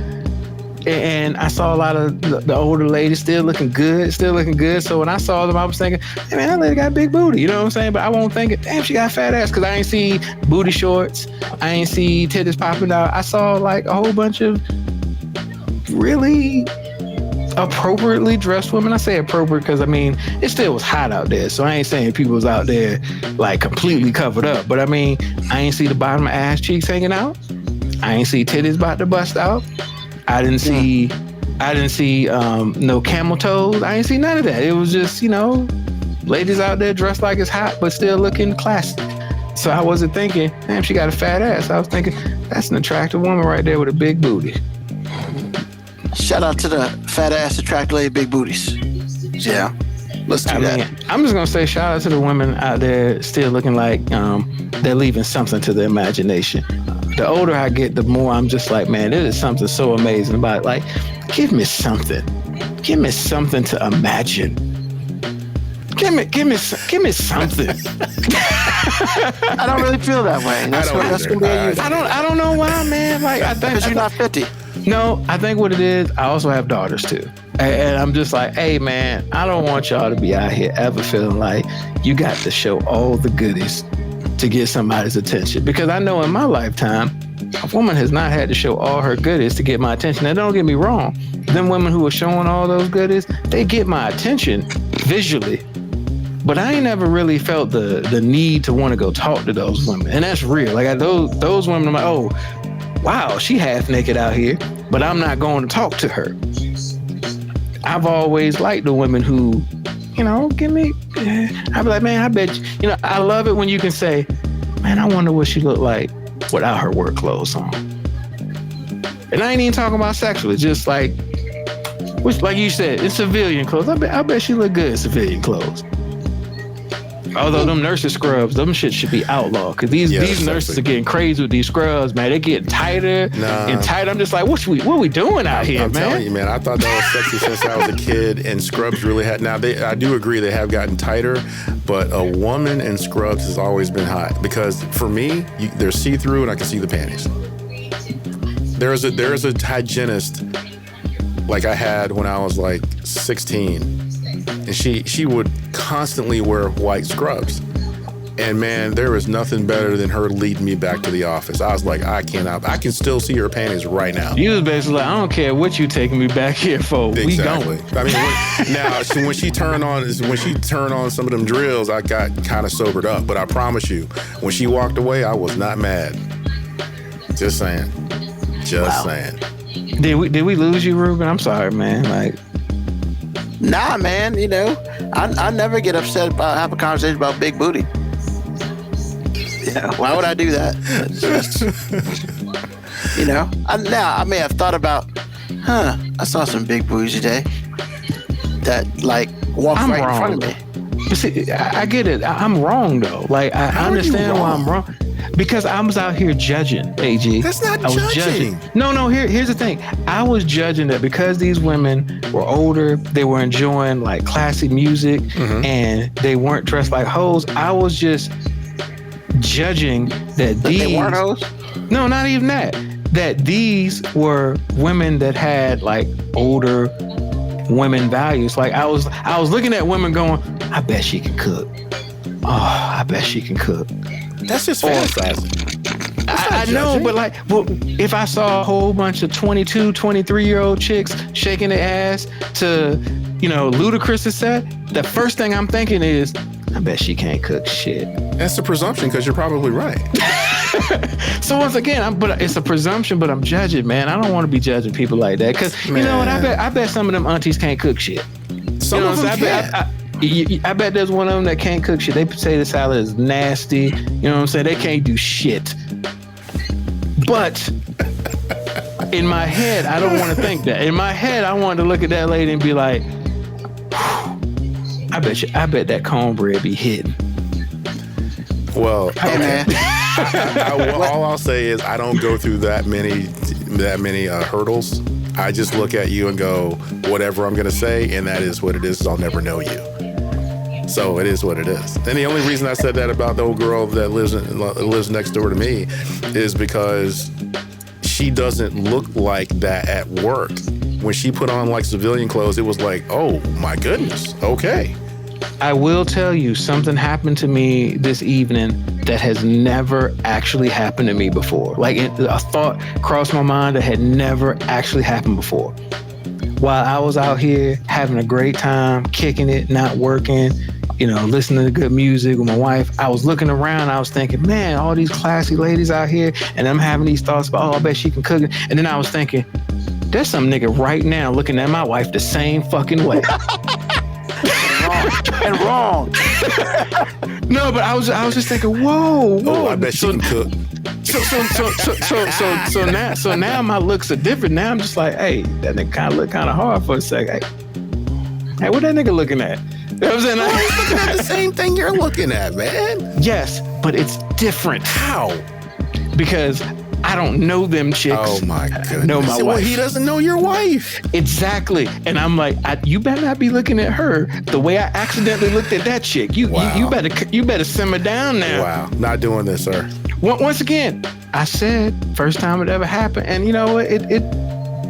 And I saw a lot of the older ladies still looking good. So when I saw them, I was thinking, hey man, that lady got a big booty. You know what I'm saying? But I won't think, damn, she got a fat ass. Because I ain't see booty shorts. I ain't see titties popping out. I saw like a whole bunch of really appropriately dressed women. I say appropriate because, I mean, it still was hot out there. So I ain't saying people was out there like completely covered up. But I mean, I ain't see the bottom of ass cheeks hanging out. I ain't see titties about to bust out. I didn't see no camel toes. I didn't see none of that. It was just, ladies out there dressed like it's hot, but still looking classy. So I wasn't thinking, damn, she got a fat ass. I was thinking, that's an attractive woman right there with a big booty. Shout out to the fat ass, attractive lady, big booties. Yeah, let's do that. I'm just going to say shout out to the women out there still looking like they're leaving something to the imagination. The older I get, the more I'm just like, man, there is something so amazing about it. Like, give me something. Give me something to imagine. Give me something. I don't really feel that way. That's gonna be a I don't know why, man. Like, I think because you're not 50. No, I think what it is, I also have daughters too. And I'm just like, hey man, I don't want y'all to be out here ever feeling like you got to show all the goodies to get somebody's attention. Because I know in my lifetime, a woman has not had to show all her goodies to get my attention. And don't get me wrong, them women who are showing all those goodies, they get my attention visually. But I ain't never really felt the need to want to go talk to those women. And that's real. Like those women, I'm like, oh, wow, she half naked out here, but I'm not going to talk to her. I've always liked the women who, give me, I'd be like, man, I bet, I love it when you can say, man, I wonder what she looked like without her work clothes on. And I ain't even talking about sexually, just like you said, in civilian clothes. I bet she look good in civilian clothes. Although them nurses scrubs, them shit should be outlawed. Because these nurses are getting crazy with these scrubs, man. They're getting tighter and tighter. I'm just like, what we doing out here, man? I'm telling you, man. I thought that was sexy since I was a kid. And scrubs really had. Now, I do agree they have gotten tighter. But a woman in scrubs has always been hot. Because for me, they're see-through and I can see the panties. There's a hygienist like I had when I was like 16. And she would constantly wear white scrubs. And man, there was nothing better than her leading me back to the office. I was like, I can still see her panties right now. You was basically like, I don't care what you taking me back here for. Exactly. We going. I mean, when she turned on some of them drills, I got kind of sobered up. But I promise you, when she walked away, I was not mad. Just saying. Saying. Did we lose you, Ruben? I'm sorry, man. Like. Nah, man, I never get upset about have a conversation about big booty. Why would I do that? I may have thought about, I saw some big booties today that like walked right in front of me. But see, I get it. I'm wrong though. Like I understand why I'm wrong. Because I was out here judging, AG. That's not judging. No, here's the thing. I was judging that because these women were older, they were enjoying like classic music, and they weren't dressed like hoes. I was just judging that these... They weren't hoes? No, not even that. That these were women that had like older women values. Like I was looking at women going, I bet she can cook. Oh, I bet she can cook. That's just fantasizing. I know, but like, well, if I saw a whole bunch of 22, 23-year-old chicks shaking their ass to, Ludacris' set, the first thing I'm thinking is, I bet she can't cook shit. That's a presumption because you're probably right. So once again, but it's a presumption, but I'm judging, man. I don't want to be judging people like that because you know what? I bet some of them aunties can't cook shit. Some of them can. I bet there's one of them that can't cook shit. They potato salad is nasty. You know what I'm saying? They can't do shit. But in my head, I don't want to think that. In my head, I want to look at that lady and be like, I bet that cornbread be hidden. Well, Hey, man. all I'll say is I don't go through that many hurdles. I just look at you and go, whatever I'm going to say, and that is what it is. I'll never know you. So it is what it is. And the only reason I said that about the old girl that lives next door to me is because she doesn't look like that at work. When she put on like civilian clothes, it was like, oh my goodness, okay. I will tell you, something happened to me this evening that has never actually happened to me before. Like a thought crossed my mind that had never actually happened before. While I was out here having a great time, kicking it, not working, listening to good music with my wife, I was looking around, I was thinking, man, all these classy ladies out here, and I'm having these thoughts about, I bet she can cook it. And then I was thinking, there's some nigga right now looking at my wife the same fucking way. And wrong. No, but I was just thinking, whoa. Oh, I bet she can cook. So now my looks are different. Now I'm just like, hey, that nigga kind of look kind of hard for a second. Hey, what that nigga looking at? You know what I'm saying? Well, he's looking at the same thing you're looking at, man. Yes, but it's different. How? Because I don't know them chicks. Oh my goodness. I know my well, wife. he doesn't know your wife. Exactly. And I'm like, you better not be looking at her the way I accidentally looked at that chick. You better simmer down now. Wow. Not doing this, sir. Once again, I said first time it ever happened, and you know what? It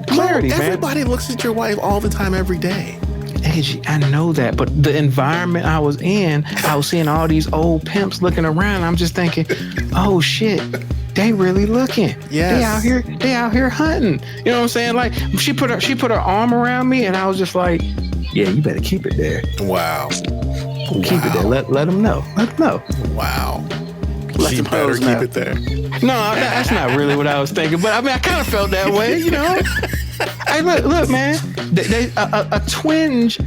clarity, man. Everybody looks at your wife all the time, every day. AG, I know that, but the environment I was in, I was seeing all these old pimps looking around. I'm just thinking, oh shit, they really looking. Yes. They out here hunting. You know what I'm saying? Like she put her arm around me, and I was just like, yeah, you better keep it there. Wow. Keep it there. Let them know. Let them know. Wow. Let She them better hoes keep know. it there. No, that's not really what I was thinking. But I mean, I kind of felt that way, you know. Hey, look, man. A twinge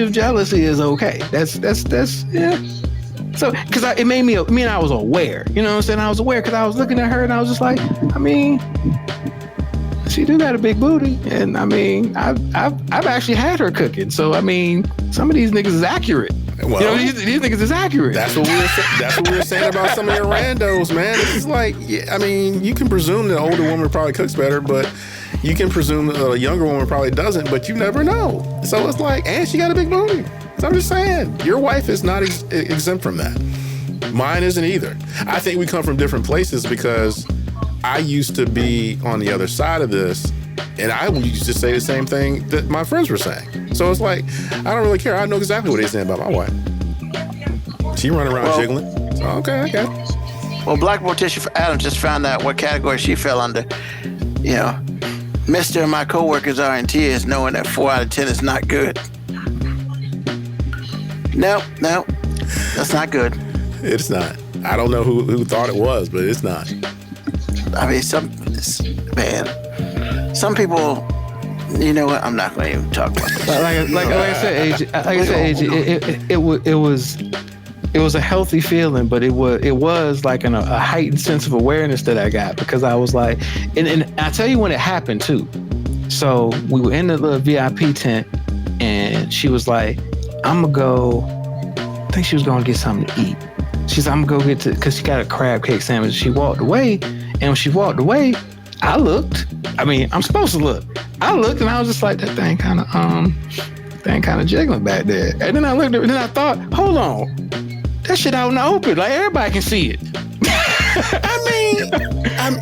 of jealousy is okay. That's yeah. So, because it made me. I mean, I was aware. You know what I'm saying? I was aware because I was looking at her and I was just like, I mean, she do got a big booty, and I mean, I've actually had her cooking. So I mean, some of these niggas is accurate. Well, you know, these niggas is accurate. That's what we were saying about some of your randos, man. It's like, yeah, I mean, you can presume that an older woman probably cooks better, but you can presume that a younger woman probably doesn't, but you never know. So it's like, and she got a big booty. So I'm just saying, your wife is not exempt from that. Mine isn't either. I think we come from different places because I used to be on the other side of this, and I used to say the same thing that my friends were saying. So it's like, I don't really care. I know exactly what they're saying about my wife. She running around jiggling. So, okay, I got it. Well, Black Morticia Adams just found out what category she fell under. You know, Mr. and my coworkers are in tears knowing that 4 out of 10 is not good. No, that's not good. It's not. I don't know who thought it was, but it's not. I mean, some people, you know what? I'm not going to even talk about this. Like I said, AJ, it was a healthy feeling, but it was like a heightened sense of awareness that I got because I was like, and I tell you when it happened too. So we were in the little VIP tent, and she was like, "I'm gonna go." I think she was gonna get something to eat. She's, "I'm gonna go because she got a crab cake sandwich." She walked away, and when she walked away, I looked. I mean, I'm supposed to look. I looked, and I was just like, that thing kind of jiggling back there. And then I looked at it, and then I thought, hold on, that shit out in the open, like everybody can see it.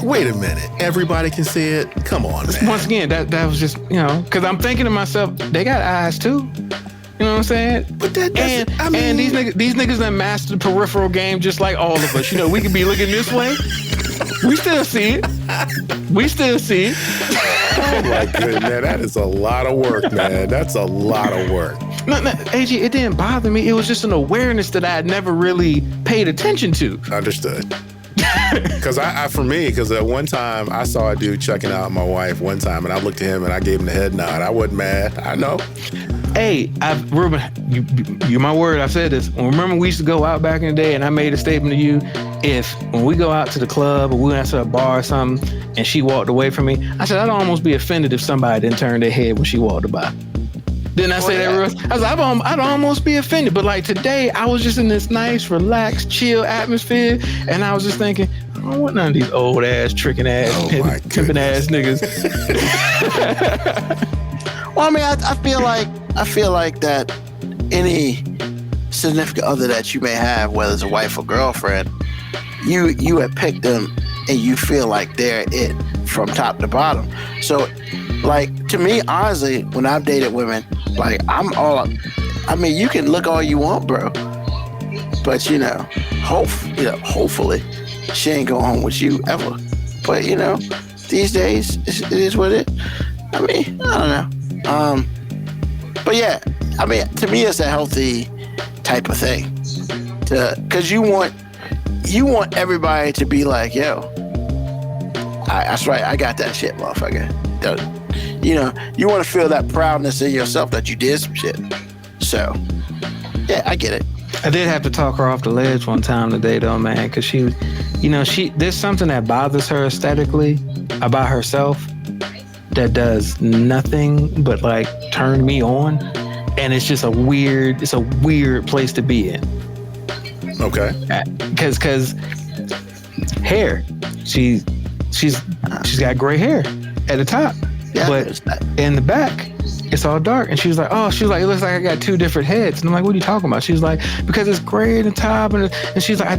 Wait a minute. Everybody can see it. Come on, man. Once again, that was just, you know, because I'm thinking to myself, they got eyes too. You know what I'm saying? But and these niggas done mastered the peripheral game just like all of us. You know, we could be looking this way, We still see it. We still see it. Oh my goodness, man, that is a lot of work, man. That's a lot of work. No, AG, it didn't bother me. It was just an awareness that I had never really paid attention to. Understood. Because because at one time I saw a dude checking out my wife one time, and I looked at him and I gave him the head nod. I wasn't mad. I know. Hey, Ruben, you're my word. I've said this. Remember we used to go out back in the day, and I made a statement to you. If when we go out to the club or we went to a bar or something, and she walked away from me, I said I'd almost be offended if somebody didn't turn their head when she walked by. Didn't I say that, Russ? I was like, I'd almost be offended. But like today, I was just in this nice, relaxed, chill atmosphere, and I was just thinking, I don't want none of these old ass, tricking ass, pimping ass niggas. Well, I mean, I feel like that any significant other that you may have, whether it's a wife or girlfriend, you have picked them and you feel like they're it from top to bottom. So, like, to me, honestly, when I've dated women, like, I mean, you can look all you want, bro, but hopefully she ain't going home with you ever. But these days it is what it is. I mean, I don't know. But yeah, I mean, to me, it's a healthy type of thing. Because you want everybody to be like, yo, that's right, I got that shit, motherfucker. You want to feel that proudness in yourself that you did some shit. So, yeah, I get it. I did have to talk her off the ledge one time today, though, man, because she there's something that bothers her aesthetically about herself that does nothing but like turn me on, and it's just a weird place to be in. Okay. Because hair, she's got gray hair at the top, but in the back it's all dark. And she was like, it looks like I got two different heads. And I'm like, what are you talking about? She was like, because it's gray at the top, and she's like, I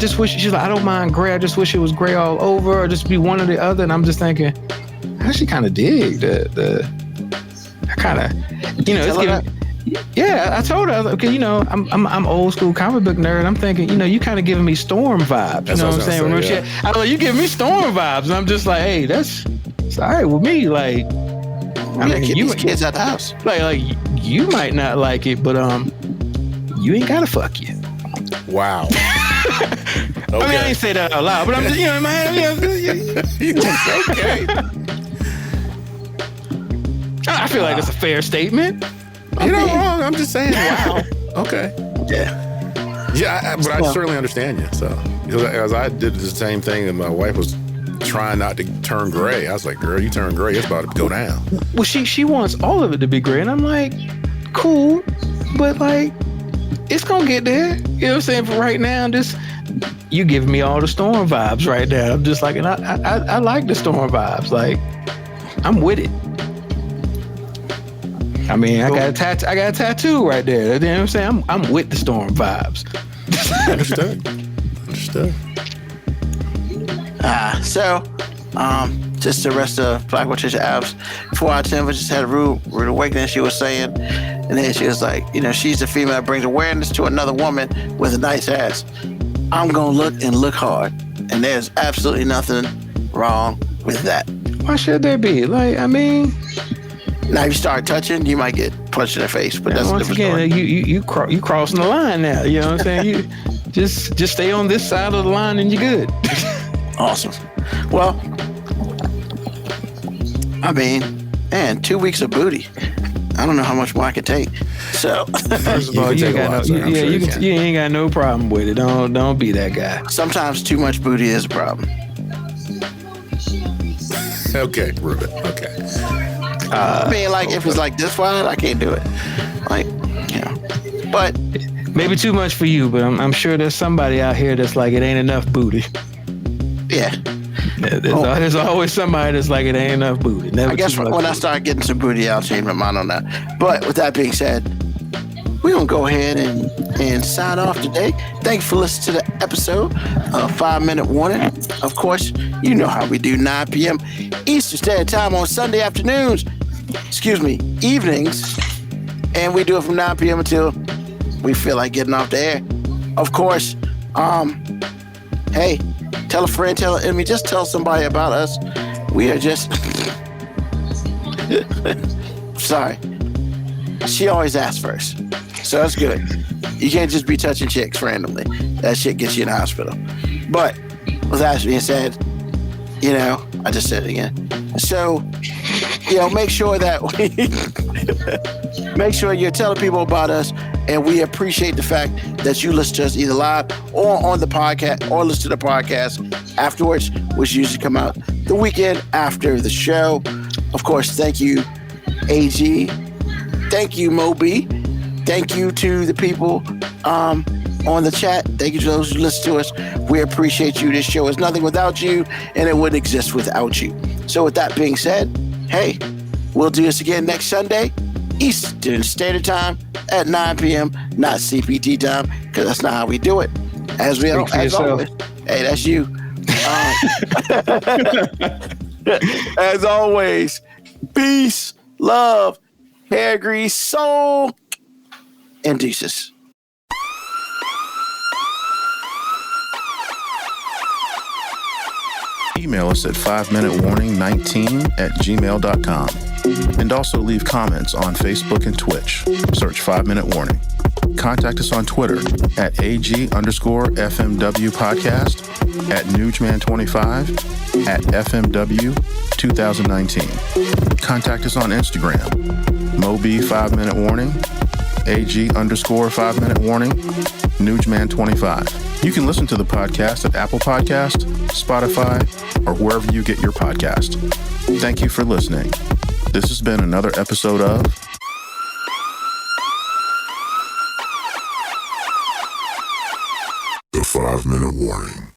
don't mind gray. I just wish it was gray all over, or just be one or the other. And I'm just thinking, I actually kind of dig I kind of, it's giving. Yeah, I told her, okay, I'm old school comic book nerd. I'm thinking, you kind of giving me Storm vibes. You know what I'm saying? I was like, you giving me Storm vibes, and I'm just like, hey, it's all right with me. Like, I mean, get these kids out the house. Like you might not like it, but you ain't gotta fuck you. Wow. Okay. I mean, I ain't say that out loud, but I'm just, in my head, okay. I feel like it's a fair statement. You're not wrong. I'm just saying. Wow. Okay. Yeah. But I certainly understand you. So, because I did the same thing, and my wife was trying not to turn gray. I was like, girl, you turn gray, it's about to go down. Well, she wants all of it to be gray, and I'm like, cool, but like, it's gonna get there. You know what I'm saying? For right now, you giving me all the Storm vibes right now. I'm just like, and I like the Storm vibes. Like, I'm with it. I mean, I got a tattoo right there. You know what I'm saying? I'm with the Storm vibes. Understood. So, just the rest of Black Morticia albums, 4 out of 10, but just had a rude awakening, she was saying. And then she was like, she's the female that brings awareness to another woman with a nice ass. I'm going to look hard. And there's absolutely nothing wrong with that. Why should there be? Like, I mean... Now, if you start touching, you might get punched in the face, but that's once again, you crossing the line now. You know what I'm saying? You just stay on this side of the line and you're good. Awesome. Well, I mean, man, 2 weeks of booty. I don't know how much more I can take. So, first of all, you ain't got no problem with it. Don't be that guy. Sometimes too much booty is a problem. Okay, Ruben. Okay. I mean, like, if it's like this wide, I can't do it. Like, but maybe too much for you, but I'm sure there's somebody out here that's like, it ain't enough booty. Yeah. There's always somebody that's like, it ain't enough booty. Never. I guess when I start getting some booty, I'll change my mind on that. But with that being said, we're going to go ahead and sign off today. Thank you for listening to the episode of 5 Minute Warning. Of course, you know how we do, 9 p.m. Eastern Standard Time on Sunday evenings. And we do it from 9 p.m. until we feel like getting off the air. Of course, hey, Tell a friend, tell an enemy, just tell somebody about us. We are just sorry. She always asks first. So that's good. You can't just be touching chicks randomly. That shit gets you in the hospital. But with that being said, you know, I just said it again. So, you know, make sure that make sure you're telling people about us, and we appreciate the fact that you listen to us either live or on the podcast, or listen to the podcast afterwards, which usually come out the weekend after the show. Of course, thank you, AG. Thank you, Moby. Thank you to the people on the chat. Thank you to those who listen to us. We appreciate you. This show is nothing without you, and it wouldn't exist without you. So with that being said, hey, we'll do this again next Sunday, Eastern Standard Time at 9 p.m., not CPT time, because that's not how we do it. As always. Hey, that's you. As always, peace, love, hair grease, soul, and deuces. Email us at 5minutewarning19@gmail.com. And also leave comments on Facebook and Twitch. Search 5 Minute Warning. Contact us on Twitter at AG_FMW podcast, at Nugman25, at FMW 2019. Contact us on Instagram, Moby 5 Minute Warning, AG_5 Minute Warning, Nugman25. You can listen to the podcast at Apple Podcast, Spotify, or wherever you get your podcast. Thank you for listening. This has been another episode of The 5 Minute Warning.